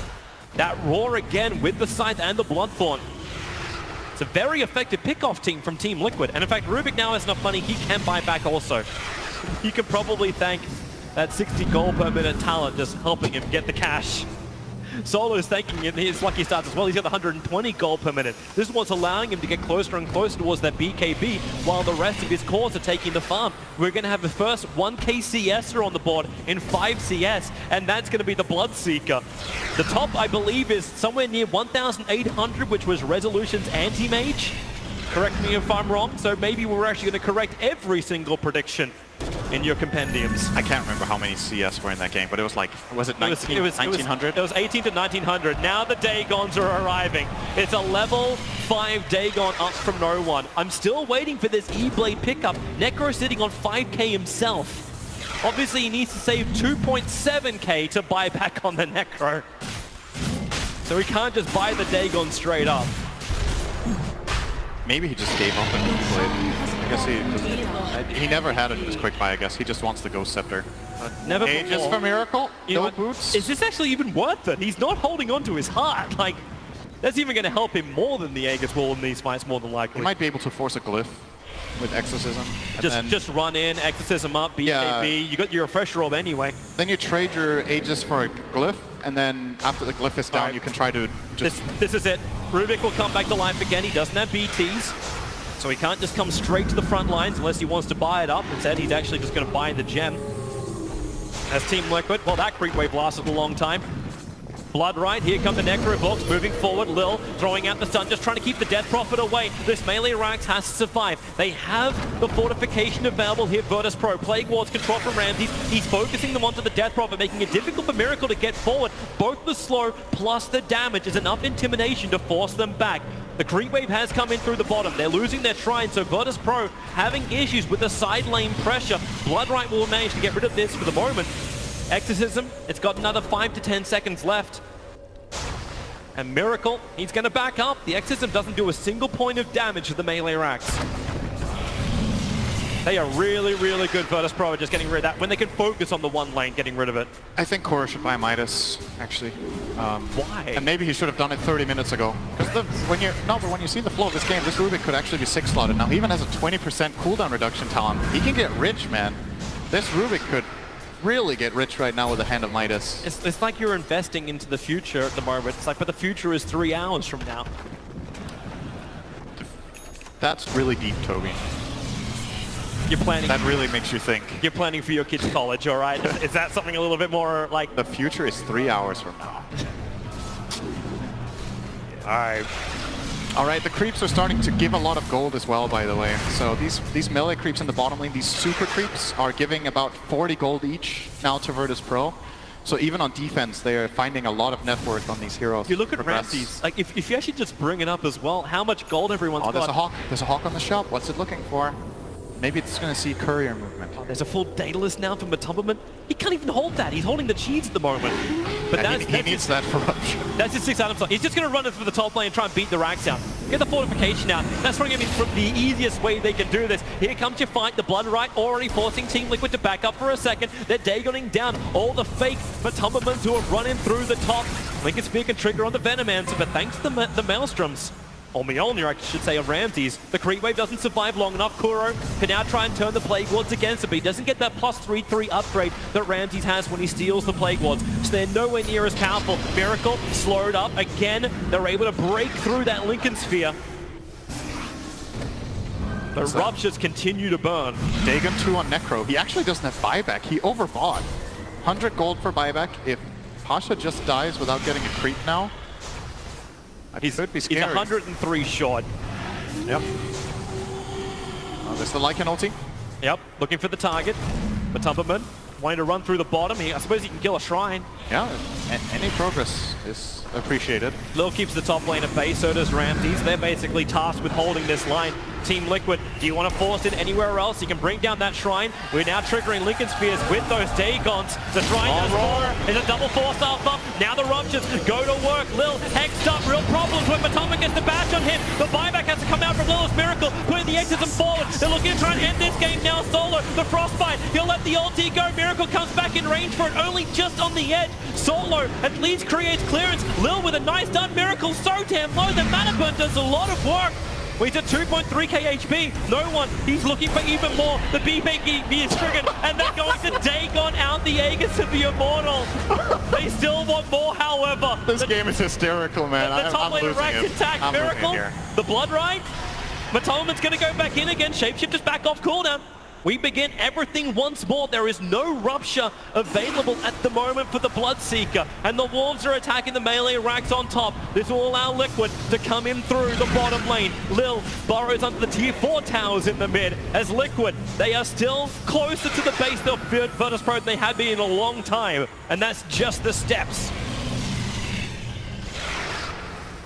that Roar again with the Scythe and the Bloodthorn. It's a very effective pick-off team from Team Liquid. And in fact, Rubik now has enough money, he can buy back also. He can probably thank that 60 gold per minute talent just helping him get the cash. Solo's thanking him his lucky starts as well. He's got 120 gold per minute. This is what's allowing him to get closer and closer towards that BKB while the rest of his cores are taking the farm. We're going to have the first 1k CSer on the board in 5 CS, and that's going to be the Bloodseeker. The top, I believe, is somewhere near 1,800, which was Resolution's anti-mage. Correct me if I'm wrong, so maybe we're actually going to correct every single prediction in your compendiums. I can't remember how many CS were in that game, but it was like, was it 1900? It was 18 to 1900. Now the Dagons are arriving. It's a level 5 Dagon up from no one. I'm still waiting for this E-Blade pickup. Necro sitting on 5k himself. Obviously he needs to save 2.7k to buy back on the Necro. So he can't just buy the Dagon straight up. Maybe he just gave up on E-Blade. I guess he doesn't. He never had it as quick buy, I guess. He just wants the Ghost Scepter. Never Aegis before. for Miracle? You know No what? boots? Is this actually even worth it? He's not holding on to his heart. Like, that's even going to help him more than the Aegis will in these fights, more than likely. He might be able to force a Glyph with Exorcism. And then, Just run in, Exorcism up, BKB. Yeah. You got your refresher orb anyway. then you trade your Aegis for a Glyph, and then after the Glyph is down, Alright. you can try to just... This is it. Rubik will come back to life again. He doesn't have BTs, so he can't just come straight to the front lines unless he wants to buy it up. Instead, he's actually just going to buy the gem. As Team Liquid, well, that creep wave lasted a long time. Blood right, here come the Necro blocks, moving forward. Lil throwing out the stun, just trying to keep the Death Prophet away. This melee Rax has to survive. They have the fortification available here. Virtus Pro, Plague Wards control from Ramses. He's focusing them onto the Death Prophet, making it difficult for Miracle to get forward. Both the slow plus the damage is enough intimidation to force them back. The creep wave has come in through the bottom. They're losing their shrine, so Virtus Pro having issues with the side lane pressure. Bloodright will manage to get rid of this for the moment. Exorcism, it's got another 5 to 10 seconds left. And Miracle, he's going to back up. The Exorcism doesn't do a single point of damage to the melee Rax. They are really, really good, Virtus Pro, at just getting rid of that. When they can focus on the one lane, getting rid of it. I think Korra should buy Midas, actually. Why? And maybe he should have done it 30 minutes ago. Because when you see the flow of this game, this Rubik could actually be 6-slotted. Now, he even has a 20% cooldown reduction talent. He can get rich, man. This Rubik could really get rich right now with the Hand of Midas. It's like you're investing into the future at the moment. It's like, but the future is 3 hours from now. That's really deep, Toby. You're planning. That really makes you think. You're planning for your kids' college, all right? Is that something a little bit more like? The future is 3 hours from now. All right, the creeps are starting to give a lot of gold as well, by the way. So these melee creeps in the bottom lane, these super creeps, are giving about 40 gold each now to Virtus Pro. So even on defense, they are finding a lot of net worth on these heroes. You look at Progress. Ramses, like if you actually just bring it up as well, how much gold everyone's Oh, got. there's a hawk. There's a hawk on the shop. What's it looking for? Maybe it's going to see courier movement. There's a full Daedalus now from Matumberman. He can't even hold that. He's holding the cheese at the moment. But And he needs that for Rupture. That's his 6 items. He's just going to run it for the top lane and try and beat the Rax out. Get the fortification out. That's probably going to be the easiest way they can do this. Here comes your fight. The Blood Right already forcing Team Liquid to back up for a second. They're Dagoning down all the fake Matumbermans who are running through the top. Lincoln Spear can trigger on the Venomancer, but thanks to the Maelstroms, or Mjolnir, I should say, of Ramses. The creep wave doesn't survive long enough. Kuro can now try and turn the Plague Wards against him, but he doesn't get that plus 3/3 upgrade that Ramses has when he steals the Plague Wards, so they're nowhere near as powerful. Miracle slowed up again. They're able to break through that Lincoln Sphere. The Ruptures continue to burn. Dagon 2 on Necro. He actually doesn't have buyback. He overbought. 100 gold for buyback. If Pasha just dies without getting a creep now, He's could be scary. 103 short. Yep. Oh, there's the Lycan ulti. Yep, looking for the target. Matumberman wanting to run through the bottom. I suppose he can kill a shrine. Yeah, any progress is appreciated. Lil keeps the top lane at bay, so does Ramses. They're basically tasked with holding this line. Team Liquid, do you want to force it anywhere else? You can bring down that shrine. We're now triggering Lincoln Spears with those Dagons. The shrine does more. It's a double force alpha. Now the Ruptures go to work. Lil hexed up. Real problems when Matumberman gets the bash on him. The buyback has to come out from Lil's Miracle, putting the Exorcism forward. They're looking to try and end this game now solo. The Frostbite, he'll let the ulti go. Miracle comes back in range for it, only just on the edge. Solo at least creates clearance. Lil with a nice done. Miracle so damn low that Mana Burn does a lot of work. Well, he's at 2.3k HP. No one. He's looking for even more. The BKB is triggered, and they're going to Dagon out the Aegis of the Immortal. They still want more, however. This game is hysterical, man. The top I'm lane losing Rax it. attack. I'm losing Miracle. here. The Blood Ride. Matumberman's going to go back in again. Shapeshifter's back off cooldown. We begin everything once more. There is no Rupture available at the moment for the Bloodseeker. And the Wolves are attacking the melee Rax on top. This will allow Liquid to come in through the bottom lane. Lil burrows under the tier 4 towers in the mid. As Liquid, they are still closer to the base of Virtus Pro than they have been in a long time. And that's just the steps.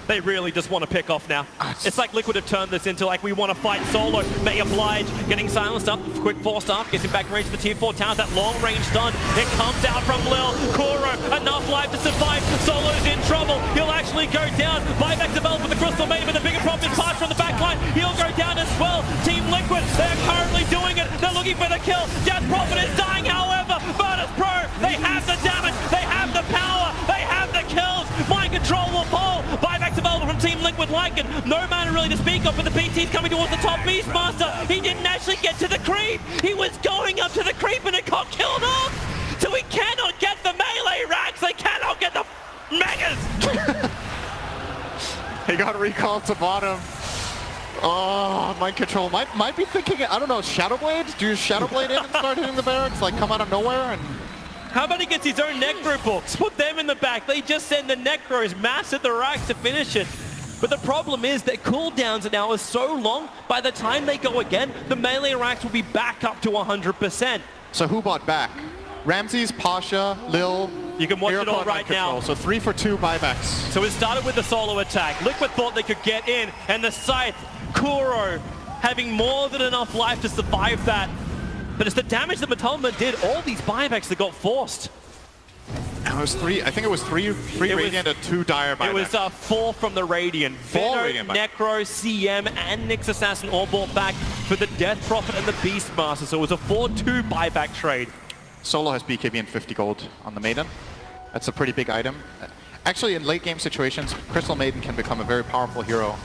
They really just want to pick off now. It's like Liquid have turned this into like we want to fight solo. May Oblige getting silenced up. Quick force up. Gets him back in range to the tier 4 towers. That long range stun. It comes out from Lil. Kuro, enough life to survive. Solo's in trouble. He'll actually go down. Buyback's developed with the Crystal Maiden, but the bigger problem is Parch from the back line. He'll go down as well. Team Liquid, they're currently doing it. They're looking for the kill. Death Prophet is dying, however. Virtus Pro, they have the damage. They have the power. They have the kills. Mind Control will fall. Buybacks available from Team Liquid Lycan. No mana really to speak of, but the PT's coming towards the top. Beastmaster, he didn't actually get to the creep. He was going up to the creep and it got killed off. So we cannot get the melee racks. They cannot get the Megas. He got recalled to bottom. Oh, Mind Control might be thinking, I don't know, Shadow Blade? Do you Shadow Blade in and start hitting the barracks? Like come out of nowhere and... How about he gets his own Necro books? Put them in the back. They just send the Necros mass at the racks to finish it. But the problem is that cooldowns are now so long, by the time they go again, the melee racks will be back up to 100%. So who bought back? Ramses, Pasha, Lil. You can watch it all Miracon, right now. So 3 for 2 buybacks. So it started with the solo attack. Liquid thought they could get in, and the Scythe, Kuro, having more than enough life to survive that. But it's the damage that Matoma did, all these buybacks that got forced. And it was 3, I think it was 3 Radiant and 2 Dire buybacks. It was 4 from the Radiant. 4 Venom, Radiant buybacks. Necro, CM, and Nyx Assassin all bought back for the Death Prophet and the Beastmaster. So it was a 4-2 buyback trade. Solo has BKB and 50 gold on the Maiden. That's a pretty big item. Actually, in late game situations, Crystal Maiden can become a very powerful hero.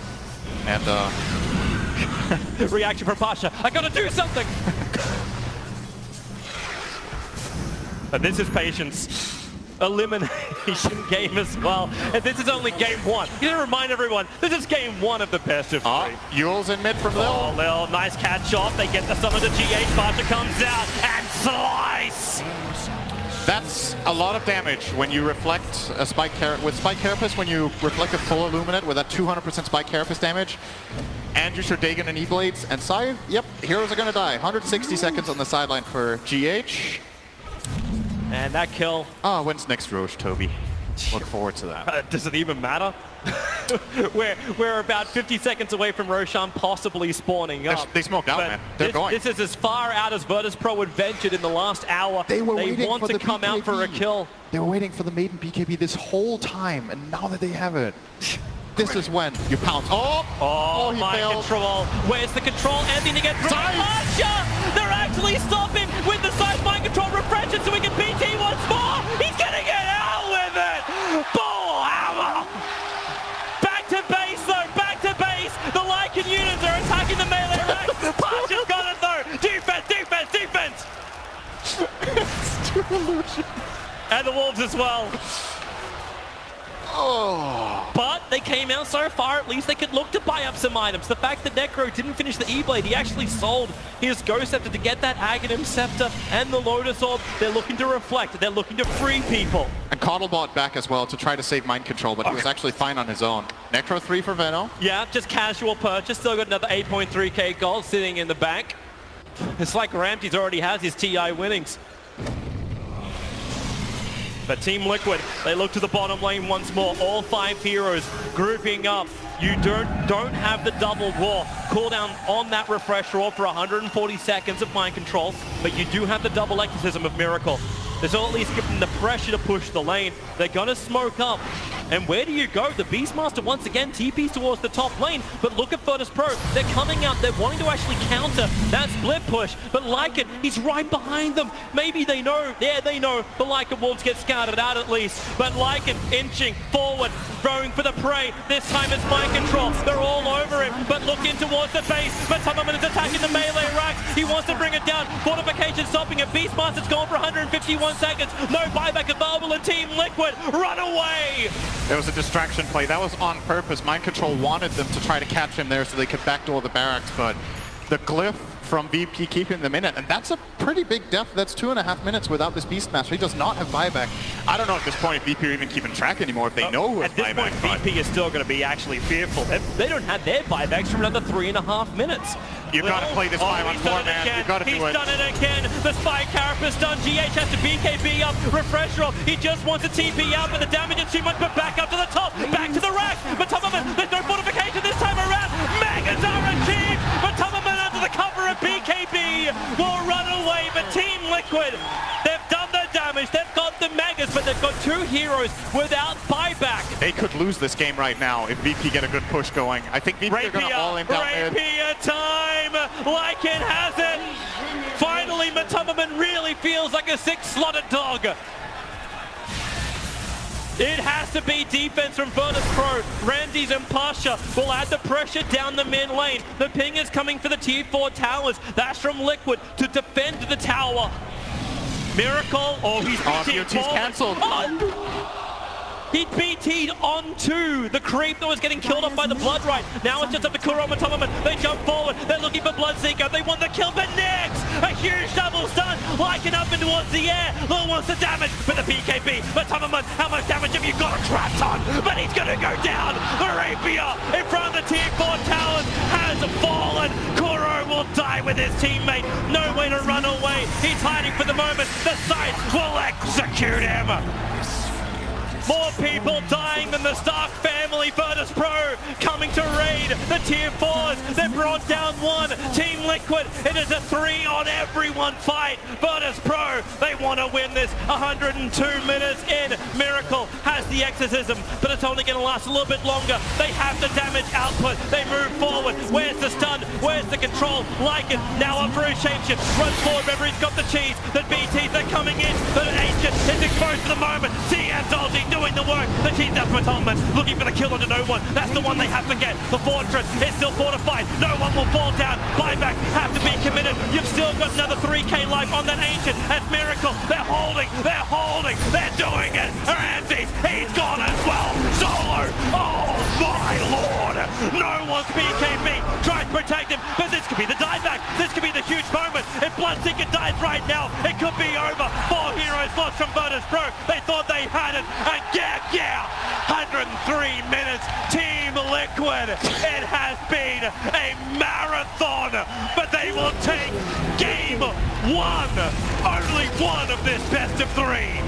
And Reaction from Pasha. I gotta do something! And this is Patience. Elimination game as well. And this is only game 1. You gotta remind everyone, this is game 1 of the best of 3. Yule's in mid from Lil. Oh, Lil, nice catch off. They get the summon to GH. Pasha comes out and slice! That's a lot of damage when you reflect a Spike Carapace. With Spike Carapace, when you reflect a full Illuminate with that 200% Spike Carapace damage, Andrew Dagon and E-Blades and Scythe, yep, heroes are gonna die. 160 seconds on the sideline for GH. And that kill. When's next Roche, Toby? Look forward to that. Does it even matter? we're about 50 seconds away from Roshan possibly spawning up. They smoked out, man. They're going. This is as far out as Virtus Pro had ventured in the last hour. They want to come out for a kill. They were waiting for the Maiden BKB this whole time, and now that they have it, this is when you pounce. Oh, he Mind failed. Control. Where's the control? Anthony gets through. Pasha! They're actually stopping with the side Mind Control refreshes so we can PT once more. He's gonna get out with it. Bull hammer. Back to base though. Back to base. The Lycan units are attacking the melee racks. Pasha's got it though. Defense, defense, defense. And the Wolves as well. But they came out so far, at least they could look to buy up some items. The fact that Necro didn't finish the E-Blade, he actually sold his Ghost Scepter to get that Aghanim Scepter and the Lotus Orb. They're looking to reflect, they're looking to free people. And Coddle bought back as well to try to save Mind Control, but he was actually fine on his own. Necro 3 for Veno. Yeah, just casual purchase, still got another 8.3k gold sitting in the bank. It's like Ramses already has his TI winnings. But Team Liquid, they look to the bottom lane once more. All 5 heroes grouping up. You don't have the double war. Cooldown on that refresh roll for 140 seconds of Mind Control, but you do have the double exorcism of Miracle. This will at least give them the pressure to push the lane. They're gonna smoke up. And where do you go? The Beastmaster once again TPs towards the top lane, but look at Virtus Pro. They're coming out, they're wanting to actually counter that split push, but Lycan, he's right behind them. Maybe they know, yeah, they know the Lycan Wolves get scouted out at least, but Lycan inching forward, going for the prey. This time it's Mind Control. They're all over him, but looking towards the base. But Tamaman is attacking the melee racks. He wants to bring it down. Fortification stopping it. Beastmaster's gone for 151 seconds. No buyback available in Team Liquid. Run away! It was a distraction play. That was on purpose. Mind Control wanted them to try to catch him there so they could backdoor the barracks, but the glyph from VP keeping them in it, and that's a pretty big death. That's 2.5 minutes without this Beastmaster. He does not have buyback. I don't know at this point if VP are even keeping track anymore, if they know who has buyback. At this point, VP is still going to be actually fearful. They don't have their buybacks for another 3.5 minutes. You got to play this 5-on-4, man. You got to do it. He's done it again. The Spike Carapace done. GH has to BKB up. Refresh roll. He just wants a TP out, but the damage is too much. But back up to the top. Back to the rack. But Tamaman, there's no fortification this time around. Megas are achieved. But Tamaman under the cover of BKB will run away. But Team Liquid, they've done their damage. They've got the Megas. but they've got 2 heroes without buyback. They could lose this game right now if VP get a good push going. I think VP are going to all in down mid. Rapier time! Lycan has it! Finally, Matumberman really feels like a 6-slotted dog. It has to be defense from Virtus.pro. Ramses and Pasha will add the pressure down the mid lane. The ping is coming for the tier 4 towers. That's from Liquid to defend the tower. Miracle, he's BT'd cancelled. He BT'd onto the creep that was getting killed off by the Bloodright. Now it's just up to Kuro and Matumberman. They jump forward. They're looking for Bloodseeker. They want the kill, but next, a huge double stun. Lycan up and towards the air. Lil wants the damage with the PKB. Matumberman, how much damage have you got a trapped on? But he's going to go down. The Rapier in front of the tier 4 towers has fallen. Kuro will die with his teammate. No way to run away. He's hiding for the moment. The Scythe will execute him. More people dying than the Stark family. Virtus.pro coming to raid the tier 4s. They've brought down 1. Team Liquid, it is a 3 on everyone fight. Virtus.pro, they want to win this. 102 minutes in. Miracle has the exorcism, but it's only going to last a little bit longer. They have the damage output. They move forward. Where's the stun? Where's the control? Lycan now up for his shapeshift. Runs forward. Remember, he's got the cheese. The BTs, they're coming in. The Ancient is exposed for the moment. CM's ulti doing the work. The cheese out for Matumberman, looking for the kill onto no one. That's the one they have to get. The fortress is still fortified. No one will fall down. Buyback have to be committed. You've still got another 3k life on that Ancient. That's Miracle. They're holding. They're doing it. Ramses, he's gone as well. Solo. Oh my lord. No one's BKB. Tries to protect him, but this could be the dieback. This could be the huge moment. If Bloodseeker dies right now, it could be over. 4 heroes lost from Virtus.pro. They thought they had it. And yeah, 103 minutes. Team Liquid. It has been a marathon, but they will take game 1. Only 1 of this best of 3.